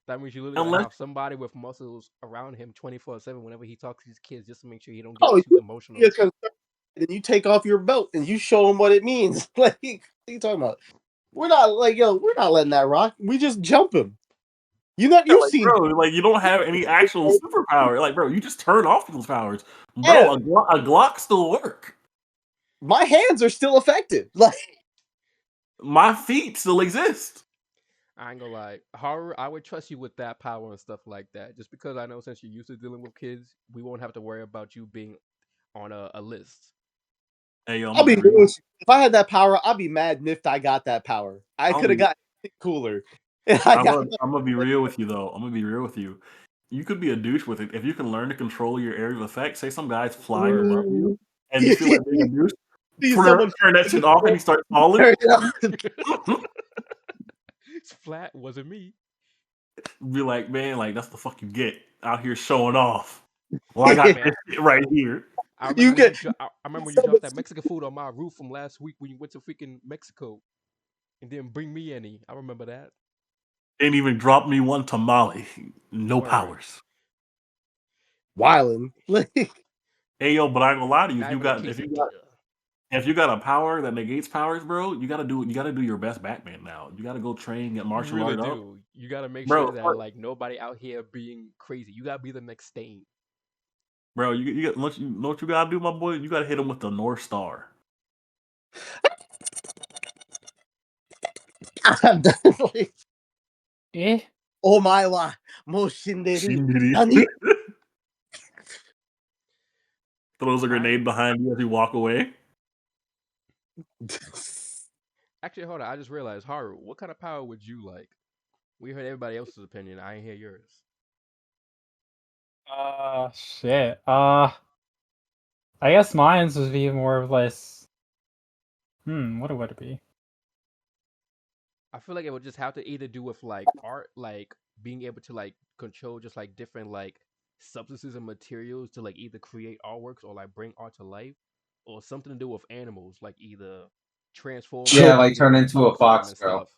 That means you literally gotta unless have somebody with muscles around him 24/7 whenever he talks to his kids, just to make sure he don't get Oh, too you're emotional. concerned, and you take off your belt and you show him what it means. Like, what are you talking about? We're not like we're not letting that rock. We just jump him. You've like seen bro, like you don't have any actual superpower. Like bro, you just turn off those powers, yeah, bro. A Glock still work. my hands are still affected. Like My feet still exist. I ain't gonna lie. Horror, I would trust you with that power and stuff like that. Just because I know since you're used to dealing with kids, we won't have to worry about you being on a list. Hey yo, I'm I'll gonna be be real. if I had that power, I'd be mad if I got that power. I I'm could gonna have be, got cooler. And I got I'm gonna be real with you though. I'm gonna be real with you. You could be a douche with it if you can learn to control your area of effect. Say some guy's flying Word. above you, and you feel like being a douche. see someone Turn that shit off, and he starts falling. turn it on. It's flat wasn't me. Be like, man, like that's the fuck you get out here showing off. Well, I Hey got man, this shit right here. I remember You when get I remember when you dropped that Mexican food on my roof from last week when you went to freaking Mexico and didn't bring me any. I remember that. Ain't even dropped me one tamale. No Word. powers. wilding. Like Hey yo, but I ain't gonna lie to you. Not even a quesadilla. If you got a power that negates powers, bro, you gotta do your best Batman now. You gotta go train, get You martial really art up, do. You gotta make sure bro. that like nobody out here being crazy. You gotta be the next stain. Bro, you know what you gotta do, my boy. You gotta hit him with the North Star. I'm done. Like, Eh? oh my wa Moshinderu. Shindiri. Nani? Throws a I grenade behind you as you walk away. actually hold on. I just realized, Haru, what kind of power would you like? We heard everybody else's opinion. I ain't hear yours. Shit. I guess mine's would be more of less. What would it be? I feel like it would just have to either do with like art, like being able to like control just like different like substances and materials to like either create artworks or like bring art to life, or something to do with animals, like either transforming Cho- Yeah, or like being able turn to into a talk to them fox and girl. stuff.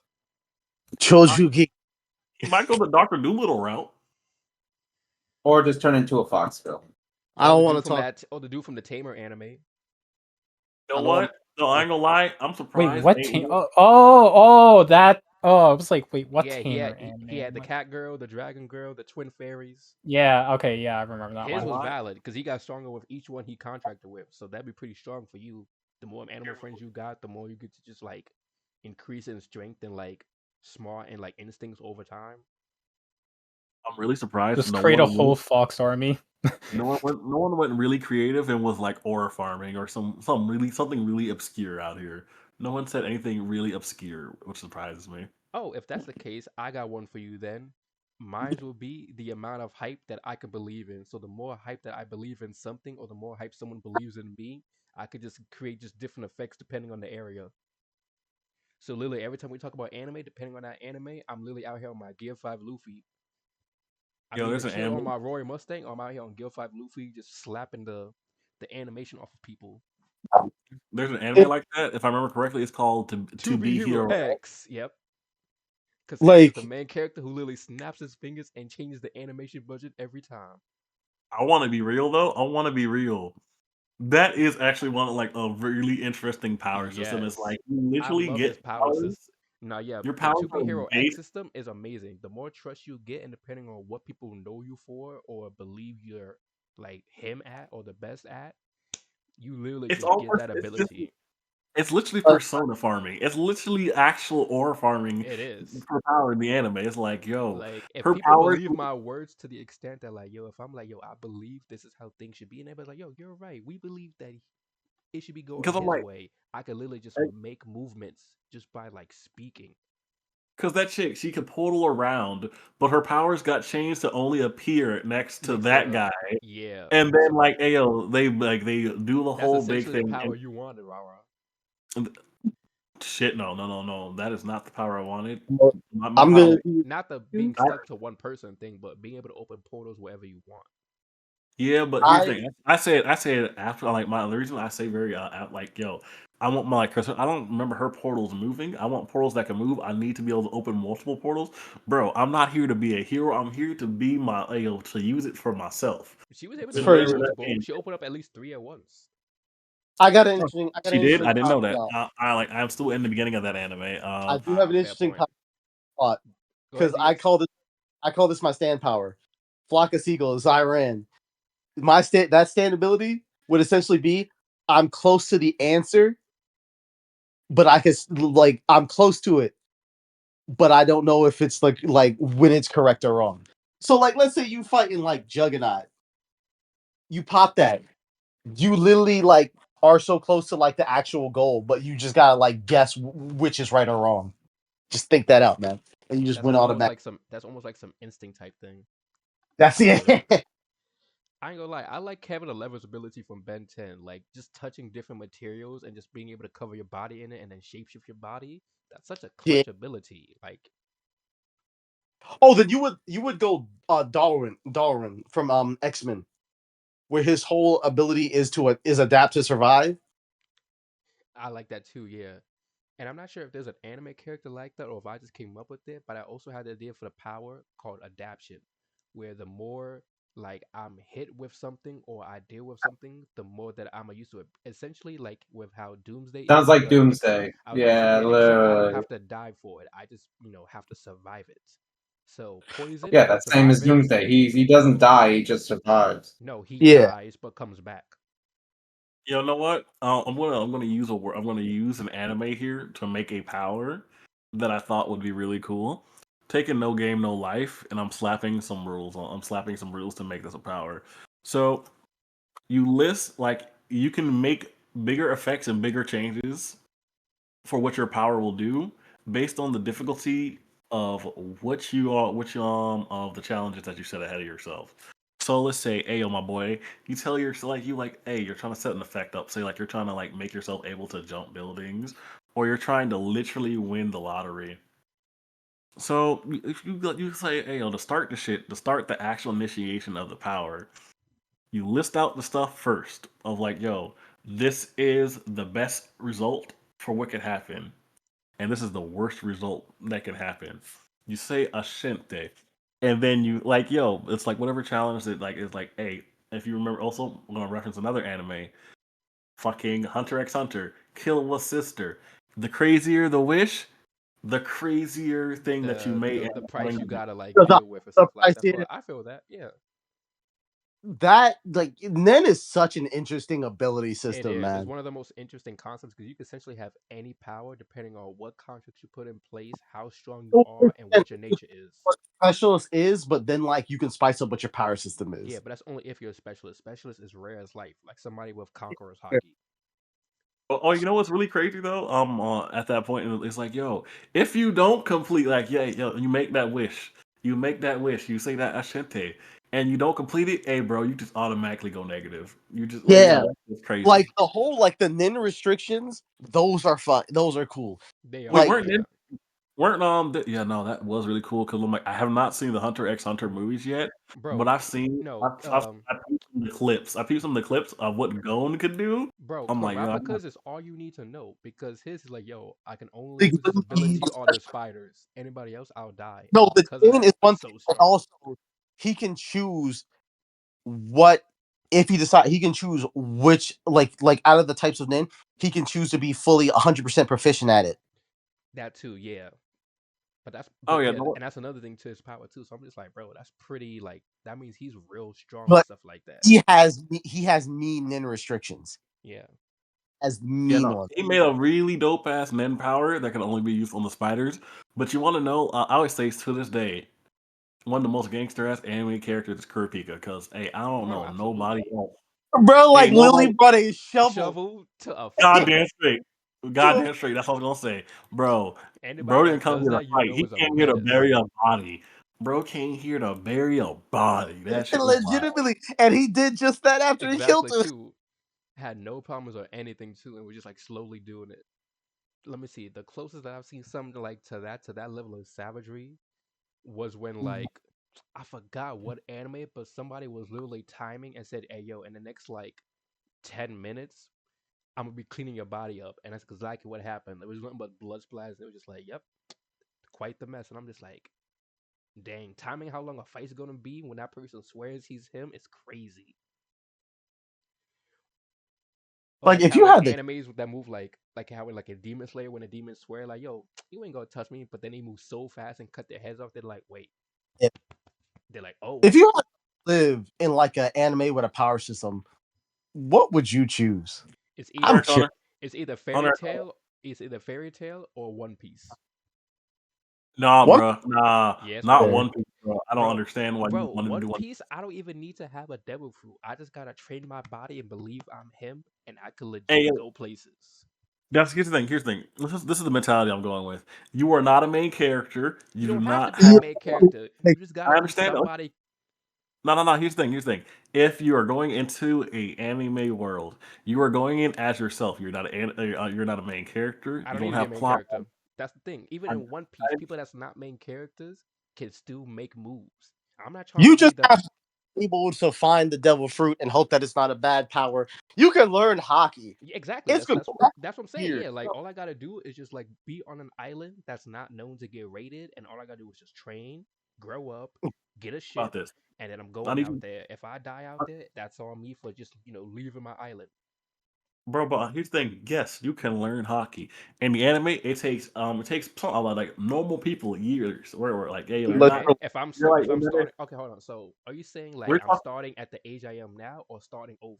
Chojuki. He might go the Doctor Doolittle route. Or just turn into a fox girl. I don't want to talk. Or the dude from the Tamer anime. You I know don't want. what? No, I ain't gonna lie. I'm Wait, surprised. what team? That. Oh, I was like, wait, what Yeah, tamer he had anime? the cat girl, the dragon girl, the twin fairies. Yeah, okay, yeah, I remember that I ain't His one. gonna was lie. valid because he got stronger with each one he contracted with, so that'd be pretty strong for you. The more animal friends you got, the more you get to just like increase in strength and like smart and like instincts over time. I'm really surprised. Just create a whole fox army. No one went really creative and was like aura farming or something really obscure out here. No one said anything really obscure, which surprises me. Oh, if that's the case, I got one for you then. Mine will be the amount of hype that I could believe in. So the more hype that I believe in something, or the more hype someone believes in me, I could just create just different effects depending on the area. So literally every time we talk about anime, depending on that anime, I'm literally out here on my Gear 5 Luffy. I'm Yo, either there's an chill on anime. my Rory Mustang or I'm out here on Gear 5 Luffy just slapping the animation off of people. There's an anime It, like that. If I remember correctly, it's called To To be Be Hero Hero. X. Yep. Because X is the like, main character who literally snaps his fingers and changes the animation budget every time. I want to be real though. I want to be real. That is actually one of like a really interesting power system. It's Yes. like you I literally love his get power powers. system. Now, yeah, Your the powers 2B are Hero X based system is amazing. The more trust you get, and depending on what people know you for or believe you're like him at or the best at, you literally it's just all get that it's just ability. it's literally uh, persona farming. It's literally actual aura farming It is. for power in the anime. It's like, yo, Like, if her people powers believe my words to the extent that, like, yo, if I'm like, yo, I believe this is how things should be, and everybody's like, yo, you're right. We believe that it should be going because I'm his like way. I could literally just make movements just by like speaking. because that chick she could portal around, but her powers got changed to only appear next to Next that to guy. yeah. And then So like ayo, they do the that's whole big essentially the thing power you wanted, Rara. and shit, no. That is not the power I wanted. My I'm power. gonna Like, be. not the being I, stuck to one person thing, but being able to open portals wherever you want. yeah, but here's the I thing. I said after like the reason I say very like yo, I want my like 'cause I don't remember her portals moving. I want portals that can move. I need to be able to open multiple portals, bro. I'm not here to be a hero. I'm here to be my to use it for myself. She was able to And do first. whatever that multiple. means. She opened up at least three at once. I got an interesting. I got She an did. interesting I didn't know that. caveat. I'm still in the beginning of that anime. I do have Ah, an fair interesting point. caveat Go ahead, because Diaz. I call this my stand power. Flock of seagulls. I ran. My stand ability would essentially be I'm close to the answer, but I can like I'm close to it, but I don't know if it's like when it's correct or wrong. So like let's say you fighting like Juggernaut, you pop that. You literally like are so close to like the actual goal, but you just gotta like guess which is right or wrong. Just think that out, man, and you just That's win almost automatic. like some. That's almost like some instinct type thing. That's I get it. it. I ain't gonna lie. I like Kevin Eleven's ability from Ben 10. Like just touching different materials and just being able to cover your body in it and then shapeshift your body. That's such a Yeah. clutch ability. Like Oh, then you would go Darwin from X-Men, where his whole ability is adapt to survive. I like that too. Yeah. And I'm not sure if there's an anime character like that or if I just came up with it, but I also had the idea for the power called adaption, where the more like I'm hit with something or I deal with something, the more that I'm used to it. Essentially, like with how Doomsday Sounds is with like the elixir, Doomsday. I was about to say Yeah, the elixir, I don't literally. have to die for it. I just, have to survive it. So poison, Yeah, I'm that's same as surviving. Doomsday. He doesn't die, he just survives. No, he Yeah. dies but comes back. You know what? I'm gonna use a word. I'm gonna use an anime here to make a power that I thought would be really cool. Taking no game, no life, and I'm slapping some rules on. I'm slapping some rules to make this a power. So you list like you can make bigger effects and bigger changes for what your power will do based on the difficulty of which of the challenges that you set ahead of yourself. So let's say, hey, yo, my boy, you tell your like you like, hey, you're trying to set an effect up. Say like you're trying to like make yourself able to jump buildings, or you're trying to literally win the lottery. So if you say, hey, yo, to start the shit, to start the actual initiation of the power, you list out the stuff first of like, yo, this is the best result for what could happen, and this is the worst result that can happen. You say Ashente, and then you like, yo, it's like whatever challenge that like is like, hey, if you remember, also I'm gonna reference another anime, fucking Hunter x Hunter, kill a sister. The crazier the wish, the crazier thing that you may end The up price having you to do. gotta like The, deal with and the stuff like price that. is I feel that, yeah. that like Nen is such an interesting ability It system, is. It's man. one of the most interesting concepts because you can essentially have any power depending on what construct you put in place, how strong you are, and what your nature is. What specialist is, but then like you can spice up what your power system Yeah, is. but that's only if you're a specialist. Specialist is rare as life, like somebody with conqueror's hockey. Oh, you know what's really crazy though? At that point, it's like, yo, if you don't complete, like, yeah, yo, you make that wish, you say that Ashente, and you don't complete it, hey, bro, you just automatically go negative. You just like, Yeah, yo, that's crazy. like the whole like the nin restrictions, those are fun. Those are cool. They Wait, are, Like, yeah. weren't yeah, no, that was really cool because I'm like, I have not seen the Hunter x Hunter movies yet, but Bro, I've seen, no, I peeped some of the clips. I peeped some of the clips of what Gon could do. bro, I'm like, yo, I'm not, Parapika's is all you need to know because his is like, yo, I can only like, use this he- ability on the spiders. Anybody else, I'll die. no, And the because of nin that, is one it's thing, so and strong. also he can choose what if he can choose which like out of the types of nin, he can choose to be fully 100% proficient at it. That too, yeah. oh But yeah, yeah, no, and that's another thing to his power too. So I'm just like, bro, that's pretty like that means he's real strong and But stuff like that. he has mean nin restrictions Yeah. as yeah, mean no. ones. He made a really dope ass men power that can only be used on the spiders. But you want to know? I always say to this day, one of the most gangster ass anime characters is Kurapika. Because hey, I don't Bro, know nobody absolutely. else. Bro, Hey, like Lily nobody. brought a shovel Shovel to a Goddamn fight. straight. to a Goddamn straight. That's what I was gonna say, bro. Anybody Bro didn't that come does here to that, you fight. know, He is a came here to menace. bury a body. Bro came here to bury a body. That shit was wild. legitimately, and he did just that after he killed Exactly us. too. Had no problems or anything too, and we're just like slowly doing it. Let me see. The closest that I've seen something like to that level of savagery was when like I forgot what anime, but somebody was literally timing and said, "Hey yo, in the next like 10 minutes, I'm gonna be cleaning your body up," and that's exactly what happened. It was nothing but blood splatters. It was just like, "Yep, quite the mess." And I'm just like, "Dang, timing how long a fight's gonna be when that person swears he's him is crazy." Or Like like if how you in had the animes that move like how in like a Demon Slayer when a demon swear like, "Yo, you ain't gonna touch me," but then they move so fast and cut their heads off. They're like, "Wait." They're like, "Oh." if you had to live in like an anime with a power system, what would you choose? It's I'm Hunter either x curious. Hunter. it's either Hunter fairy x Hunter. tale, it's either fairy tale or One Piece. Nah, One bro. Nah, Yes, not bro. there. One Piece, bro. I don't Bro, understand why you bro, wanted to One do One Piece. Piece, I don't even need to have a devil fruit. I just gotta train my body and believe I'm him, and I could Hey, legit go places. here's the thing. Here's the thing. This is the mentality I'm going with. You are not a main character. You You do don't have to not be a have. Yeah, main character. like, You just I gotta be understand. somebody. No, no, no. Here's the thing. Here's the thing. If you are going into a anime world, you are going in as yourself. You're not a main character. I You don't need don't to be a have main plot. character. That's the thing. Even I, in One Piece, I, people that's not main characters can still make moves. I'm not trying to you be just the have to be able to find the devil fruit and hope that it's not a bad power. You can learn hockey. Yeah, exactly. It's That's gonna that's that's what I'm saying. weird. Yeah, like all I gotta do is just like be on an island that's not known to get raided, and all I gotta do is just train, grow up, get a about ship, this. and then I'm I going need out you, there. If I die out there, that's on me for just leaving my island. bro. But here's the thing. Yes, you can learn hockey. In the anime, it takes some like normal people years. Where like, hey, you're not. Okay, if I'm You're like, if I'm starting, okay, hold on. So are you saying like we're I'm talking. starting at the age I am now, or starting over?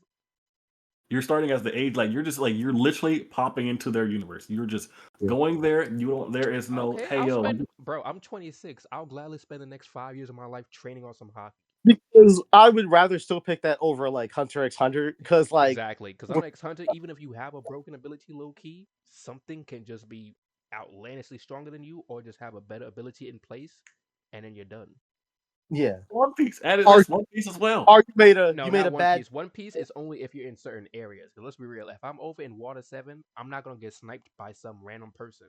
You're starting as the age like you're just like you're literally popping into their universe. You're just going there. You don't. There is no. Okay, Hey, I'll yo. spend, bro. I'm 26. I'll gladly spend the next 5 years of my life training on some hockey. Because I would rather still pick that over like Hunter x Hunter because like Exactly, because on X Hunter, even if you have a broken ability low key, something can just be outlandishly stronger than you, or just have a better ability in place, and then you're done. yeah. One Piece. Added Or that's One Piece as well. or No, you made not a One bad Piece. One Piece is only if you're in certain areas. 'Cause let's be real, if I'm over in Water 7, I'm not gonna get sniped by some random person.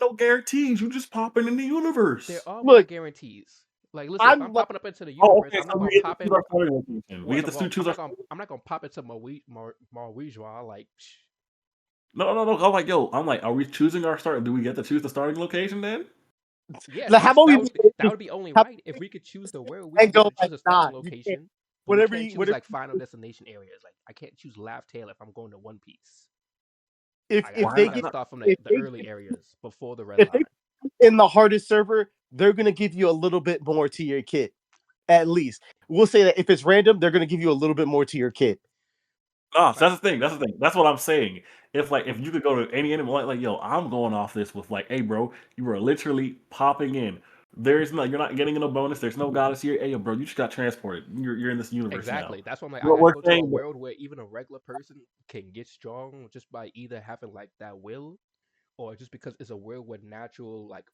no guarantees. You just popping in the universe. There are more Look, guarantees. Like, listen, if I'm I'm like, popping up into the Oh, universe, okay. I'm So not we gonna get to pop choose in. our starting location. We Well, get no, to well, choose our. I'm not gonna pop into Marwijwa. Like, No. I'm like, are we choosing our start? Do we get to choose the starting location then? yes, like, how yes, about we that would be only how right if we could choose the world. We and should be able go to choose like, a nah, starting you can't. location, but we Whatever can't you, choose whatever like final destination areas. Like, I can't choose Laugh Tale if I'm going to One Piece. if I they gotta get start from if the they early areas before the red if they line. in the hardest server, they're gonna give you a little bit more to your kit. At least we'll say that if it's random, they're gonna give you a little bit more to your kit. No, so Like, that's the thing. That's the thing. That's what I'm saying. If you could go to any animal, like yo, I'm going off this with like, hey, bro, you are literally popping in. There's no, you're not getting no bonus. There's no goddess here. Hey, yo, bro, you just got transported. You're in this universe now. exactly. That's why I'm like, I What gotta we're go to a saying, world where even a regular person can get strong just by either having like that will, or just because it's a world with natural like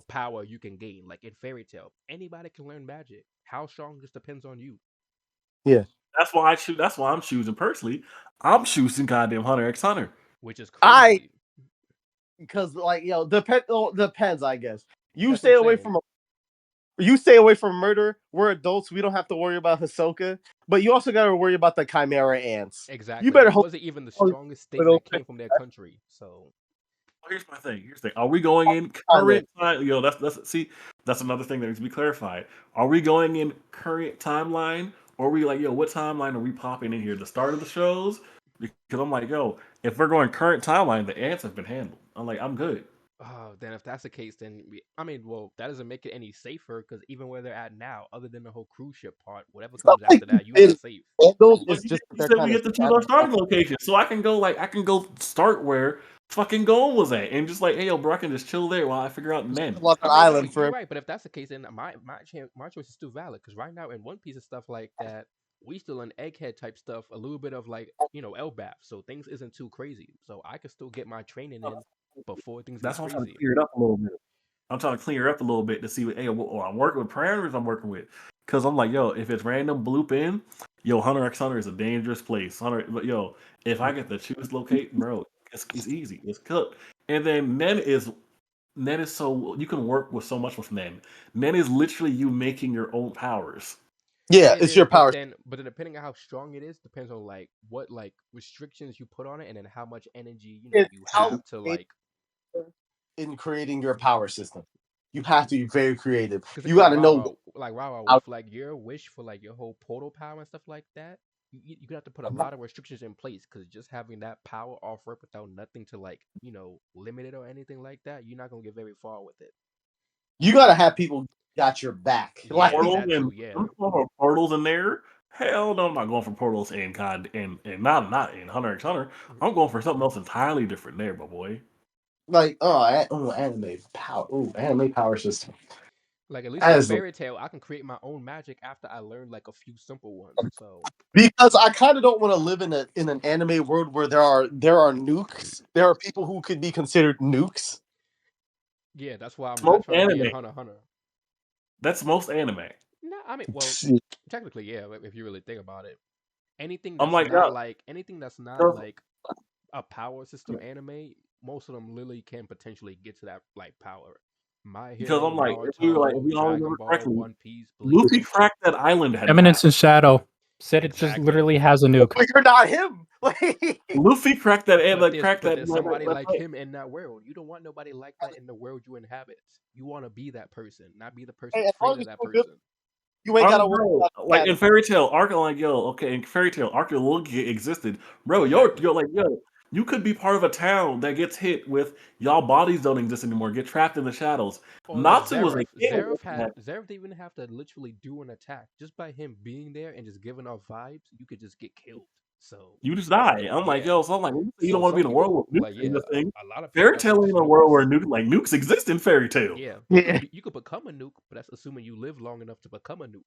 power you can gain. Like in Fairy Tale, anybody can learn magic. How strong just depends on you, Yeah, that's why I choose. That's why I'm choosing personally. I'm choosing goddamn Hunter X Hunter. which is I crazy. because like depends. I guess you That's what I'm stay away saying. from you stay away from murder. We're adults. We don't have to worry about Hisoka, but you also got to worry about the Chimera ants. You Exactly. better He hope. wasn't even the strongest thing Little that came from their country. So Here's my thing. Here's the thing. Are we going in island. current time? That's see, that's another thing that needs to be clarified. Are we going in current timeline? Or are we like, yo, what timeline are we popping in here? The start of the shows? Because I'm like, yo, if we're going current timeline, the ants have been handled. I'm like, I'm good. oh, then if that's the case, then I mean, well, that doesn't make it any safer because even where they're at now, other than the whole cruise ship part, whatever It's not comes like after that, you are it, safe. those But is just that you they're said we kind of get to choose our scattered. starting location, so I can go start where fucking Gold was at, and just like, hey, yo, bro, I can just chill there while I figure out Nen. On I an mean, no, island you're for right. But if that's the case, then my choice is still valid because right now in One Piece and stuff like that, we still in egghead type stuff, a little bit of like Elbaf, so things isn't too crazy. So I can still get my training in before things get That's why I'm trying to crazy. clear it up a little bit. I'm trying to clear it up a little bit to see what, hey, what I'm working with parameters I'm working with. Because I'm like, yo, if it's random bloop in, yo, Hunter x Hunter is a dangerous place. But yo, if I get to choose locate, bro, it's easy. It's cooked. And then Nen is so you can work with so much with Nen. Nen is literally you making your own powers. yeah, It it's is, your but power then depending on how strong it is, depends on like what like restrictions you put on it, and then how much energy it's you how have to like. in creating your power system. You have to be very creative. Because You like got to know Rawa, how with like your wish for like your whole portal power and stuff like that, you gonna have to put a lot of restrictions in place. Because just having that power off rip without nothing to like limit it or anything like that, you're not gonna get very far with it. you got to have people got your back. Yeah, Like Portals that and too. Yeah, I'm going for portals in there. Hell no, I'm not going for portals in God and not in Hunter x Hunter. I'm going for something else entirely different there, my boy. anime power system. like at least in As Fairy Tale, I can create my own magic after I learn like a few simple ones. So because I kind of don't want to live in an anime world where there are nukes. There are people who could be considered nukes. yeah, that's why I'm not Most trying to be in anime. Hunter x Hunter. That's most anime. No, I mean, well, technically, yeah, if you really think about it, I'm like, yeah, anything that's not 'cause- like a power system anime, most of them literally can potentially get to that like power. My because Hero, I'm like, if Naruto, we all Dragon remember Ball, correctly, One Piece, Luffy Bleach. cracked that island had Eminence passed. and Shadow said it just Exactly. literally has a nuke. But you're not him. Like, Luffy cracked that and But like there's cracked but that. there's somebody like him in that world. You don't want nobody like that in the world you inhabit. You want to be that person, not be the person hey, as long afraid as of that you're good, person. you ain't got to worry Bro, about like in status. Fairy Tale, Arc, like yo, okay, in Fairy Tale, archaeology existed, bro. Exactly. You're like yo, you could be part of a town that gets hit with y'all bodies don't exist anymore, get trapped in the shadows. Or like Natsu was a Zareth. kid. Zareth didn't even have to literally do an attack. Just by him being there and just giving off vibes, you could just get killed. So You just die. I'm like, yeah. yo, so I'm like, you don't So want to be some in a world people where like nukes ain't yeah, a thing. a lot of people Fairy that's why Tale ain't just a world where nukes. nukes exist in Fairy Tale. Yeah, Yeah. you could become a nuke, but that's assuming you live long enough to become a nuke.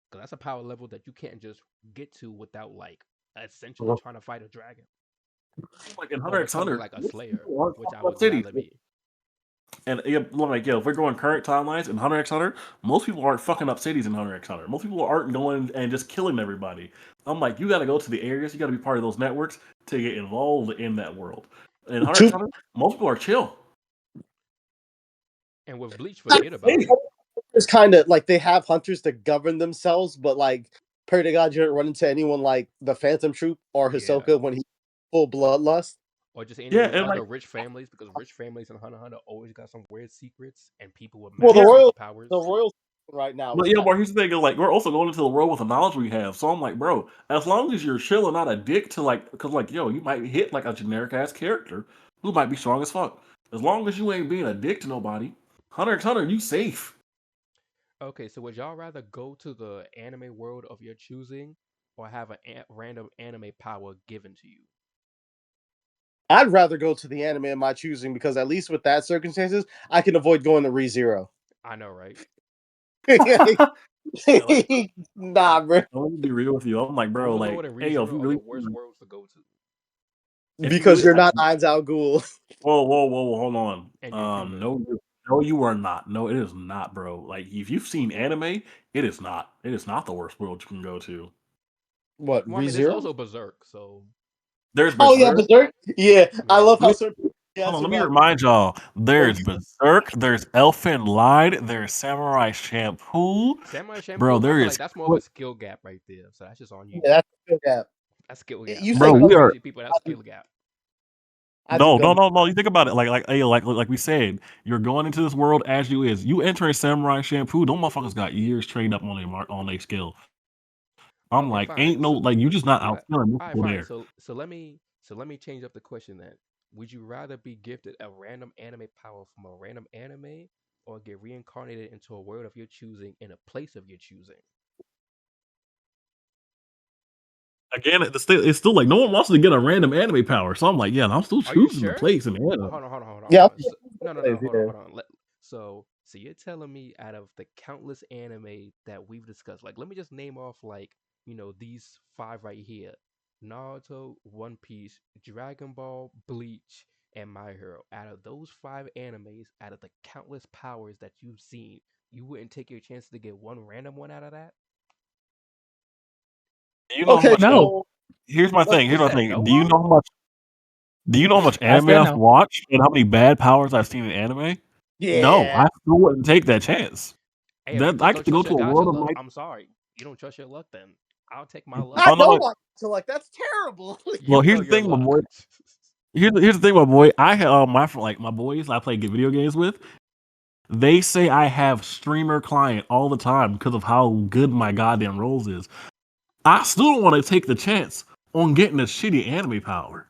Because that's a power level that you can't just get to without like essentially trying to fight a dragon Like in or Hunter x becoming Hunter, like a most slayer, people aren't which I fucking up would cities. rather be. And yeah, like, yo, if we're going current timelines in Hunter x Hunter, most people aren't fucking up cities in Hunter x Hunter. Most people aren't going and just killing everybody. I'm like, you got to go to the areas, you got to be part of those networks to get involved in that world. In Hunter x Two, Hunter, most people are chill. And with Bleach, forget about Maybe it. it's kind of like they have hunters to govern themselves, but like pray to God you don't run into anyone like the Phantom Troop or Yeah. Hisoka when he's full bloodlust. Or just any of Yeah, these and like other rich families, because rich families in Hunter x Hunter always got some weird secrets and people with Well, mad yeah, the superpowers. royal right now but is yeah, kind but here's the thing, like we're also going into the world with the knowledge we have. So I'm like, bro, as long as you're chill and not a dick to like, because like, yo, you might hit like a generic ass character who might be strong as fuck. As long as you ain't being a dick to nobody, Hunter x Hunter, you safe. Okay, so would y'all rather go to the anime world of your choosing or have a random anime power given to you? I'd rather go to the anime of my choosing because at least with that circumstances, I can avoid going to ReZero. I know, right? Yeah, like, Nah, bro. let me be real with you. I'm like, bro, Overlord like, and hey, yo, if you ReZero are the really, worst worlds to go to. if you Because really, you're not Ainz Al Ghul. whoa, hold on. And you're human. No, you are not. No, it is not, bro. Like, if you've seen anime, it is not. It is not the worst world you can go to. What, Well, I mean, there's ReZero? also Berserk, so There's Oh yeah, Berserk. Berserk. Yeah, I yeah. love how certain people Hold ask on, you let me about remind y'all. oh, There's Berserk, there's Elfen Lied, there's Samurai Shampoo. Samurai Bro, Shampoo, I there feel is like that's more of a skill gap right there. So that's just on you. yeah, that's a skill gap. That's skill gap. You That's say bro, not we Gundam, are crazy people. That's skill gap. I do Gundam. no. You think about it, hey, like we said, you're going into this world as you is. You enter a Samurai Shampoo, those motherfuckers got years trained up on their skill. I'm Okay, like, fine. ain't no So, like you just not all right, outskilling most all right, people fine. there. So let me change up the question then. Would you rather be gifted a random anime power from a random anime, or get reincarnated into a world of your choosing in a place of your choosing? Again, it's still like no one wants to get a random anime power. So I'm like, yeah, I'm still Are you choosing the sure? place in anime. Yeah, So, no, no, no. Hold on, yeah. hold on. So you're telling me out of the countless anime that we've discussed, like, let me just name off like these five right here: Naruto, One Piece, Dragon Ball, Bleach, and My Hero. Out of those five animes, out of the countless powers that you've seen, you wouldn't take your chance to get one random one out of that? Do you know how Okay, much? No, so Here's my let's thing. You Here's my said thing. no, Ollie? Do you know how much I anime said I've no. watched and how many bad powers I've seen in anime? No, yeah. I still wouldn't take that chance. Hey, if you That just I don't get to go trust to your a gods, your world of luck, my. I'm sorry. You don't trust your luck, then I'll take my luck. I Oh no, don't no. want to like that's terrible. You Well, don't here's know the your thing, my luck. boy. Here's the thing, my boy. I have my boys I play video games with. They say I have streamer client all the time because of how good my goddamn rolls is. I still don't want to take the chance on getting a shitty anime power.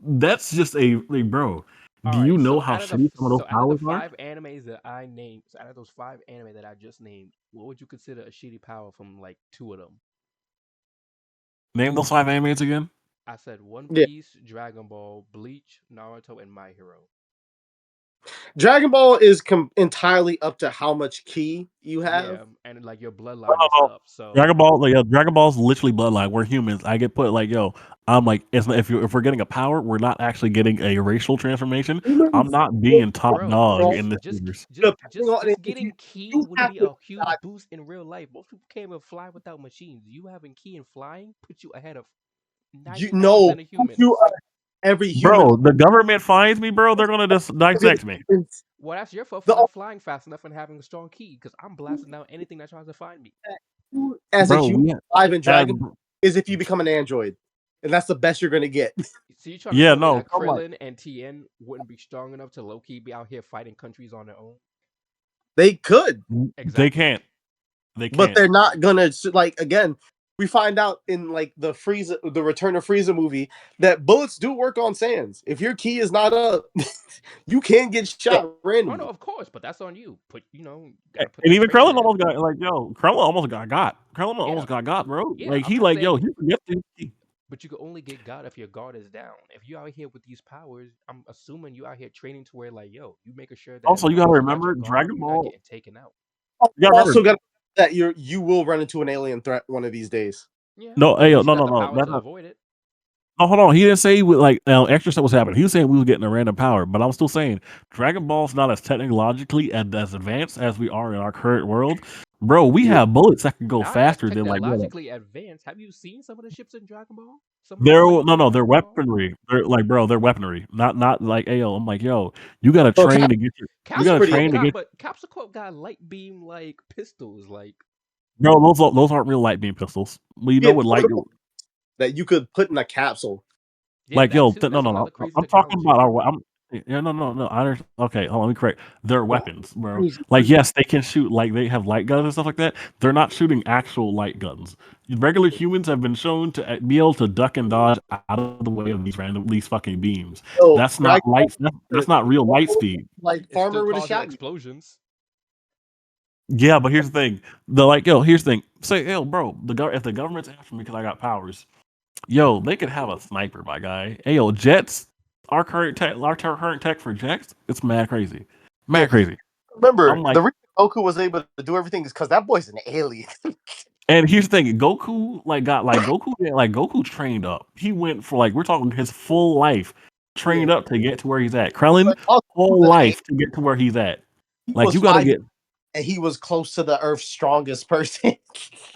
That's just like, bro. All Do you right, know so how shitty some of those out of the powers are? five animes that I named, so out of those five anime that I just named, what would you consider a shitty power from like two of them? Name those five animes again. I said One Yeah. Piece, Dragon Ball, Bleach, Naruto, and My Hero. Dragon Ball is entirely up to how much key you have. Yeah, and like your No, bloodline no, and no. stuff. So Dragon Ball, like, yeah, Dragon Ball's literally bloodline. We're humans. I get put like, yo, I'm like, it's not, if we're getting a power, we're not actually getting a racial transformation. I'm Humans, not being top bro, dog bro, in this universe. depending on just if getting ki you would have be to a huge die, boost in real life. Most people can't even fly without machines. You having ki and flying puts you ahead of you 99% know of you humans. every human. Bro, the government finds me, bro. They're gonna just dissect me. Well, that's your fault for The not flying fast enough and having a strong key, because I'm blasting down anything that tries to find me. as a Bro, human we alive in as Dragon is if you become an android, and that's the best you're gonna get. So you trying to yeah, tell me no, that come on. Krillin and Tien wouldn't be strong enough to low key be out here fighting countries on their own? They could, They Exactly. can't. They but can't. they're not gonna like again. We find out in like the Return of Frieza movie that bullets do work on sands. If your key is not up, you can get shot Oh no, randomly. of course, but that's on you. And Gotta put that even training Krellin in. almost got like, yo, Krellin almost got. Krellin Yeah, almost got, bro. yeah. Like I'm he not like, yo, saying, he forget the but you can only get God if your guard is down. If you out here with these powers, I'm assuming you out here training to where like, yo, you making sure that as Also, you long gotta as you got your remember guard, Dragon you're not Ball. getting taken out. You gotta remember. Also, got that you will run into an alien threat one of these days. Yeah, No, but hey, at yo, least you no, got no, the no. power That's to not. avoid it. No, hold on. He didn't say with like extra stuff was happening. He was saying we was getting a random power, but I'm still saying Dragon Ball's not as technologically as advanced as we are in our current world, bro. We Yeah. have bullets that can go Not as faster than like, bro. technologically advanced. Have you seen some of the ships in Dragon Ball? Some of them They're light no, beam they're draw. weaponry. They're like, bro, they're weaponry. Not like, yo, I'm like, yo, you gotta Bro, train to get your, you Cap's gotta pretty. Capsule train to got, get, but Capsule got light beam like pistols. Like, bro. Those aren't real light beam pistols. Well, you He know had what light, portable that you could put in a capsule. yeah, like, that yo, too. no, That's no, another no. crazy I'm talking about technology. our. I'm yeah, no. I understand. Okay, hold on. Let me correct. They're Bro, weapons, bro. crazy. Like, yes, they can shoot. Like, they have light guns and stuff like that. They're not shooting actual light guns. Regular humans have been shown to be able to duck and dodge out of the way of these fucking beams. So That's not Dragon light. Ball That's Super, not real light speed. like It's still farmer with a causing shotgun. explosions. Yeah, but here's the thing. The like, yo, here's the thing. Say, yo, bro, if the government's after me because I got powers, yo, they could have a sniper, my guy. Hey, yo, jets. Our current tech for jets, it's mad crazy, Yeah, mad crazy. I'm remember like, the reason Goku was able to do everything is because that boy's an alien. and here's the thing. Goku trained up. He went for like we're talking his full life Yeah, trained up to get to where he's at. Krellin, like also, he was whole an alien. life to get to where he's at. He Like was you got to 5 get and he was close to the Earth's strongest person.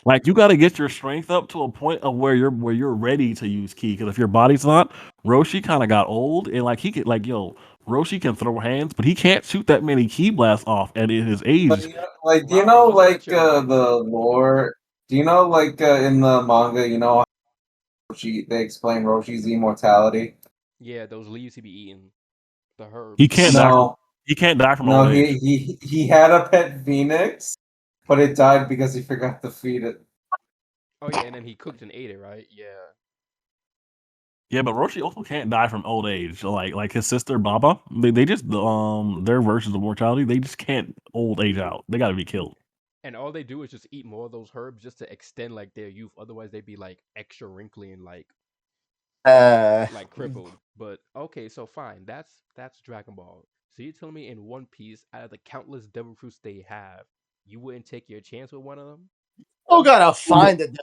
Like you got to get your strength up to a point of where you're ready to use ki. Because if your body's not, Roshi kind of got old and like he could like yo Roshi can throw hands, but he can't shoot that many ki blasts off at his But age. you know, like, do you Rara, know wasn't that like your mom? the lore? Do you know like in the manga, you know, they explain Roshi's immortality? Yeah, those leaves he be eating, the He herbs. can't die from No, he can't die from no, old he age. he he had a pet phoenix, but it died because he forgot to feed it. Oh yeah, and then he cooked and ate it, right? Yeah. Yeah, but Roshi also can't die from old age. So, like his sister Baba, they just their versions of mortality, they just can't old age out. They got to be killed. And all they do is just eat more of those herbs just to extend like their youth. Otherwise, they'd be like extra wrinkly and Uh, like crippled. But okay, so fine. That's Dragon Ball. So you're telling me in One Piece, out of the countless devil fruits they have, you wouldn't take your chance with one of them? oh, gotta find it.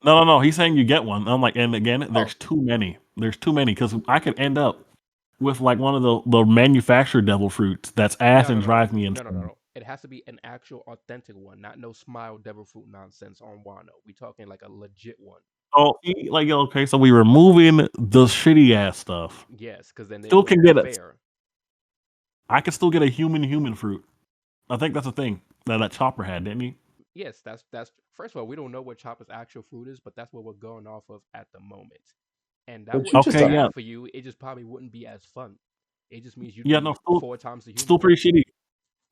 No. He's saying you get one. I'm like, and again, Oh, there's too many. There's too many because I could end up with like one of the manufactured devil fruits that's ass No, and no, no, drive me no, no, no, insane. no. It has to be an actual authentic one, not no smile devil fruit nonsense on Wano. We talking like a legit one. Oh, like okay, so we removing the shitty ass stuff. Yes, because then it Still wouldn't can be get it. fair. I can still get a human fruit. I think that's the thing that Chopper had, didn't he? Yes, that's first of all, we don't know what Chopper's actual fruit is, but that's what we're going off of at the moment. And that but you wouldn't be just Okay, don't. yeah, bad for you. It just probably wouldn't be as fun. It just means you'd yeah, no, be still, 4 times the still human. pretty shitty.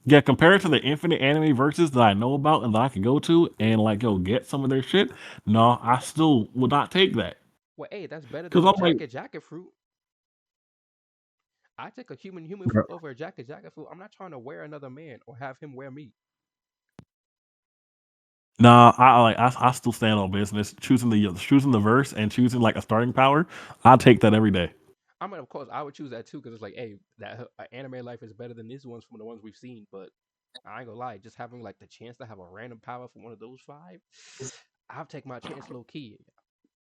Yeah, compared to the infinite anime verses that I know about and that I can go to and like yo get some of their shit, no, I still would not take that Well, hey, that's better because than a I'm like, jacket fruit. I take a human fruit over a jacket fruit. I'm not trying to wear another man or have him wear me. nah, I still stand on business. Choosing the verse and choosing like a starting power, I take that every day. I mean, of course, I would choose that too because it's like, hey, that anime life is better than these ones from the ones we've seen. But I ain't gonna lie, just having like the chance to have a random power from one of those five, I'll take my chance low key.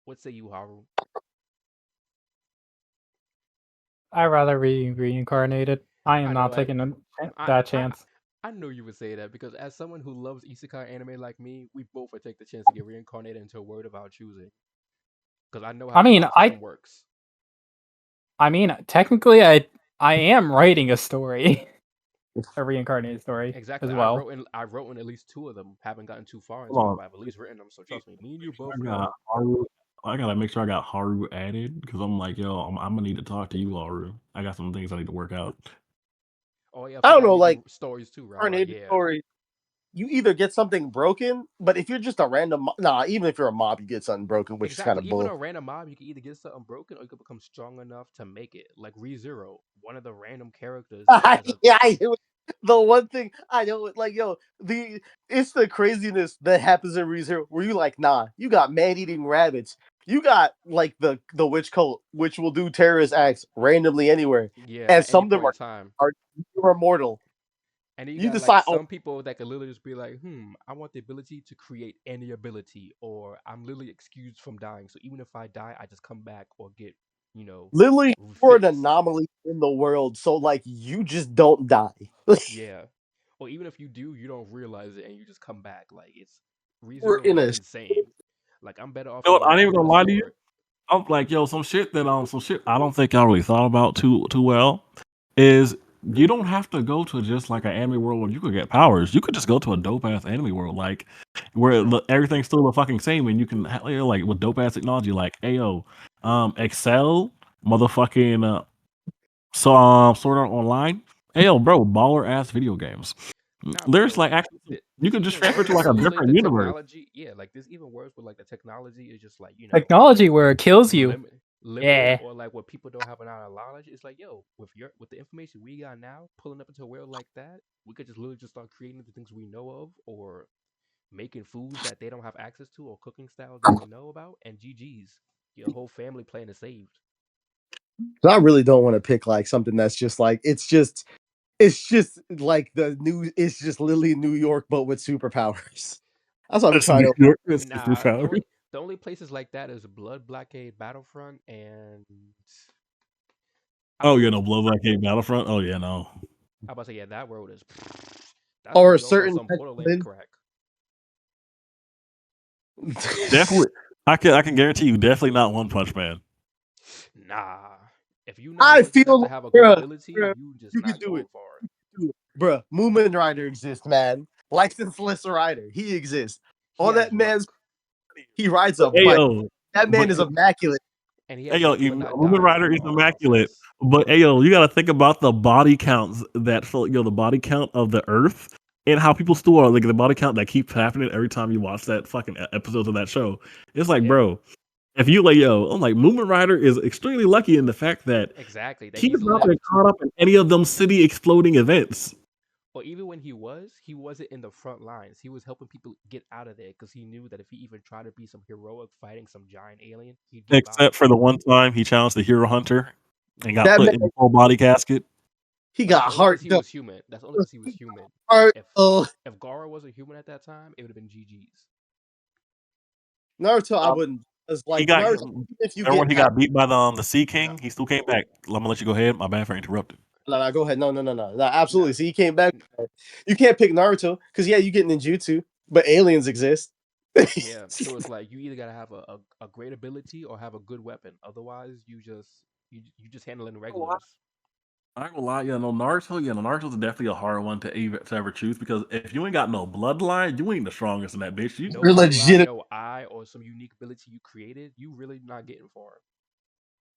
What say you, Haru? I rather be reincarnated. I am I know, not like, taking I, that I, chance. I know you would say that because as someone who loves isekai anime like me, we both would take the chance to get reincarnated into a word of our choosing because I know how I the mean, comp system works. technically, I am writing a story, a reincarnated story Exactly, as well. I wrote in at least two of them. Haven't gotten too far Hold into them, on, but I've at least written them. So trust me, me and you I both got know. Haru. I gotta make sure I got Haru added because I'm like, yo, I'm gonna need to talk to you, Haru. I got some things I need to work out. Oh yeah, I I don't forgot know, you like do stories too, Rara. incarnated Yeah, story. You either get something broken, but if you're just a random, nah, even if you're a mob, you get something broken, which is kind exactly. of Even bull. a random mob, you can either get something broken or you can become strong enough to make it. Like ReZero, one of the random characters has a Yeah, I do. The one thing I know, like, yo, it's the craziness that happens in ReZero where you like, nah, you got man-eating rabbits, you got like the witch cult, which will do terrorist acts randomly anywhere, yeah and at any some of them point in time. are immortal. And then you You got like decide, oh, some people that could literally just be like, I want the ability to create any ability, or I'm literally excused from dying. So even if I die, I just come back or get, you know, literally, you're an fixed. anomaly in the world, so like you just don't die. Yeah. Or even if you do, you don't realize it and you just come back. Like it's We're ReZero in is a insane. Like I'm better off You know what? getting I ain't even killed with gonna a lie to you. sword. I'm like, yo, some shit I don't think y'all really thought about too well is you don't have to go to just like an anime world where you could get powers. You could just go to a dope ass anime world, like where everything's still the fucking same, and you can like with dope ass technology, like Ayo, Excel, motherfucking Sword Art Online. Ayo, bro, baller ass video games. Nah, There's bro. like actually you This could just even transfer worse to like a because literally different the universe. technology. Yeah, like this even worse with like the technology is just like Technology where it kills you. limited Yeah. or like what people don't have enough knowledge. It's like yo, with the information we got now, pulling up into a world like that, we could just literally just start creating the things we know of, or making foods that they don't have access to, or cooking styles they don't know about, and GG's, your whole family plan is saved. I really don't want to pick like something that's just like it's just like the new it's just literally New York but with superpowers. That's what I'm It's trying New to. York. It's Nah, superpower. the only places like that is Blood Blockade Battlefront, and I Oh don't yeah, know. no, Blood Blockade Battlefront. Oh yeah, no. I about to say yeah, that world is that's New Or a York on certain some Borderlands crack. Definitely, I can guarantee you, definitely not One Punch Man. Nah, if you not I lucky enough feel to like, have a good bruh, ability, bruh, you just you can not do going it. far. Do it. Bruh, Moomin Rider exists, man. Licenseless Rider. He exists. He All has that luck, man's he rides But a bike. Ayo, That but man is immaculate. and he has Ayo, luck of even not Woman dying Rider is on immaculate. NonSense. But Ayo, you got to think about the body counts the body count of the Earth and how people still are like the body count that keeps happening every time you watch that fucking episodes of that show. It's like, Yeah, bro, if you like, yo, I'm like, Moomin Rider is extremely lucky in the fact that exactly. That he has he's not been lived. caught up in any of them city exploding events. Or even when he wasn't in the front lines. He was helping people get out of there because he knew that if he even tried to be some heroic fighting some giant alien, he'd get Except bodied. for the one time he challenged the Hero Hunter and got That put man, in the full body casket. he But got that's only because heart he though. was human. That's only because he was human. Heart If though. if Gara was a human at that time, it would have been GG's. Naruto, I Um, wouldn't. It's he like got. Naruto, even if you Remember when get he past. got beat by the Sea No, King? He still came back. I'm gonna let you go ahead. My bad for interrupting. No, no, go ahead. No, no, no, no, no. no. Absolutely. So he came back. You can't pick Naruto because yeah, you get ninjutsu, but aliens exist. Yeah, so it's like you either gotta have a great ability or have a good weapon. Otherwise, you just handling regulars. I ain't gonna lie, Naruto's definitely a hard one to ever choose because if you ain't got no bloodline, you ain't the strongest in that bitch. You No You're bloodline, legit. no eye, or some unique ability you created, you really not getting far.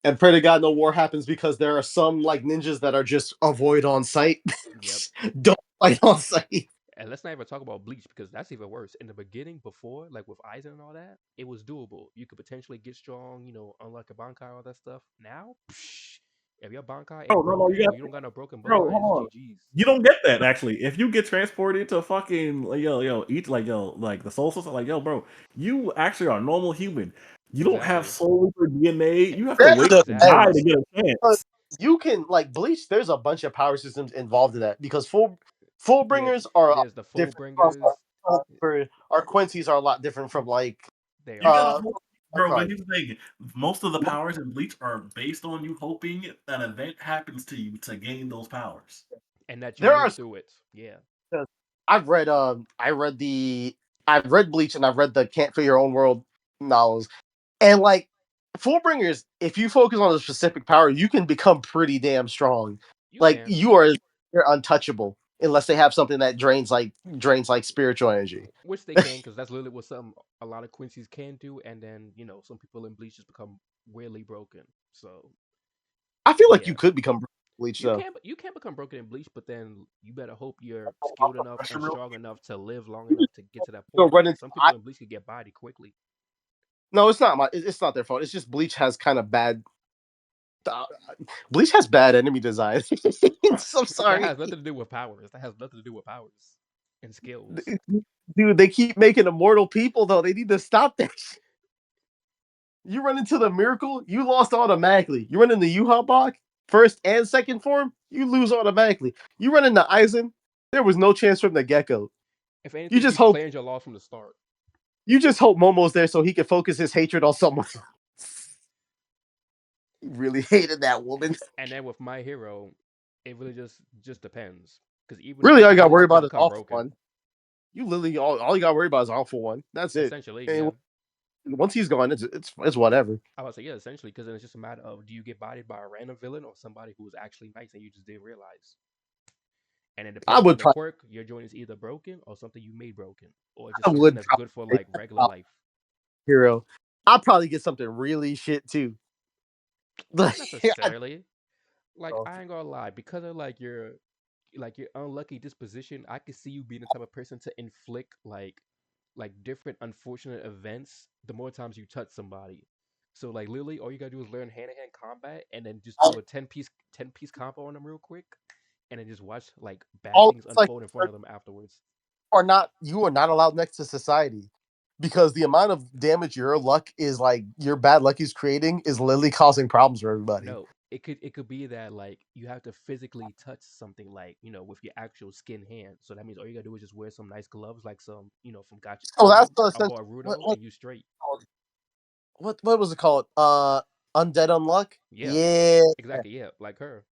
And pray to God no war happens because there are some like ninjas that are just avoid on sight. Yep. Don't fight on sight. And let's not even talk about Bleach because that's even worse. In the beginning, before, like with Aizen and all that, it was doable. You could potentially get strong, unlock a Bankai, all that stuff. Now, if your Bankai bro, ain't no, broken you or got you don't got no broken bro, bloodline, hold it's on. GG's. You don't get that actually. If you get transported to fucking each like the soul system, like bro, you actually are a normal human. You don't have Exactly. soul or DNA. Eh, You have to That wait to die exactly. to depends. get a But chance. you can like Bleach. There's a bunch of power systems involved in that because full Yeah, bringers are a lot there's the full different from bringers. our Quincy's are a lot different from like They You gotta are. uh hope, bro. But Bankai. here's the thing: most of the powers in Bleach are based on you hoping an event happens to you to gain those powers. And that you There live are through it. Yeah. I've read I've read Bleach and I've read the Can't Feel Your Own World novels. And like Fullbringers, if you focus on a specific power, you can become pretty damn strong. You Like can. you're untouchable unless they have something that drains like spiritual energy. Which they can, because that's literally what some a lot of Quincy's can do, and then some people in Bleach just become weirdly broken. So I feel like yeah, you could become Bleach though. you can't become broken in Bleach, but then you better hope you're skilled enough Pressure and real strong enough to live long enough to get to that Go point. run Because into some people in Bleach could get body quickly. no, it's not their fault. It's just Bleach has kind of bad uh, Bleach has bad enemy design. I'm That sorry. has nothing to do with powers. That has nothing to do with powers and skills. Dude, they keep making immortal people though. They need to stop that. You run into the miracle, you lost automatically. You run into Yuha Bach, first and second form, you lose automatically. You run into Aizen, there was no chance from the get-go. If You anything, just he hope planned your loss from the start. you just hope Momo's there so he can focus his hatred on someone else. He really hated that woman. And then with My Hero, it really just depends. Because even Really, all you got to worry villains could about is become awful broken. one. You literally all you got to worry about is awful one. That's it. Essentially, And yeah. Once he's gone, it's whatever. I would say yeah, essentially, because then it's just a matter of do you get bodied by a random villain or somebody who's actually nice and you just didn't realize. And then I depending on would the probably, quirk, your joint is either broken or something you made broken, or I just something would that's good for probably like regular life. hero. I'd probably get something really shit too. Not Like, necessarily. Like I ain't gonna lie, because of like your unlucky disposition, I could see you being the type of person to inflict like different unfortunate events the more times you touch somebody. So like literally all you gotta do is learn hand to hand combat and then just do a ten piece combo on them real quick and then just watch like bad all things it's like unfold in front of them afterwards. you are not allowed next to society because the amount of damage your luck is like your bad luck is creating is literally causing problems for everybody. No, it could be that like you have to physically touch something like with your actual skin hand. So that means all you gotta do is just wear some nice gloves, like some from Gacha So that's Toro the or essential. Boruto, and you straight. What was it called? Undead Unluck. Yeah, Yeah. exactly. Yeah, like her.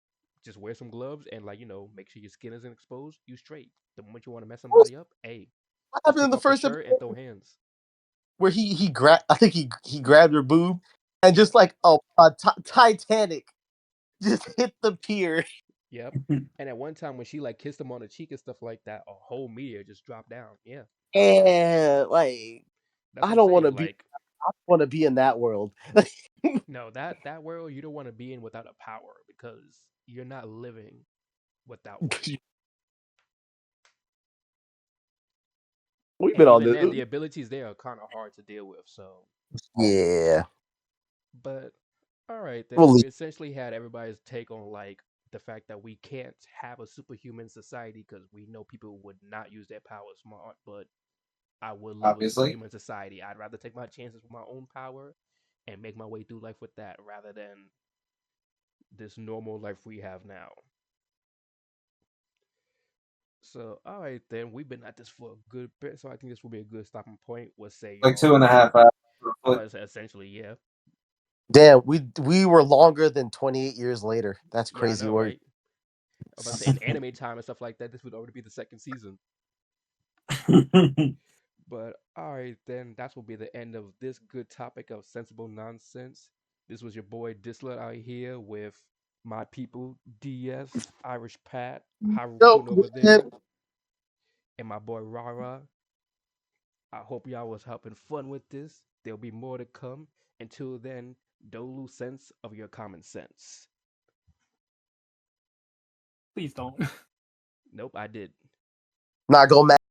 Just wear some gloves and like make sure your skin isn't exposed. You straight. The moment you want to mess somebody up, hey, What just happened in take the off the first shirt and episode throw hands. where he grabbed? I think he grabbed her boob and just Yep, like Titanic just hit the pier. yep. And at one time when she like kissed him on the cheek and stuff like that, a whole meteor just dropped down. Yeah, And like that's I what I'm don't want saying. to be. Like, I want to be in that world. no, that world you don't want to be in without a power because you're not living without one. We've And been on even this. then, the abilities there are kind of hard to deal with. So, Yeah. but all right, then. Well, So we essentially had everybody's take on like the fact that we can't have a superhuman society because we know people would not use their power smart. But I would love a Obviously. superhuman society. I'd rather take my chances with my own power and make my way through life with that rather than this normal life we have now. So, all right, then we've been at this for a good bit, so I think this will be a good stopping point. We'll say Like y'all. 2.5 hours. I Roughly. was essentially, yeah, damn, we were longer than 28 years later. That's yeah, I crazy know, work. right? I'm about to say in anime time and stuff like that, this would already be the second season. But all right, then that will be the end of this good topic of sensible nonsense. This was your boy Disler out here with my people DS, Irish Pat, Haru So Kun over man, there, and my boy Rara. I hope y'all was having fun with this. There'll be more to come. Until then, don't lose sense of your common sense. Please don't. Nope, I did. not go mad.